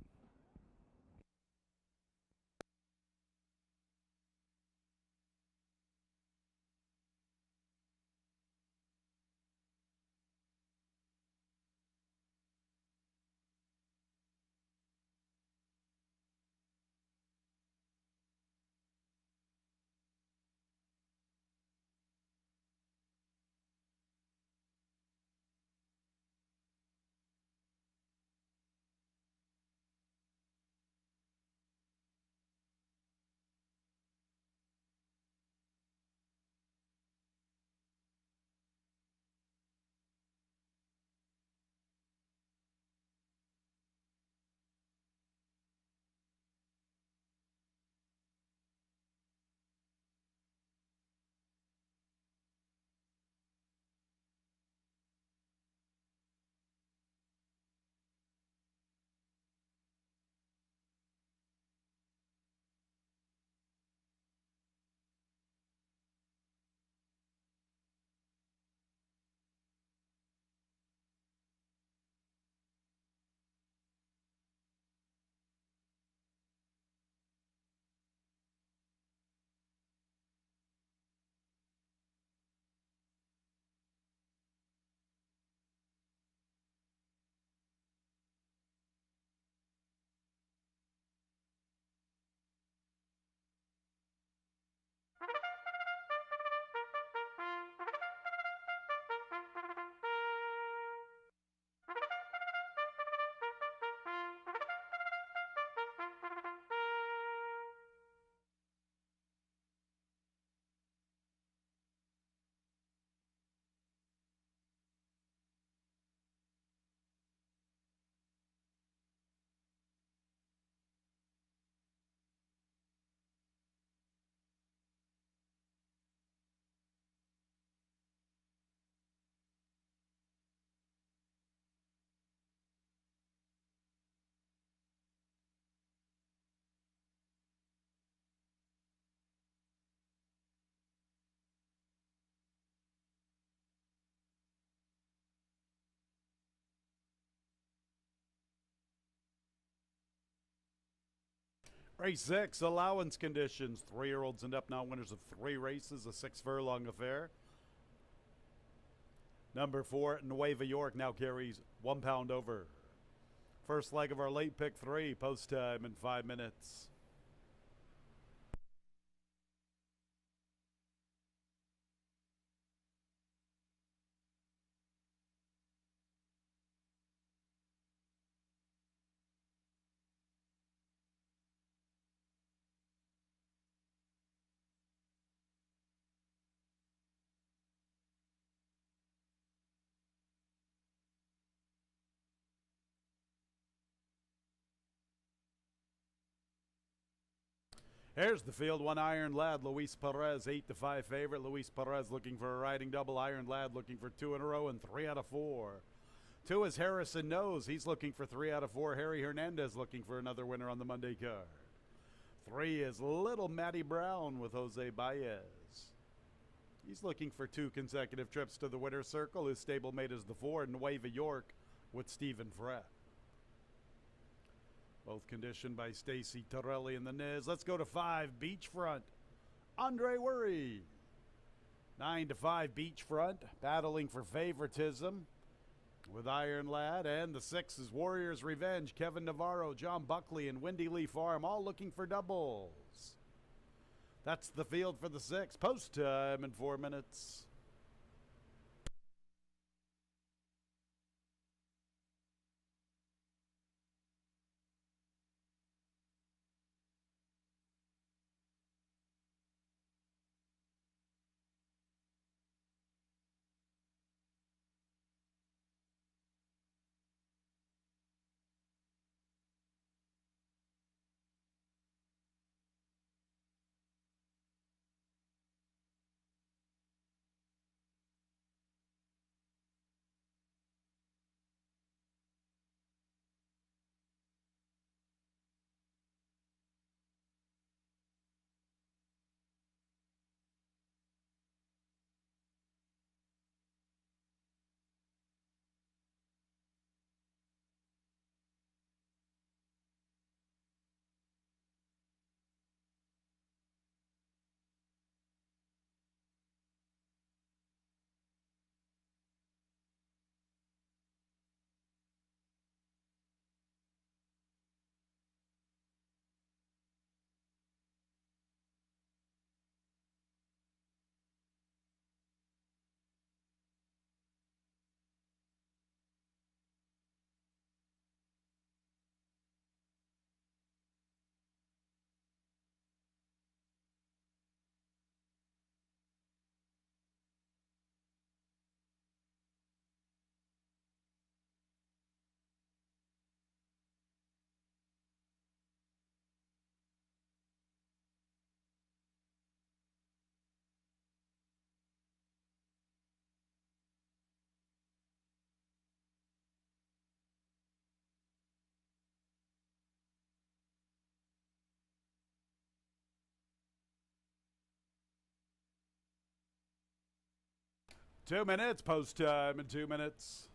Race 6, allowance conditions. 3-year-olds and up now, winners of 3 races, a 6-furlong affair. Number 4, Nueva York, now carries 1 pound over. First leg of our late pick 3, post time in 5 minutes. Here's the field. 1 Iron Lad, Luis Perez, 8-5 favorite. Luis Perez looking for a riding double. Iron Lad looking for 2 in a row and 3 out of 4. 2 is Harrison Knows. He's looking for 3 out of 4. Harry Hernandez looking for another winner on the Monday card. 3 is Little Matty Brown with Jose Baez. He's looking for 2 consecutive trips to the winner's circle. His stablemate is the 4, Nueva York with Stephen Frett. Both conditioned by Stacy Torelli and the Niz. Let's go to 5, Beachfront. Andre Worry. 9-5, Beachfront, battling for favoritism with Iron Lad. And the 6 is Warriors Revenge. Kevin Navarro, John Buckley, and Windy Lee Farm all looking for doubles. That's the field for the 6. Post time in 4 minutes. Two minutes, post time in 2 minutes.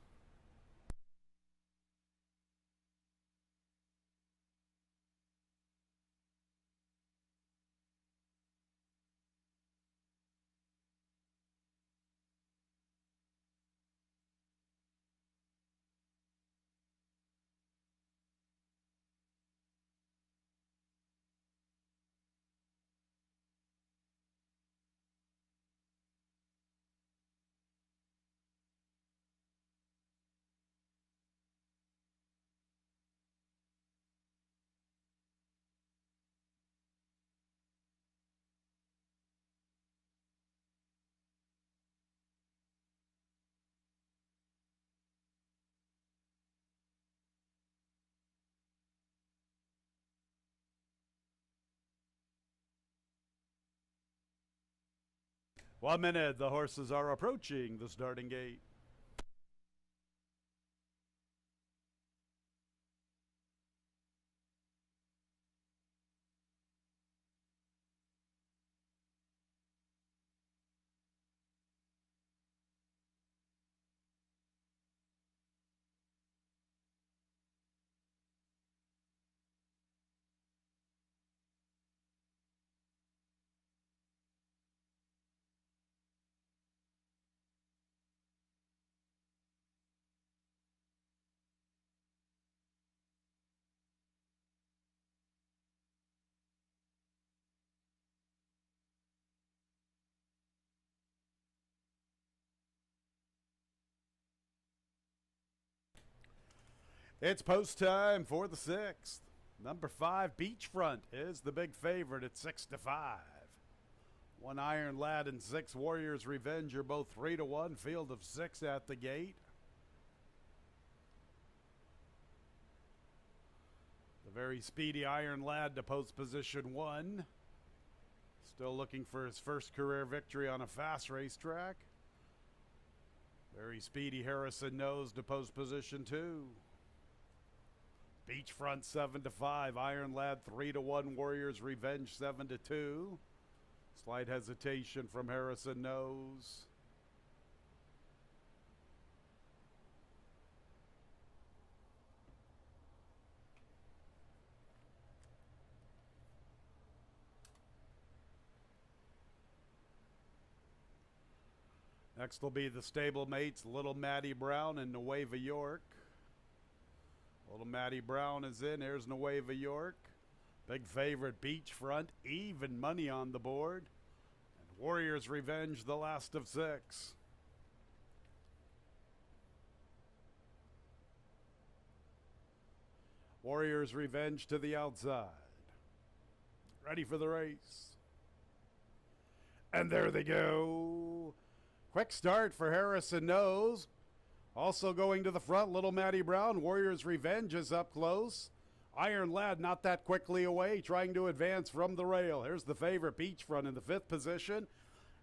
One minute, the horses are approaching the starting gate. It's post time for the 6th. Number 5, Beachfront, is the big favorite at 6-5. 1 Iron Lad and 6 Warriors Revenge are both 3-1. Field of 6 at the gate. The very speedy Iron Lad to post position 1. Still looking for his first career victory on a fast racetrack. Very speedy Harrison Nose to post position 2. Beachfront 7-5, Iron Lad 3-1, Warriors Revenge 7-2. Slight hesitation from Harrison Nose. Next will be the stablemates, Little Matty Brown and Nueva York. Little Matty Brown is in. Here's Nueva York. Big favorite Beachfront. Even money on the board. And Warriors Revenge, the last of 6. Warriors Revenge to the outside. Ready for the race. And there they go. Quick start for Harrison Nose. Also going to the front, Little Matty Brown. Warriors Revenge is up close. Iron Lad not that quickly away, trying to advance from the rail. Here's the favorite, Beachfront, in the 5th position.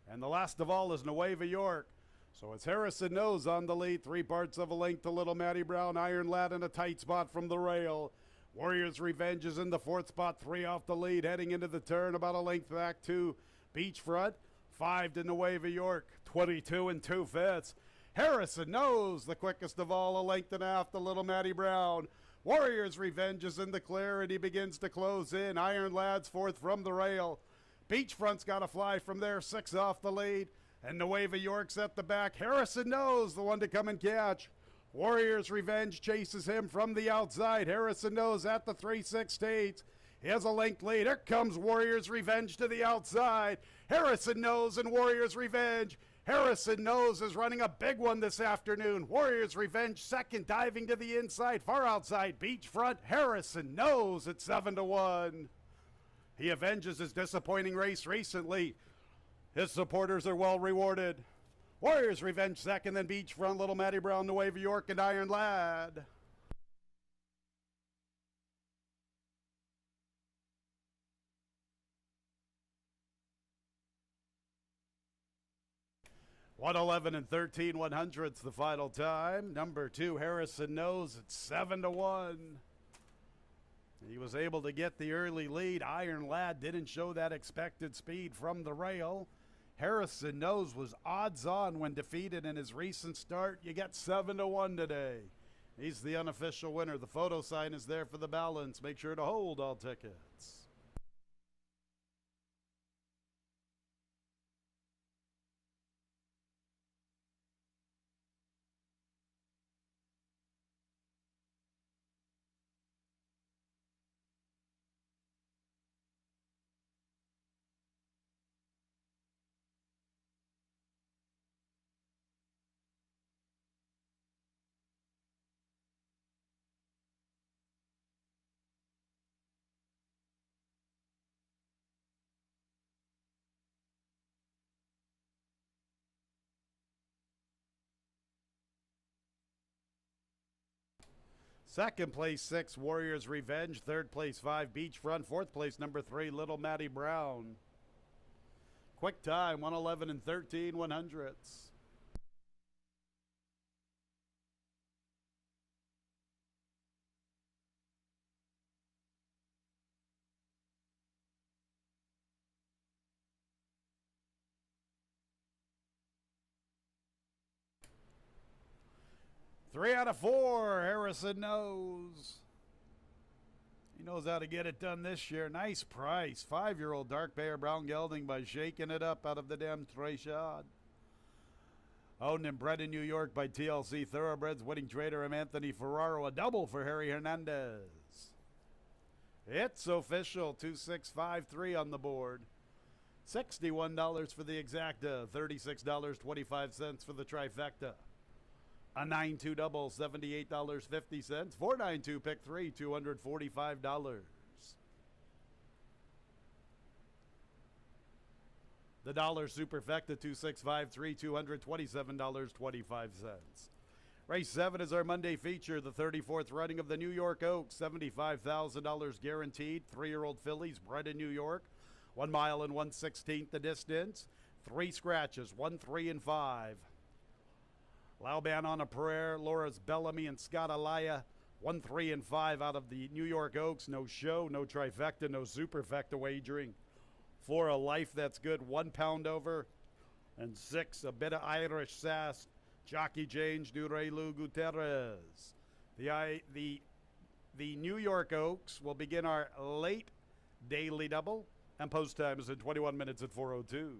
And the last of all is Nueva York. So it's Harrison Nose on the lead. 3 parts of a length to Little Matty Brown. Iron Lad in a tight spot from the rail. Warriors Revenge is in the 4th spot. 3 off the lead, heading into the turn. About a length back to Beachfront. 5 to Nueva York. 22 2/5. Harrison Nose, the quickest of all, a length and a half to Little Matty Brown. Warriors Revenge is in the clear, and he begins to close in. Iron Lad's 4th from the rail. Beachfront's got to fly from there, 6 off the lead. And Nueva York's at the back. Harrison Nose, the one to come and catch. Warriors Revenge chases him from the outside. Harrison Nose at the 3-6 stage. He has a length lead. Here comes Warriors Revenge to the outside. Harrison Nose and Warriors Revenge. Harrison Nose is running a big one this afternoon. Warriors Revenge second, diving to the inside, far outside, Beachfront. Harrison Nose at 7-1. He avenges his disappointing race recently. His supporters are well rewarded. Warriors Revenge second, then Beachfront, Little Matty Brown, Nueva York, and Iron Lad. $111 13 100ths the final time. Number 2, Harrison Nose at 7-1. He was able to get the early lead. Iron Lad didn't show that expected speed from the rail. Harrison Nose was odds on when defeated in his recent start. You get 7-1 today. He's the unofficial winner. The photo sign is there for the balance. Make sure to hold all tickets. Second place, 6, Warriors Revenge. Third place, 5, Beachfront. Fourth place, number 3, Little Matty Brown. Quick time, 111 13 100ths. Three out of 4, Harrison Nose. He knows how to get it done this year. Nice price. 5-year-old Dark Bear Brown Gelding by shaking it up out of the demonstration. Owned and bred in New York by TLC Thoroughbreds. Winning trader M. Anthony Ferraro. A double for Harry Hernandez. It's official. 2653 on the board. $61 for the exacta. $36.25 for the trifecta. A 9-2 double, $78.50. 4-9-2 pick 3, $245. The dollar superfecta 2-6-5-3, $227.25. Race 7 is our Monday feature, the 34th running of the New York Oaks, $75,000 guaranteed. 3-year-old fillies bred in New York. 1 mile and 1/16 the distance. 3 scratches, 1, 3, and 5. Lauban on a prayer, Laura's Bellamy and Scott Alaya, 1, 3, and 5 out of the New York Oaks. No show, no trifecta, no superfecta wagering. 4, a life that's good, 1 pound over. And 6, a bit of Irish sass, Jockey James Durelu Gutierrez. The New York Oaks will begin our late daily double, and post time is in 21 minutes at 4:02.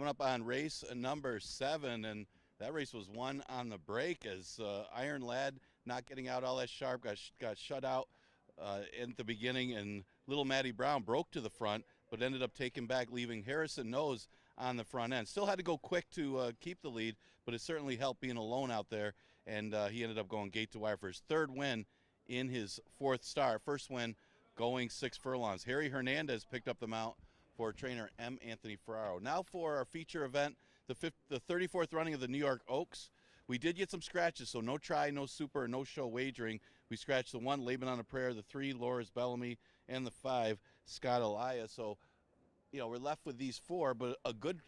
Coming up on race number 7, and that race was won on the break as Iron Lad, not getting out all that sharp, got shut out in the beginning, and Little Maddie Brown broke to the front, but ended up taking back, leaving Harrison Nose on the front end. Still had to go quick to keep the lead, but it certainly helped being alone out there, and he ended up going gate to wire for his 3rd win in his 4th start. First win going 6 furlongs. Harry Hernandez picked up the mount for trainer M. Anthony Ferraro. Now for our feature event, the 34th running of the New York Oaks. We did get some scratches, so no try, no super, no show wagering. We scratched the 1, Laban on a Prayer, the 3, Laura's Bellamy, and the 5, Scott Elia. So, we're left with these 4, but a good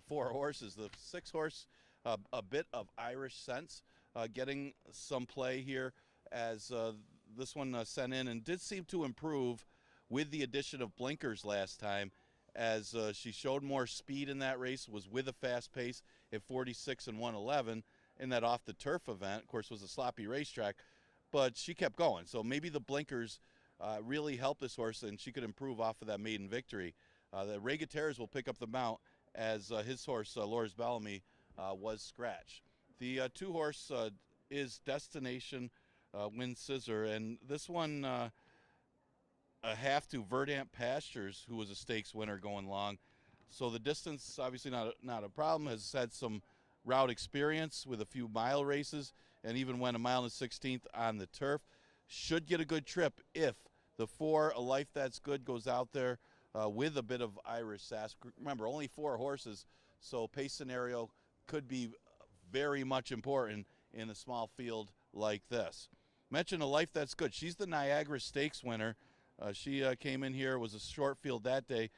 4 horses. The 6 horse, a bit of Irish sense, getting some play here as this one sent in and did seem to improve with the addition of blinkers last time, as she showed more speed in that race, was with a fast pace at 46 and 111 in that off the turf event. Of course, was a sloppy racetrack, but she kept going. So maybe the blinkers really helped this horse, and she could improve off of that maiden victory. The Ray Gutierrez will pick up the mount as his horse, Laura's Bellamy, was scratched. The 2 horse is Destination Wind Scissor, and this one a half to Verdant Pastures, who was a stakes winner going long. So the distance, obviously not a problem, has had some route experience with a few mile races, and even went a mile and 16th on the turf. Should get a good trip if the 4, A Life That's Good, goes out there with a bit of Irish sass. Remember, only 4 horses, so pace scenario could be very much important in a small field like this. Mention A Life That's Good. She's the Niagara Stakes winner. She came in here, was a short field that day,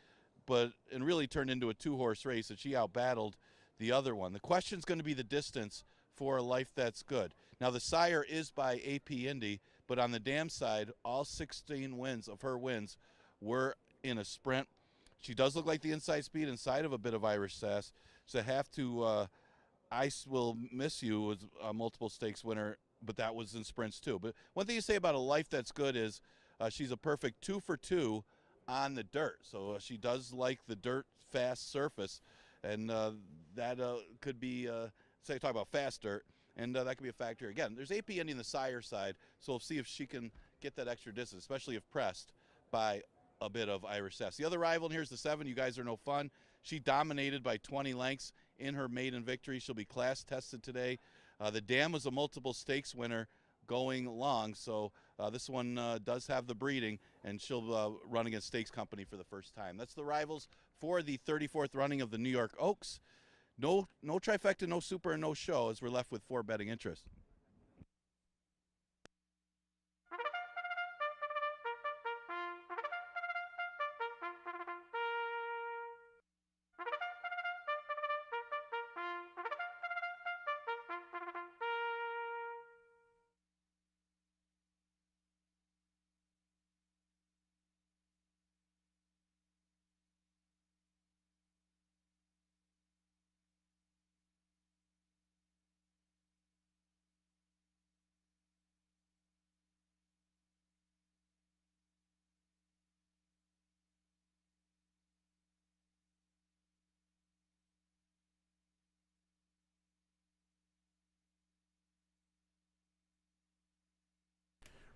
and really turned into a 2-horse race, and she outbattled the other one. The question's going to be the distance for A Life That's Good. Now, the sire is by AP Indy, but on the dam side, all 16 wins of her wins were in a sprint. She does look like the inside speed inside of a bit of Irish sass. So have to Ice Will Miss You was a multiple stakes winner, but that was in sprints too. But one thing you say about A Life That's Good is she's a perfect 2 for 2 on the dirt. So she does like the dirt fast surface, and that could be, say, talk about fast dirt, and that could be a factor. Again, there's AP Indy on the sire side, so we'll see if she can get that extra distance, especially if pressed by a bit of Irish sass. The other rival, and here's the 7, You Guys Are No Fun. She dominated by 20 lengths in her maiden victory. She'll be class tested today. The dam was a multiple stakes winner going long, so this one does have the breeding, and she'll run against Stakes Company for the first time. That's the rivals for the 34th running of the New York Oaks. No trifecta, no super, and no show, as we're left with 4 betting interests.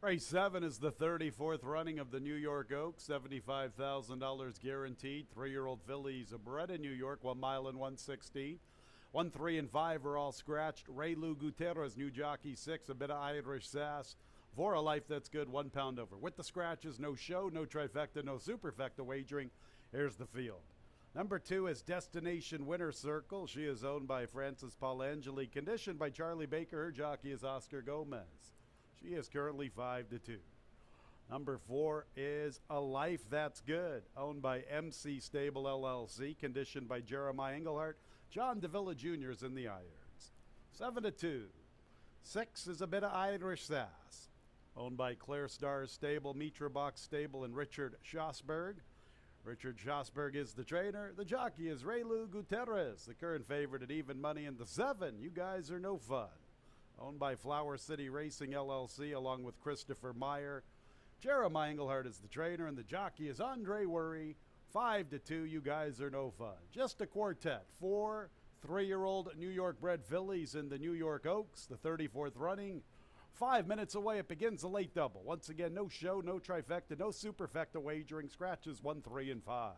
Race 7 is the 34th running of the New York Oaks. $75,000 guaranteed. 3-year-old fillies bred in New York, 1 mile and 1/16. 1, 3, and 5 are all scratched. Ray Lou Gutierrez, new jockey, 6, a bit of Irish sass. For A Life That's Good, 1 pound over. With the scratches, no show, no trifecta, no superfecta wagering. Here's the field. Number 2 is Destination Winner Circle. She is owned by Francis Paulangeli, conditioned by Charlie Baker. Her jockey is Oscar Gomez. She is currently 5-2. Number 4 is A Life That's Good, owned by MC Stable LLC, conditioned by Jeremiah Engelhardt. John Davila Jr. is in the irons. 7-2. 6 is a bit of Irish sass, owned by Claire Starr's Stable, Mitra Box Stable, and Richard Schosberg. Richard Schosberg is the trainer. The jockey is Ray Lou Gutierrez, the current favorite at even money. In the 7, You Guys Are No Fun, owned by Flower City Racing LLC, along with Christopher Meyer. Jeremiah Engelhardt is the trainer, and the jockey is Andre Worry. 5-2, you guys are no fun. Just a quartet. 4 3-year-old New York bred fillies in the New York Oaks, the 34th running. 5 minutes away, it begins the late double. Once again, no show, no trifecta, no superfecta wagering. Scratches 1, 3, and 5.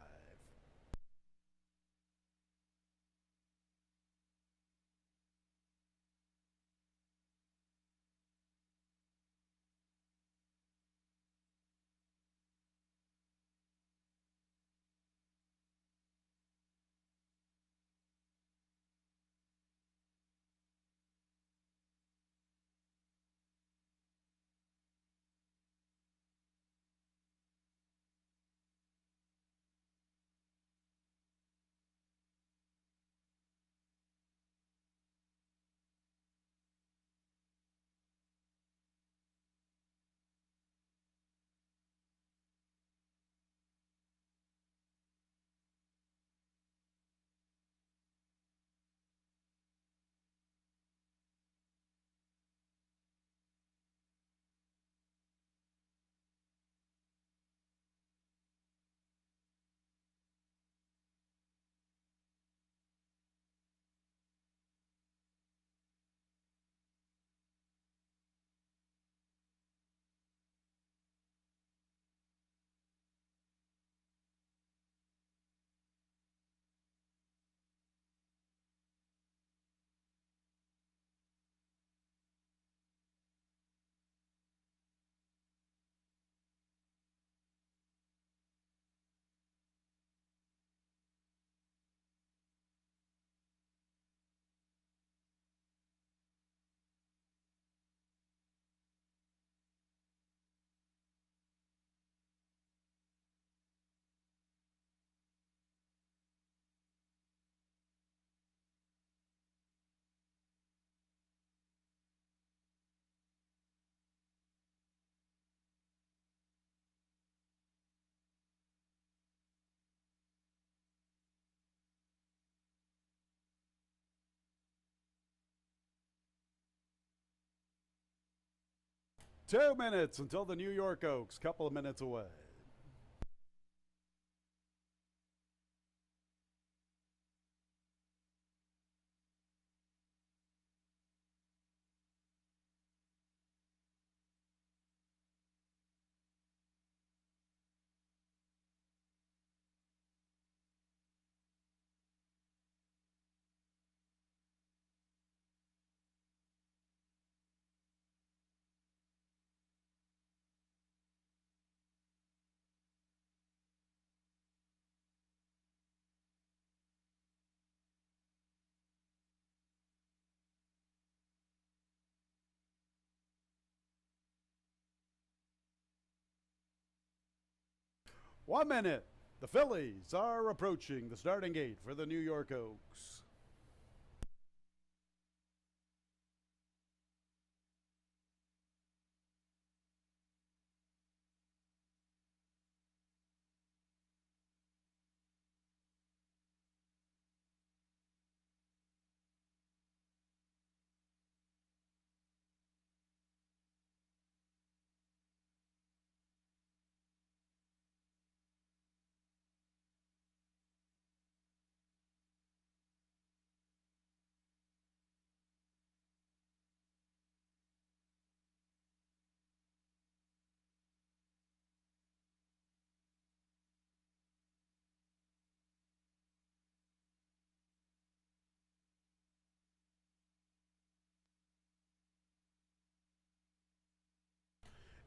Two minutes until the New York Oaks, couple of minutes away. One minute. The Phillies are approaching the starting gate for the New York Oaks.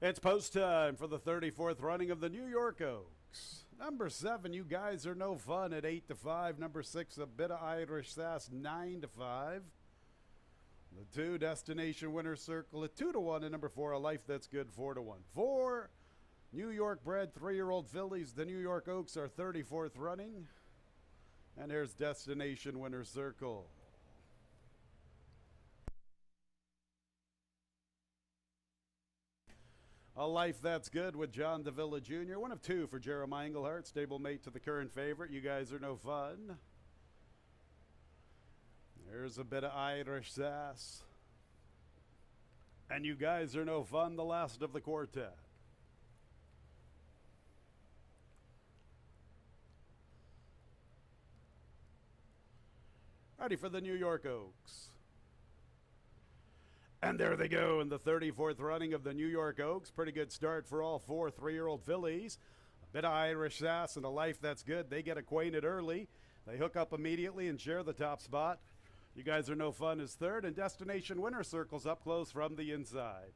It's post time for the 34th running of the New York Oaks. Number 7, you guys are no fun at 8-5. Number 6, a bit of Irish sass, 9-5. The 2, Destination Winner Circle at 2-1, and number 4, A Life That's Good, 4-1. 4 New York bred 3-year-old fillies. The New York Oaks are 34th running. And here's Destination Winner Circle. A Life That's Good with John Davila Jr. 1 of 2 for Jeremiah Englehart, stablemate to the current favorite. You guys are no fun. There's a bit of Irish sass. And you guys are no fun, the last of the quartet. Ready for the New York Oaks. And there they go in the 34th running of the New York Oaks. Pretty good start for all four 3-year-old fillies. A bit of Irish sass and a life that's good. They get acquainted early. They hook up immediately and share the top spot. You Guys Are No Fun is third, and Destination Winner circles up close from the inside.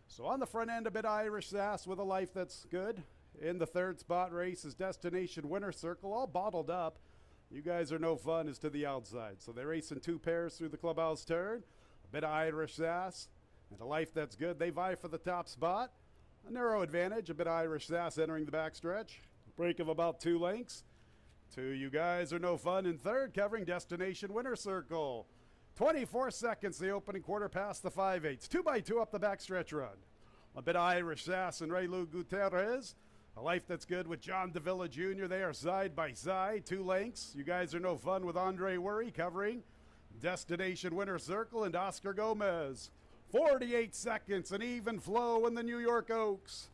So on the front end, a bit of Irish sass with a life that's good. In the third spot race is Destination Winner Circle, all bottled up. You Guys Are No Fun is to the outside. So they race in two pairs through the clubhouse turn. A bit of Irish sass and a life that's good. They vie for the top spot. A narrow advantage, a bit of Irish sass entering the backstretch. Break of about 2 lengths. You Guys Are No Fun in third, covering Destination Winner Circle. 24 seconds, the opening quarter past the 5/8. 2x2 up the backstretch run. A bit of Irish sass and Ray Lou Gutierrez. A life that's good with John Davila Jr. They are side by side, 2 lengths. You Guys Are No Fun with Andre Worry covering Destination Winner Circle and Oscar Gomez. 48 seconds, an even flow in the New York Oaks.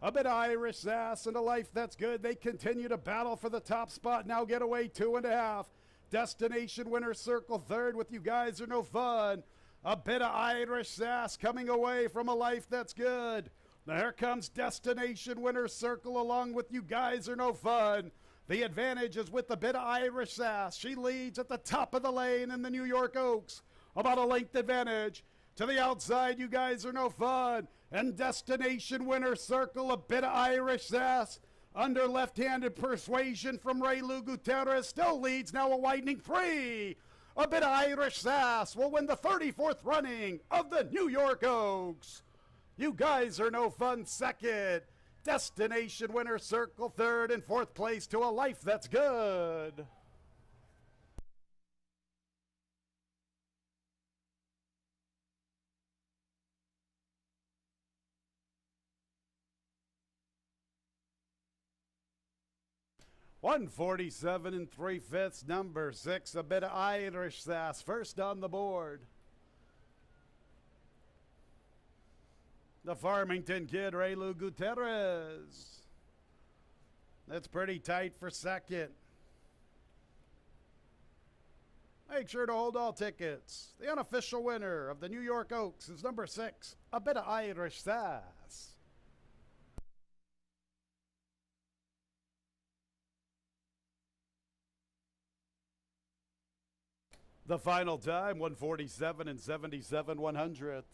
A bit of Irish sass and a life that's good. They continue to battle for the top spot. Now get away 2.5. Destination Winner Circle third with You Guys Are No Fun. A bit of Irish sass coming away from a life that's good. Now here comes Destination Winner Circle along with You Guys Are No Fun. The advantage is with a bit of Irish sass. She leads at the top of the lane in the New York Oaks. About a length advantage. To the outside, You Guys Are No Fun. And Destination Winner Circle, a bit of Irish sass. Under left-handed persuasion from Ray Lou Gutierrez. Still leads, now a widening 3. A bit of Irish sass will win the 34th running of the New York Oaks. You Guys Are No Fun second. Destination Winner Circle third, and fourth place to a life that's good. $147 3/5, number 6, a bit of Irish sass, first on the board. The Farmington kid, Ray Lou Gutierrez. That's pretty tight for second. Make sure to hold all tickets. The unofficial winner of the New York Oaks is number 6, a bit of Irish sass. The final time, 147 77/100.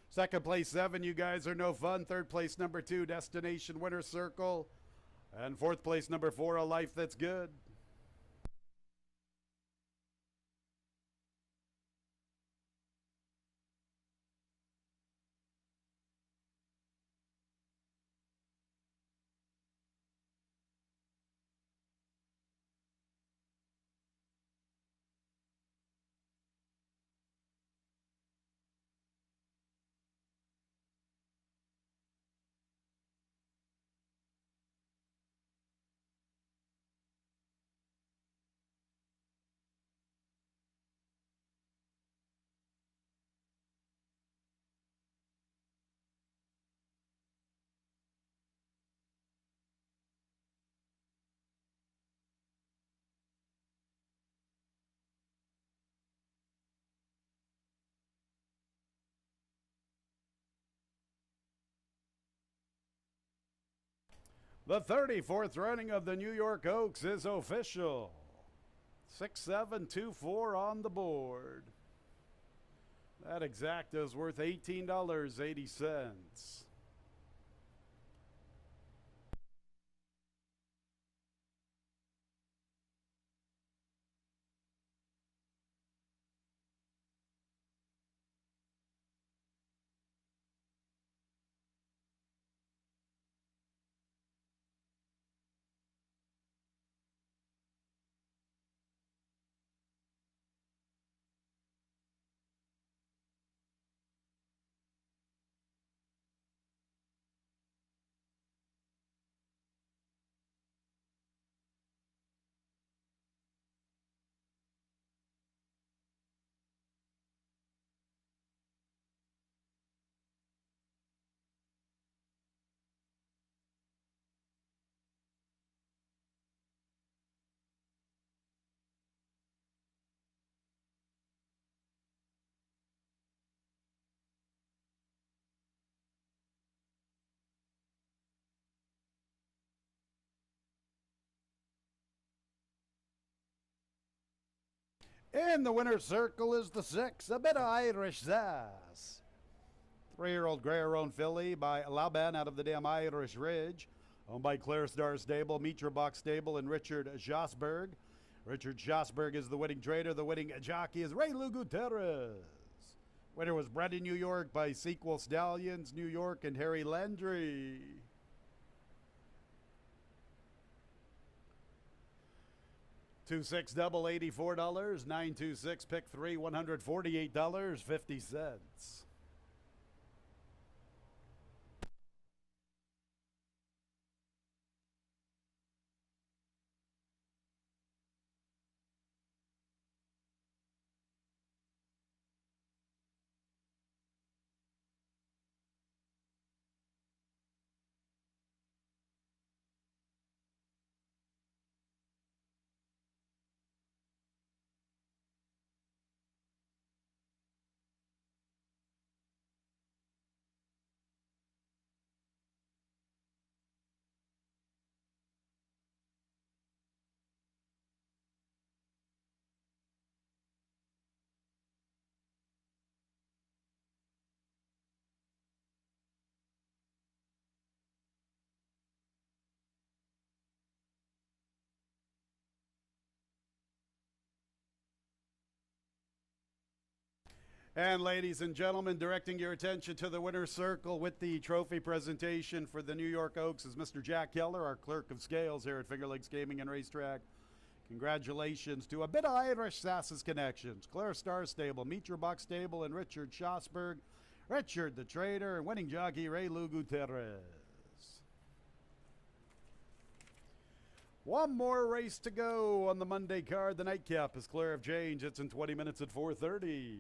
Second place, 7, You Guys Are No Fun. Third place, number 2, Destination Winner Circle. And fourth place, number 4, A Life That's Good. The 34th running of the New York Oaks is official. 6724 on the board. That exacta is worth $18.80. In the winner's circle is the 6, a bit of Irish Sass. 3-year-old Grey-Roan filly by Laban out of the Dam Irish Ridge. Owned by Claire Star Stable, Mitra Box Stable, and Richard Schosberg. Richard Schosberg is the winning trader. The winning jockey is Ray Lou Gutierrez. Winner was bred in New York by Sequel Stallions, New York, and Harry Landry. Two six double $84, 926 pick 3 $148.50. And ladies and gentlemen, directing your attention to the winner's circle with the trophy presentation for the New York Oaks is Mr. Jack Keller, our clerk of scales here at Finger Lakes Gaming and Racetrack. Congratulations to a bit of Irish Sass's connections. Claire Star Stable, Mitra Box Stable, and Richard Schosberg. Richard the Trader, and winning jockey Ray Lou Gutierrez. One more race to go on the Monday card. The nightcap is clear of change. It's in 20 minutes at 4:30.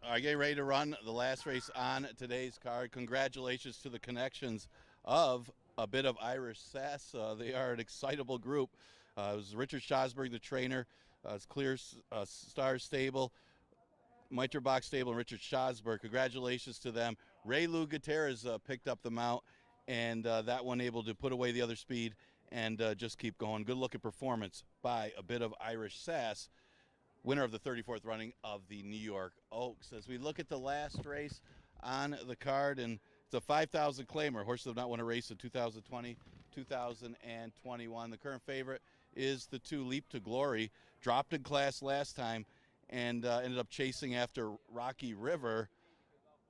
are getting ready to run the last race on today's card. Congratulations to the connections of A Bit of Irish Sass. They are an excitable group. It was Richard Schosberg, the trainer. It's Clear Star Stable, Miterbach Stable, and Richard Schosberg. Congratulations to them. Ray Lou Gutierrez picked up the mount, and that one able to put away the other speed and just keep going. Good looking performance by A Bit of Irish Sass, winner of the 34th running of the New York Oaks. As we look at the last race on the card, and it's a 5,000 claimer. Horses have not won a race in 2020, 2021. The current favorite is the 2 Leap to Glory. Dropped in class last time and ended up chasing after Rocky River,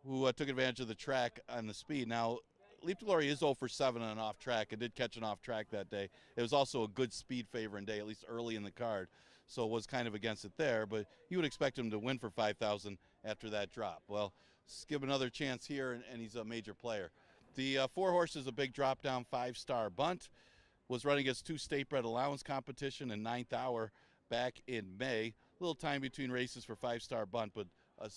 who took advantage of the track on the speed. Now, Leap to Glory is 0 for 7 on an off track. It did catch an off track that day. It was also a good speed favoring day, at least early in the card. So it was kind of against it there, but you would expect him to win for 5,000 after that drop. Well, let's give him another chance here, and he's a major player. The 4 horses, a big drop down 5-star bunt, was running against 2 state bred allowance competition in 9th hour back in May. A little time between races for 5-star bunt, but a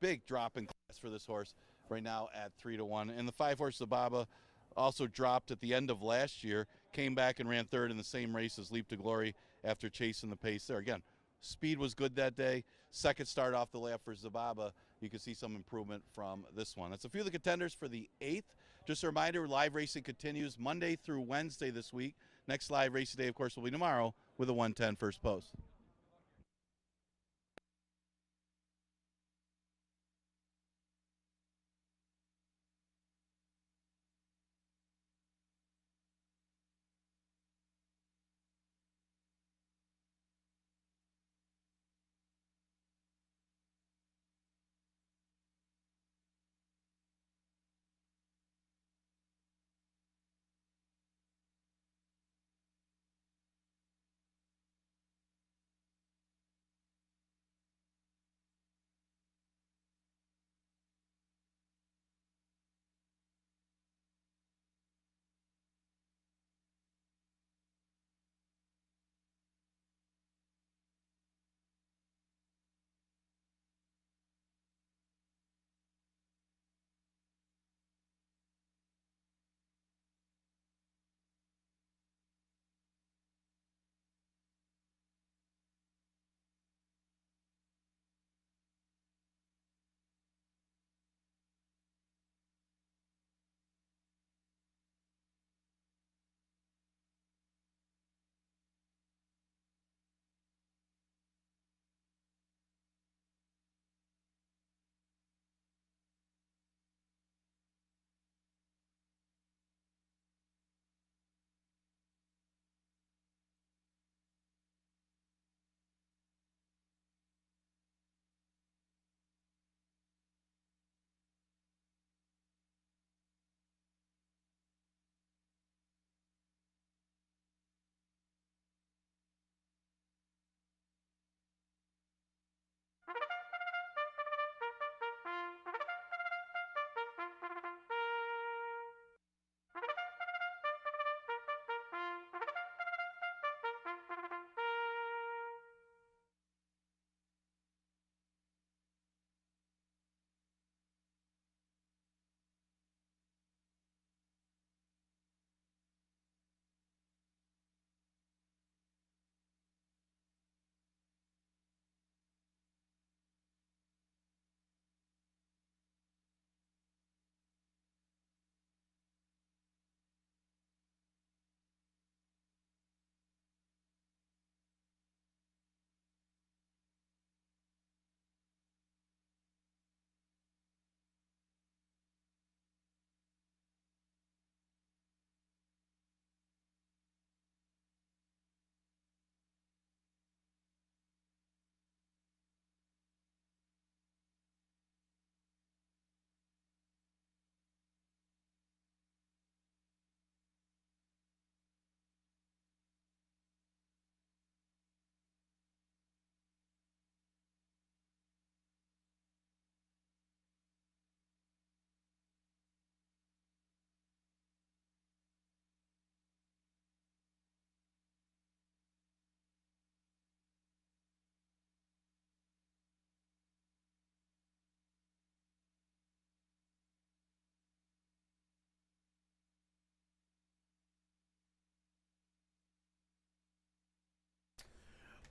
big drop in class for this horse right now at 3-1. And the 5 horse Zababa also dropped at the end of last year, came back and ran 3rd in the same race as Leap to Glory after chasing the pace there. Again, speed was good that day. Second start off the lap for Zababa. You can see some improvement from this one. That's a few of the contenders for the 8th. Just a reminder, live racing continues Monday through Wednesday this week. Next live racing day, of course, will be tomorrow with a 110 first post.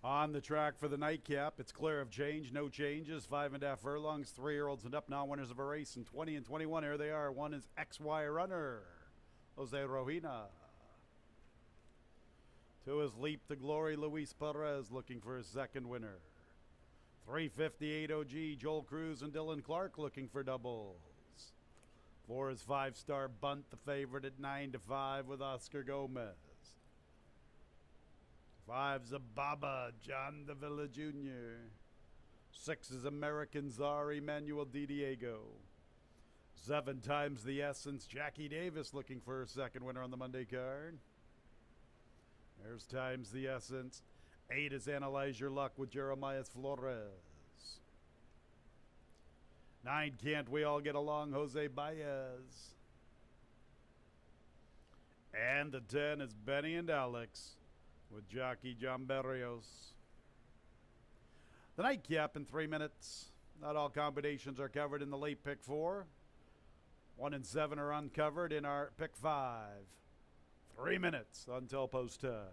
On the track for the nightcap, it's clear of change, no changes, 5.5 furlongs, 3-year-olds and up, now winners of a race in 20 and 21. Here they are. One is XY Runner, Jose Rojina. 2 is Leap to Glory, Luis Perez, looking for his second winner. 358 OG, Joel Cruz and Dylan Clark looking for doubles. 4 is 5-star Bunt, the favorite at 9-5 with Oscar Gomez. 5's Ababa, John Davila Jr. 6 is American Czar, Emmanuel Di Diego. 7 times the Essence, Jackie Davis looking for her second winner on the Monday card. There's times the Essence. 8 is Analyze Your Luck with Jeremiah Flores. 9, Can't We All Get Along, Jose Baez. And the 10 is Benny and Alex with jockey John Berrios. The nightcap in 3 minutes. Not all combinations are covered in the late pick 4. 1 and 7 are uncovered in our pick 5. 3 minutes until post time.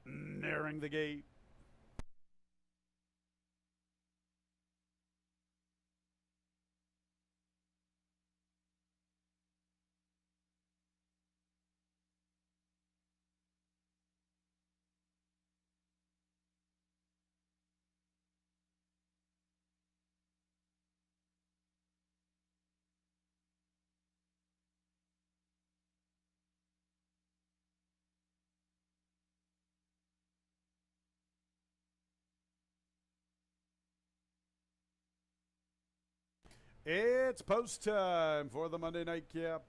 Nearing the gate. It's post time for the Monday Night Cap.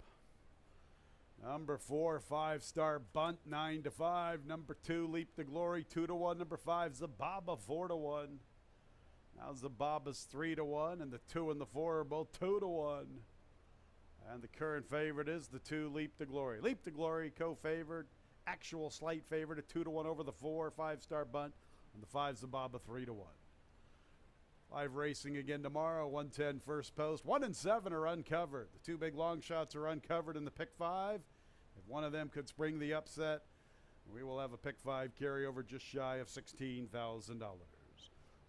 Number 4, 5-star Bunt, 9-5. Number 2, Leap to Glory, 2-1. Number 5, Zababa, 4-1. Now Zababa's 3-1, and the 2 and the 4 are both 2-1. And the current favorite is the 2, Leap to Glory. Leap to Glory, co-favored. Actual slight favorite at 2-1 over the 4, 5-star Bunt. And the 5, Zababa, 3-1. Live racing again tomorrow, 110 first post. 1 and 7 are uncovered. The 2 big long shots are uncovered in the pick 5. If one of them could spring the upset, We will have a pick 5 carryover just shy of $16,000.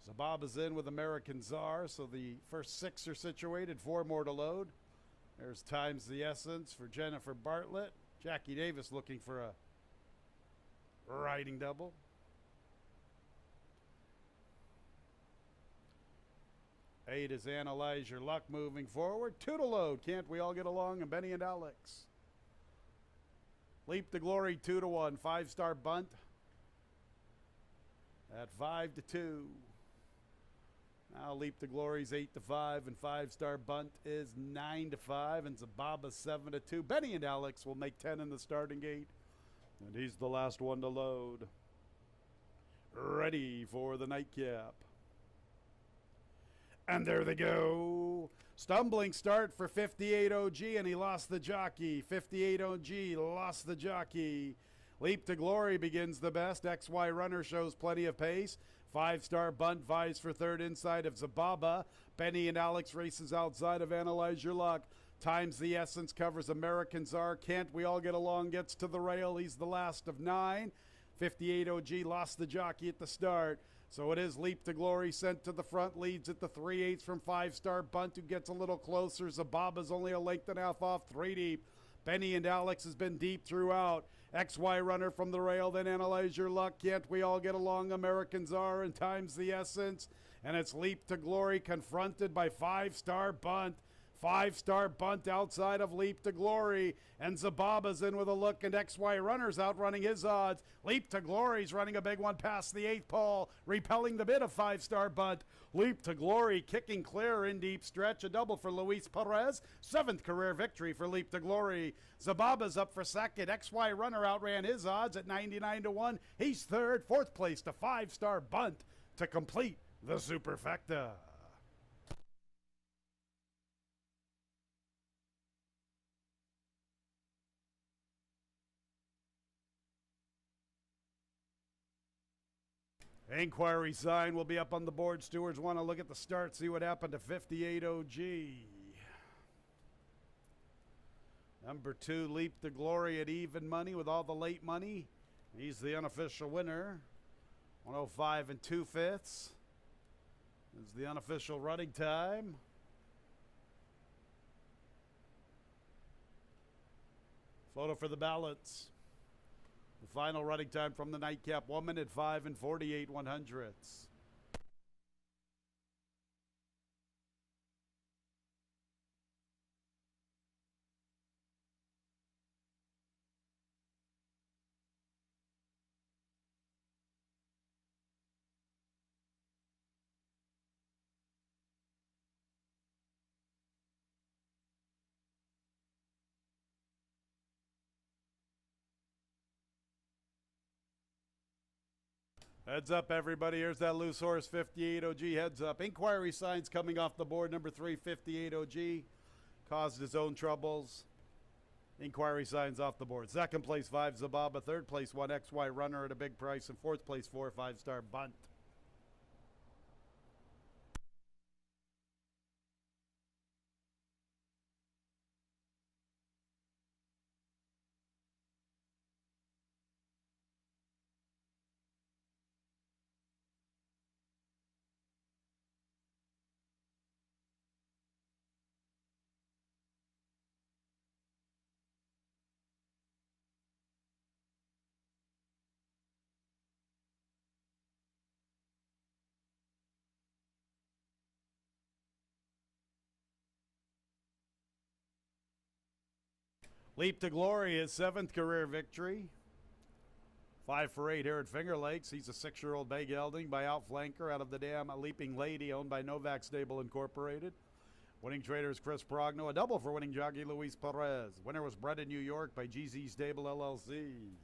Zabab is in with American Czar, so the first 6 are situated, 4 more to load. There's Times the Essence for Jennifer Bartlett. Jackie Davis looking for a riding double. Eight is Analyze Your Luck moving forward. 2 to load. Can't we all get along? And Benny and Alex. Leap to Glory 2-1. 5-star bunt at 5-2. Now Leap to Glory's 8-5 and 5-star bunt is 9-5 and Zababa's 7-2. Benny and Alex will make 10 in the starting gate. And he's the last one to load. Ready for the nightcap. And there they go. Stumbling start for 58 OG, and he lost the jockey. 58 OG lost the jockey. Leap to Glory begins the best. XY Runner shows plenty of pace. 5-star bunt vies for third inside of Zababa. Benny and Alex races outside of Analyze Your Luck. Times the Essence covers American Czar. Can't We All Get Along gets to the rail. He's the last of 9. 58 OG lost the jockey at the start. So it is Leap to Glory sent to the front, leads at the 3/8 from 5-star bunt, who gets a little closer. Zababa's only a length and a half off, 3 deep. Benny and Alex has been deep throughout. XY Runner from the rail, then Analyze Your Luck. Can't We All Get Along? American Czar and Times the Essence. And it's Leap to Glory confronted by 5-star bunt. 5-star bunt outside of Leap to Glory. And Zababa's in with a look, and XY Runner's outrunning his odds. Leap to Glory's running a big one past the 8th pole, repelling the bid of 5-star bunt. Leap to Glory kicking clear in deep stretch. A double for Luis Perez. 7th career victory for Leap to Glory. Zababa's up for second. XY Runner outran his odds at 99-1. He's third. 4th place to 5-star bunt to complete the superfecta. Inquiry sign will be up on the board. Stewards want to look at the start, see what happened to 58 OG. Number 2, Leap to Glory at even money with all the late money. He's the unofficial winner. 105 2/5 is the unofficial running time. Photo for the ballots. The final running time from the nightcap, 1 minute 5 and 48/100ths. Heads up, everybody. Here's that loose horse, 58 OG. Heads up. Inquiry signs coming off the board. Number 3, 58 OG. Caused his own troubles. Inquiry signs off the board. Second place, 5 Zababa. Third place, 1 XY Runner at a big price. And fourth place, 4 5-star bunt. Leap to Glory, his 7th career victory. 5 for 8 here at Finger Lakes. He's a 6-year-old bay gelding by Outflanker out of the dam Leaping Lady, owned by Novak Stable Incorporated. Winning trader is Chris Progno. A double for winning jockey Luis Perez. Winner was bred in New York by GZ Stable LLC.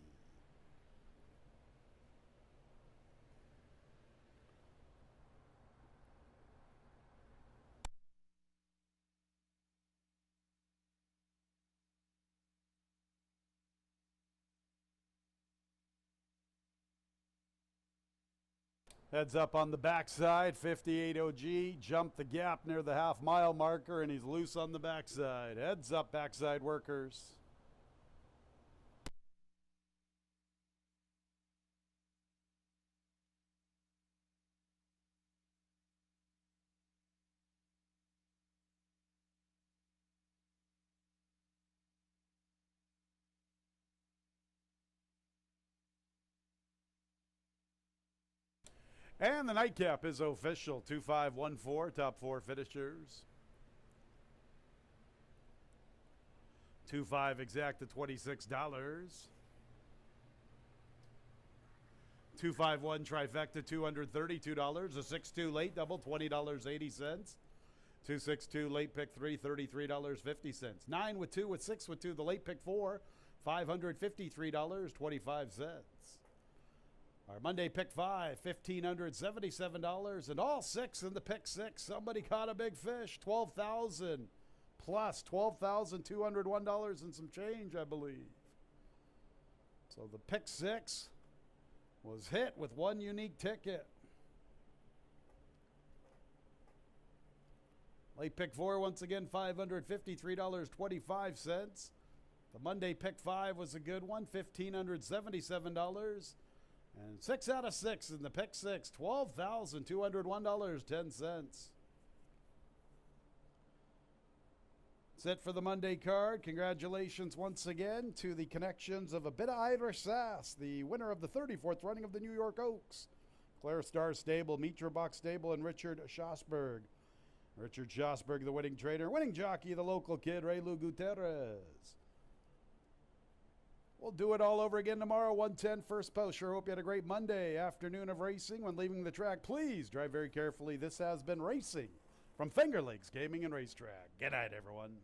Heads up on the backside, 58 OG, jumped the gap near the half-mile marker, and he's loose on the backside. Heads up, backside workers. And the nightcap is official. 2-5-1-4, top 4 finishers. 2-5 exact to $26. 2-5-1 trifecta, $232. A 6-2 late double, $20.80. 2-6-2 late pick 3, $33.50. 9 with 2 with 6 with 2. The late pick 4, $553.25. Our Monday pick 5, $1,577, and all 6 in the pick 6. Somebody caught a big fish, $12,000 plus $12,201 and some change, I believe. So the pick 6 was hit with one unique ticket. Late pick 4, once again, $553.25. The Monday pick 5 was a good one, $1,577. And 6 out of 6 in the pick 6, $12,201.10. That's it for the Monday card. Congratulations once again to the connections of a bit of Irish Sass, the winner of the 34th running of the New York Oaks. Claire Star Stable, Mitra Box Stable, and Richard Schosberg. Richard Schosberg, the winning trainer. Winning jockey, the local kid, Raylu Gutierrez. We'll do it all over again tomorrow, 1:10 first post. Sure hope you had a great Monday afternoon of racing. When leaving the track, please drive very carefully. This has been Racing from Finger Lakes Gaming and Racetrack. Good night, everyone.